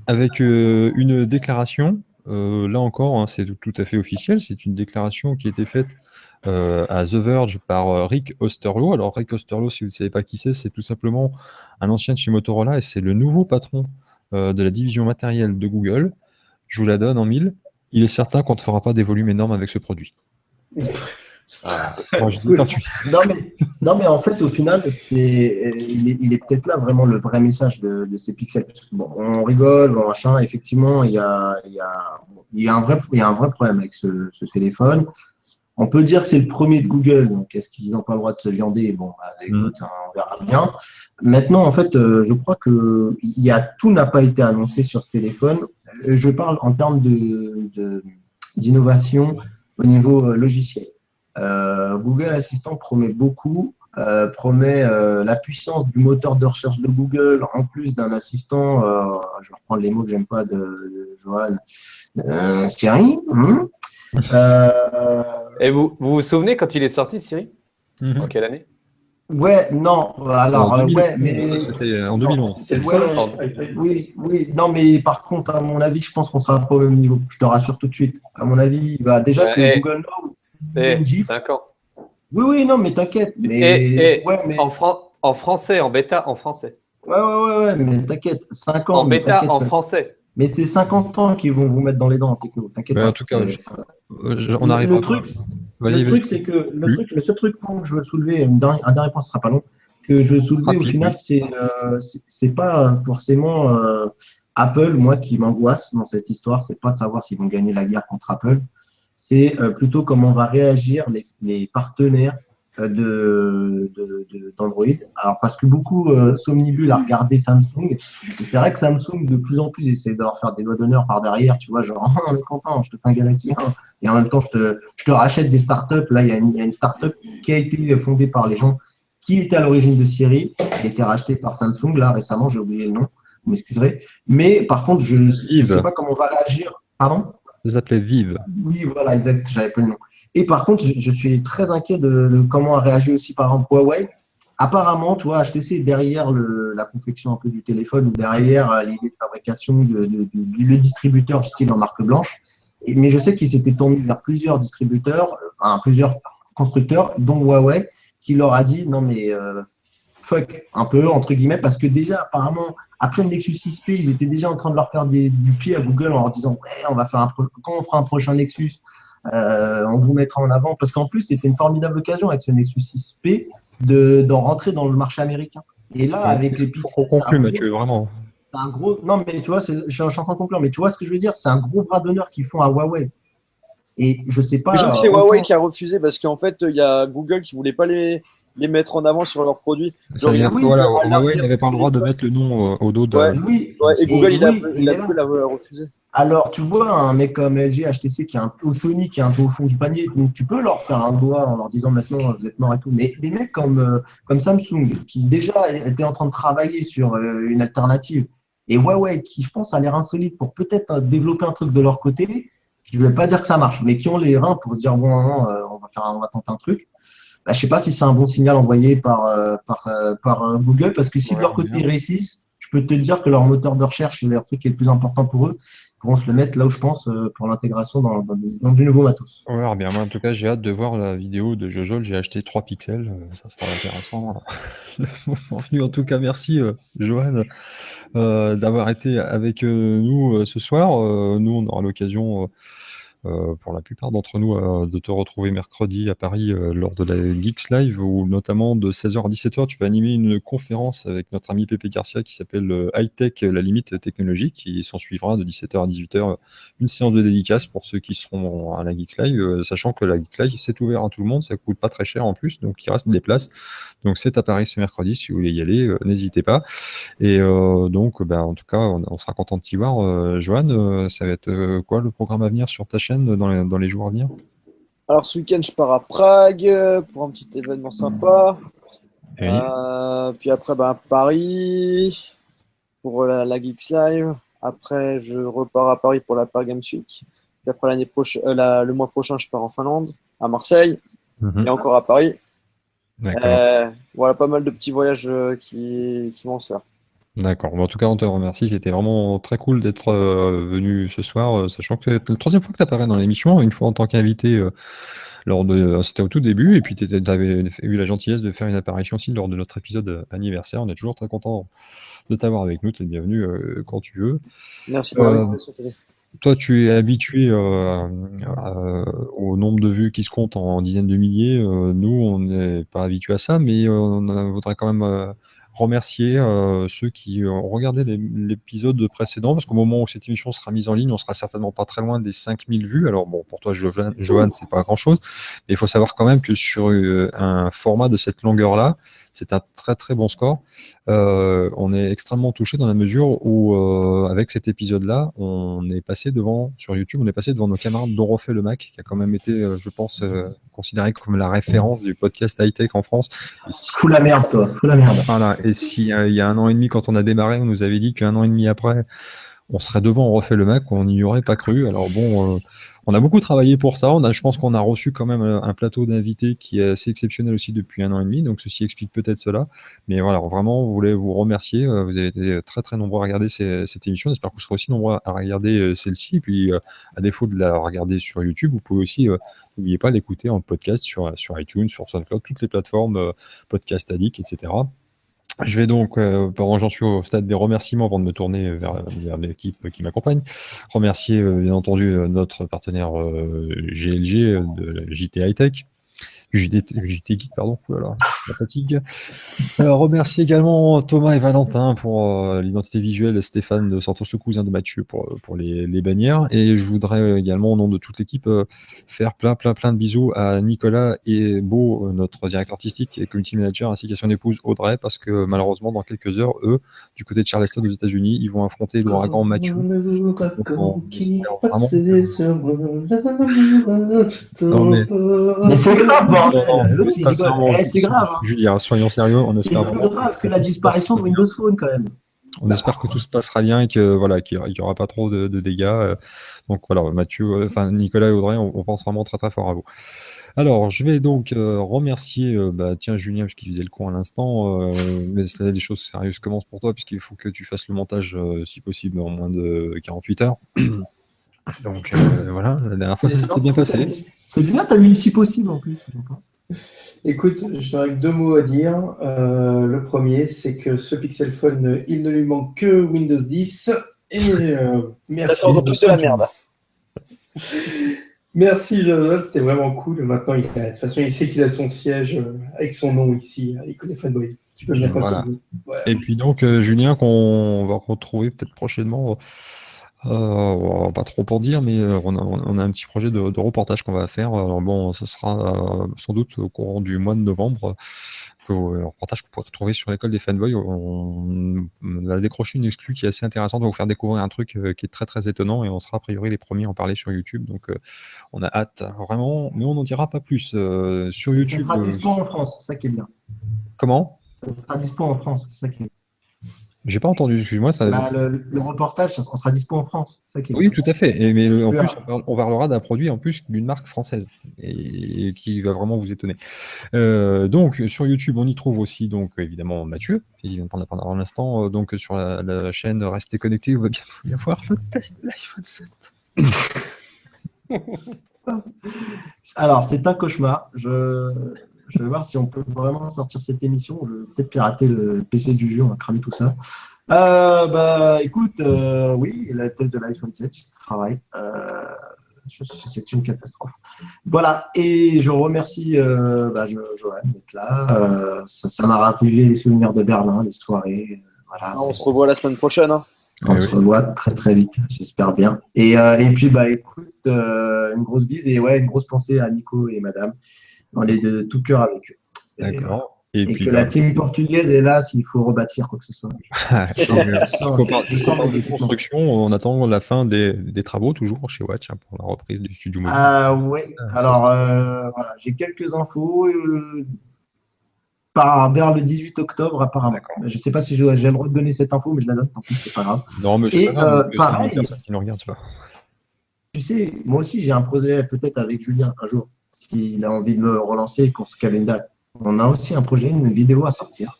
avec une déclaration. Là encore, hein, c'est tout à fait officiel. C'est une déclaration qui a été faite à The Verge par Rick Osterloh. Alors, Rick Osterloh, si vous ne savez pas qui c'est tout simplement un ancien de chez Motorola et c'est le nouveau patron de la division matérielle de Google. Je vous la donne en mille. Il est certain qu'on ne fera pas des volumes énormes avec ce produit. Moi, je dis Oui. 28. Non, mais en fait, au final, il est peut-être là vraiment le vrai message de ces pixels. Parce que, bon, on rigole, bon, machin. Effectivement, il y a un vrai problème avec ce téléphone. On peut dire que c'est le premier de Google, donc est-ce qu'ils n'ont pas le droit de se viander? Bon, bah, écoute, hein, on verra bien. Maintenant, en fait, je crois que tout n'a pas été annoncé sur ce téléphone. Je parle en termes d'innovation au niveau logiciel. Google Assistant promet beaucoup, promet la puissance du moteur de recherche de Google, en plus d'un assistant, je vais reprendre les mots que j'aime pas de Johan, Siri. Et vous souvenez quand il est sorti, Siri? Mhm. En quelle année? Ouais, non, alors, En 2011, ouais, mais. c'était en 2011. C'est le Ouais, seul. oui, non, mais par contre, à mon avis, je pense qu'on sera pas au même niveau. Je te rassure tout de suite. À mon avis, déjà que Ouais, Google Now, c'est Jeep. 5 ans. Oui, non, mais t'inquiète. Et Ouais, mais. en français, en bêta, en français. Ouais, mais t'inquiète. 5 ans, En mais bêta, t'inquiète. en français. Mais c'est 50 ans qu'ils vont vous mettre dans les dents en techno. T'inquiète Mais pas. en tout cas, on Le arrivera truc, pas. Vas-y, le truc, c'est que le seul truc que je veux soulever, un dernier point, ce sera pas long, que je veux soulever au Rapide, final, c'est pas forcément Apple, moi, qui m'angoisse dans cette histoire. C'est pas de savoir s'ils vont gagner la guerre contre Apple. C'est plutôt comment va réagir les partenaires d'Android. Alors, parce que beaucoup somnibulent à regarder Samsung. Et c'est vrai que Samsung, de plus en plus, essaie de leur faire des doigts d'honneur par derrière. Tu vois, genre, on est content, je te fais un Galaxy 1. Et en même temps, je te rachète des startups. Là, il y a une startup qui a été fondée par les gens qui étaient à l'origine de Siri, qui a été rachetée par Samsung. Là, récemment, j'ai oublié le nom. Vous m'excuserez. Mais par contre, je ne sais pas comment on va réagir. Pardon? Ça s'appelait Vive. Oui, voilà, exact. J'avais pas le nom. Et par contre, je suis très inquiet de comment a réagi aussi, par exemple, Huawei. Apparemment, tu vois, HTC est derrière la confection un peu du téléphone ou derrière l'idée de fabrication le distributeur style en marque blanche. Mais je sais qu'ils s'étaient tournés vers plusieurs distributeurs, plusieurs constructeurs, dont Huawei, qui leur a dit non, mais fuck, un peu, entre guillemets, parce que déjà, apparemment, après le Nexus 6P, ils étaient déjà en train de leur faire du pied à Google en leur disant ouais, on va faire quand on fera un prochain Nexus, on vous mettra en avant. Parce qu'en plus, c'était une formidable occasion avec ce Nexus 6P d'en rentrer dans le marché américain. Et là, avec les Il faut pixels, qu'on conclue, Mathieu, vraiment. c'est un gros. Non, mais tu vois, je suis en train de conclure, mais tu vois ce que je veux dire, c'est un gros bras d'honneur qu'ils font à Huawei. Et je sais pas. Je trouve que c'est Huawei qui a refusé parce qu'en fait, il y a Google qui voulait pas les mettre en avant sur leurs produits. Ça veut dire que oui, voilà, alors, Huawei n'avait pas le droit de mettre le nom au dos de. Ouais. Oui, Ouais, et Google, et il a oui, il est là. Google a refusé. Alors, tu vois, un mec comme LG, HTC, ou Sony qui est un peu au fond du panier, donc tu peux leur faire un doigt en leur disant maintenant vous êtes morts et tout. Mais des mecs comme Samsung, qui déjà étaient en train de travailler sur une alternative, et Huawei, qui je pense a l'air insolite pour peut-être développer un truc de leur côté, je ne vais pas dire que ça marche, mais qui ont les reins pour se dire bon, non, on va tenter un truc. Bah, je ne sais pas si c'est un bon signal envoyé par Google, parce que si de leur côté ils réussissent, je peux te dire que leur moteur de recherche, leur truc qui est le plus important pour eux, pourront se le mettre là où je pense pour l'intégration dans du nouveau matos. On verra bien. Moi, en tout cas, j'ai hâte de voir la vidéo de Jojol. J'ai acheté 3 pixels. Ça sera intéressant. Bienvenue. En tout cas, merci, Johan, d'avoir été avec nous ce soir. Nous, on aura l'occasion, pour la plupart d'entre nous, de te retrouver mercredi à Paris lors de la Geeks Live, où notamment de 16h à 17h, tu vas animer une conférence avec notre ami Pépé Garcia qui s'appelle High Tech, la limite technologique, qui s'en suivra de 17h à 18h, une séance de dédicace pour ceux qui seront à la Geeks Live, sachant que la Geeks Live, c'est ouvert à tout le monde, ça coûte pas très cher en plus, donc il reste des places. Donc c'est à Paris ce mercredi, si vous voulez y aller, n'hésitez pas. Et donc, en tout cas, on sera content de t'y voir. Johan, ça va être quoi le programme à venir sur ta chaîne dans les jours à venir? Alors ce week-end, je pars à Prague pour un petit événement sympa. Oui. Puis après, Paris pour la Geeks Live. Après, je repars à Paris pour la Paris Games Week. Puis après, le mois prochain, je pars en Finlande, à Marseille, et encore à Paris. D'accord. Voilà, pas mal de petits voyages qui vont se faire. D'accord. En tout cas, on te remercie. C'était vraiment très cool d'être venu ce soir, sachant que c'est la troisième fois que tu apparais dans l'émission, une fois en tant qu'invité c'était au tout début, et puis tu avais eu la gentillesse de faire une apparition aussi lors de notre épisode anniversaire. On est toujours très content de t'avoir avec nous. Tu es le bienvenu quand tu veux. Merci pour l'invitation, Télé. Toi, tu es habitué au nombre de vues qui se comptent en dizaines de milliers. Nous, on n'est pas habitué à ça, mais on voudrait quand même remercier ceux qui ont regardé l'épisode précédent, parce qu'au moment où cette émission sera mise en ligne, on sera certainement pas très loin des 5000 vues. Alors bon, pour toi, Johan, c'est pas grand-chose, mais il faut savoir quand même que sur un format de cette longueur-là, c'est un très très bon score. On est extrêmement touché dans la mesure où, avec cet épisode-là, sur YouTube, on est passé devant nos camarades d'Orofait le Mac, qui a quand même été, je pense, considéré comme la référence du podcast high-tech en France. Fous la merde, toi. Fous la merde. Voilà. Et si il y a 1 an et demi, quand on a démarré, on nous avait dit qu'1 an et demi après, on serait devant Orofait le Mac, on n'y aurait pas cru. Alors bon, on a beaucoup travaillé pour ça. Je pense qu'on a reçu quand même un plateau d'invités qui est assez exceptionnel aussi depuis 1 an et demi. Donc ceci explique peut-être cela. Mais voilà, vraiment, on voulait vous remercier. Vous avez été très très nombreux à regarder cette émission. J'espère que vous serez aussi nombreux à regarder celle-ci. Et puis, à défaut de la regarder sur YouTube, vous pouvez aussi, n'oubliez pas, l'écouter en podcast sur iTunes, sur SoundCloud, toutes les plateformes, Podcast Addict, etc. Je vais donc, pendant j'en suis au stade des remerciements avant de me tourner vers l'équipe qui m'accompagne, remercier bien entendu notre partenaire GLG de JT High-Tech, JT Geek, pardon, voilà, la fatigue. Remercier également Thomas et Valentin pour l'identité visuelle, Stéphane de Santos, le cousin de Mathieu, pour les bannières. Et je voudrais également, au nom de toute l'équipe, faire plein de bisous à Nicolas et Beau, notre directeur artistique et community manager, ainsi qu'à son épouse Audrey, parce que malheureusement, dans quelques heures, eux, du côté de Charleston aux États-Unis, ils vont affronter l'ouragan Mathieu. Donc, on espère vraiment Mais c'est grave, c'est grave. Julien, soyons sérieux, on espère vraiment. C'est plus grave que la disparition de Windows Phone quand même. On espère que tout se passera bien et que voilà, qu'il n'y aura pas trop de dégâts. Donc voilà, Nicolas et Audrey, on pense vraiment très très fort à vous. Alors, je vais donc remercier, Julien, parce qu'il faisait le con à l'instant, mais les choses sérieuses commencent pour toi, puisqu'il faut que tu fasses le montage, si possible, en moins de 48 heures. Donc voilà, la dernière fois, ça s'était bien passé. C'est bien, t'as mis si possible en plus. Écoute, je n'aurais que 2 mots à dire. Le premier, c'est que ce Pixel Phone, il ne lui manque que Windows 10. Et merci. Ça sort plus de la merde. Merci, Joël, c'était vraiment cool. Maintenant, de toute façon, il sait qu'il a son siège avec son nom ici, l'Icône Fanboy. Qui peut venir voilà. Et puis donc, Julien, qu'on va retrouver peut-être prochainement Pas trop pour dire, mais on a un petit projet de reportage qu'on va faire. Alors bon, ça sera sans doute au courant du mois de novembre. Un reportage qu'on pourrait retrouver sur l'école des fanboys. On a décroché une exclue qui est assez intéressante. On va vous faire découvrir un truc qui est très très étonnant et on sera a priori les premiers à en parler sur YouTube. Donc on a hâte, vraiment, mais on n'en dira pas plus. Sur Ça YouTube. sera dispo en France, c'est ça qui est bien. Comment? Ça sera dispo en France, c'est ça qui est bien. J'ai pas entendu, excuse-moi. Bah, le reportage, ça sera dispo en France, c'est ça qui est Oui, bien. tout à fait. Mais en Plus plus, on parlera d'un produit en plus d'une marque française et qui va vraiment vous étonner. Donc, sur YouTube, on y trouve aussi, donc évidemment, Mathieu, qui vient de prendre la parole à l'instant. Donc, sur la chaîne Restez connectés, vous va bientôt y avoir le test de l'iPhone 7. Alors, c'est un cauchemar. Je vais voir si on peut vraiment sortir cette émission. Je vais peut-être pirater le PC du jeu, on va cramer tout ça. Bah, écoute, oui, le test de l'iPhone 7, je travaille. C'est une catastrophe. Voilà, et je remercie Johan d'être là. Ça m'a rappelé les souvenirs de Berlin, les soirées. Voilà. On se revoit la semaine prochaine. Hein. On se revoit très très vite, j'espère bien. Et puis, bah, écoute, une grosse bise et ouais, une grosse pensée à Nico et Madame. On est de tout cœur avec eux. D'accord. Et puis, que la team portugaise est là s'il faut rebâtir quoi que ce soit. Puisqu'on parle de construction, on attend la fin des travaux toujours chez Watch pour la reprise du studio mobile. Ouais. Alors, voilà, j'ai quelques infos. Vers le 18 octobre, apparemment. Je ne sais pas si j'ai le droit de donner cette info, mais je la donne, tant pis, c'est pas grave. Non, mais c'est pas grave, pareil, c'est une personne qui nous regarde, tu vois. Tu sais, moi aussi, j'ai un projet peut-être avec Julien un jour, s'il a envie de me relancer et qu'on se cale une date. On a aussi un projet, une vidéo à sortir.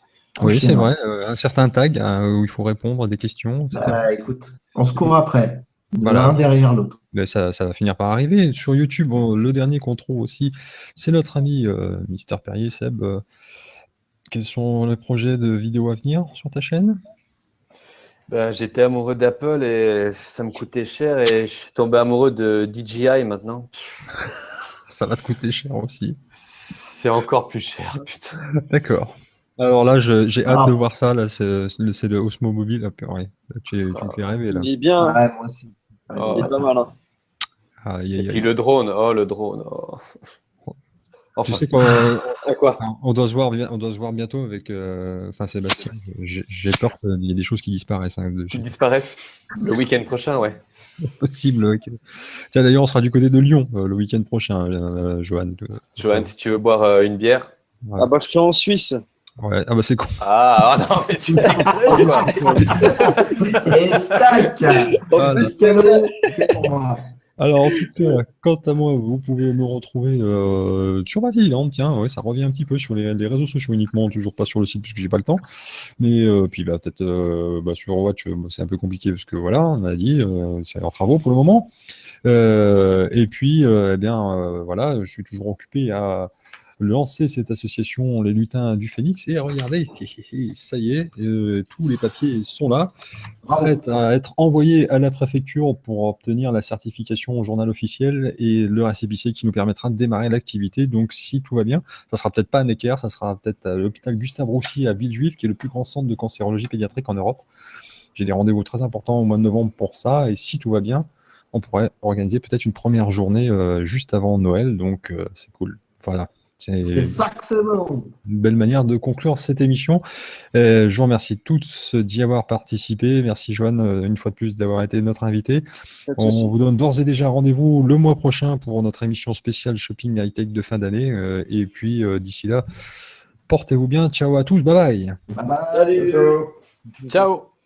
Oui, c'est vrai, un certain tag où il faut répondre à des questions, etc. Écoute, on se court après, voilà. L'un derrière l'autre. Mais ça va finir par arriver. Sur YouTube, le dernier qu'on trouve aussi, c'est notre ami Mister Perrier, Seb. Quels sont les projets de vidéos à venir sur ta chaîne? J'étais amoureux d'Apple et ça me coûtait cher et je suis tombé amoureux de DJI maintenant. Ça va te coûter cher aussi. C'est encore plus cher, putain. D'accord. Alors là, j'ai hâte de voir ça. Là, c'est le Osmo Mobile. Là, tu me fais rêver là. Il est bien. Ouais, moi aussi. Il est pas mal. Hein. Et puis le drone. Enfin, tu sais quoi, on doit se voir bientôt avec Sébastien. J'ai peur qu'il y ait des choses qui disparaissent. Qui disparaissent le week-end prochain, ouais. Possible. Ouais. Tiens, d'ailleurs, on sera du côté de Lyon le week-end prochain, Johan. Johan, si tu veux boire une bière. Voilà. Ah bah je suis en Suisse. Ouais. Ah bah c'est con. Non, mais tu Et tac. Alors, en tout cas, quant à moi, vous pouvez me retrouver sur Matilland, tiens, ouais, ça revient un petit peu sur les réseaux sociaux uniquement, toujours pas sur le site puisque j'ai pas le temps. Mais puis peut-être sur Watch, c'est un peu compliqué parce que voilà, on a dit, c'est en travaux pour le moment. Et puis, voilà, je suis toujours occupé à lancer cette association Les Lutins du Phénix et regardez, ça y est, tous les papiers sont là, prêts à être envoyés à la préfecture pour obtenir la certification au journal officiel et le récépissé qui nous permettra de démarrer l'activité. Donc si tout va bien, ça sera peut-être pas à Necker, ça sera peut-être à l'hôpital Gustave Roussy à Villejuif, qui est le plus grand centre de cancérologie pédiatrique en Europe. J'ai des rendez-vous très importants au mois de novembre pour ça, et si tout va bien, on pourrait organiser peut-être une première journée juste avant Noël, donc c'est cool. Voilà. C'est ça que c'est bon. Une belle manière de conclure cette émission. Je vous remercie tous d'y avoir participé. Merci Johan, une fois de plus, d'avoir été notre invité. On vous donne d'ores et déjà rendez-vous le mois prochain pour notre émission spéciale Shopping High-Tech de fin d'année. Et puis, d'ici là, portez-vous bien. Ciao à tous. Bye bye. Bye bye. Salut. Ciao.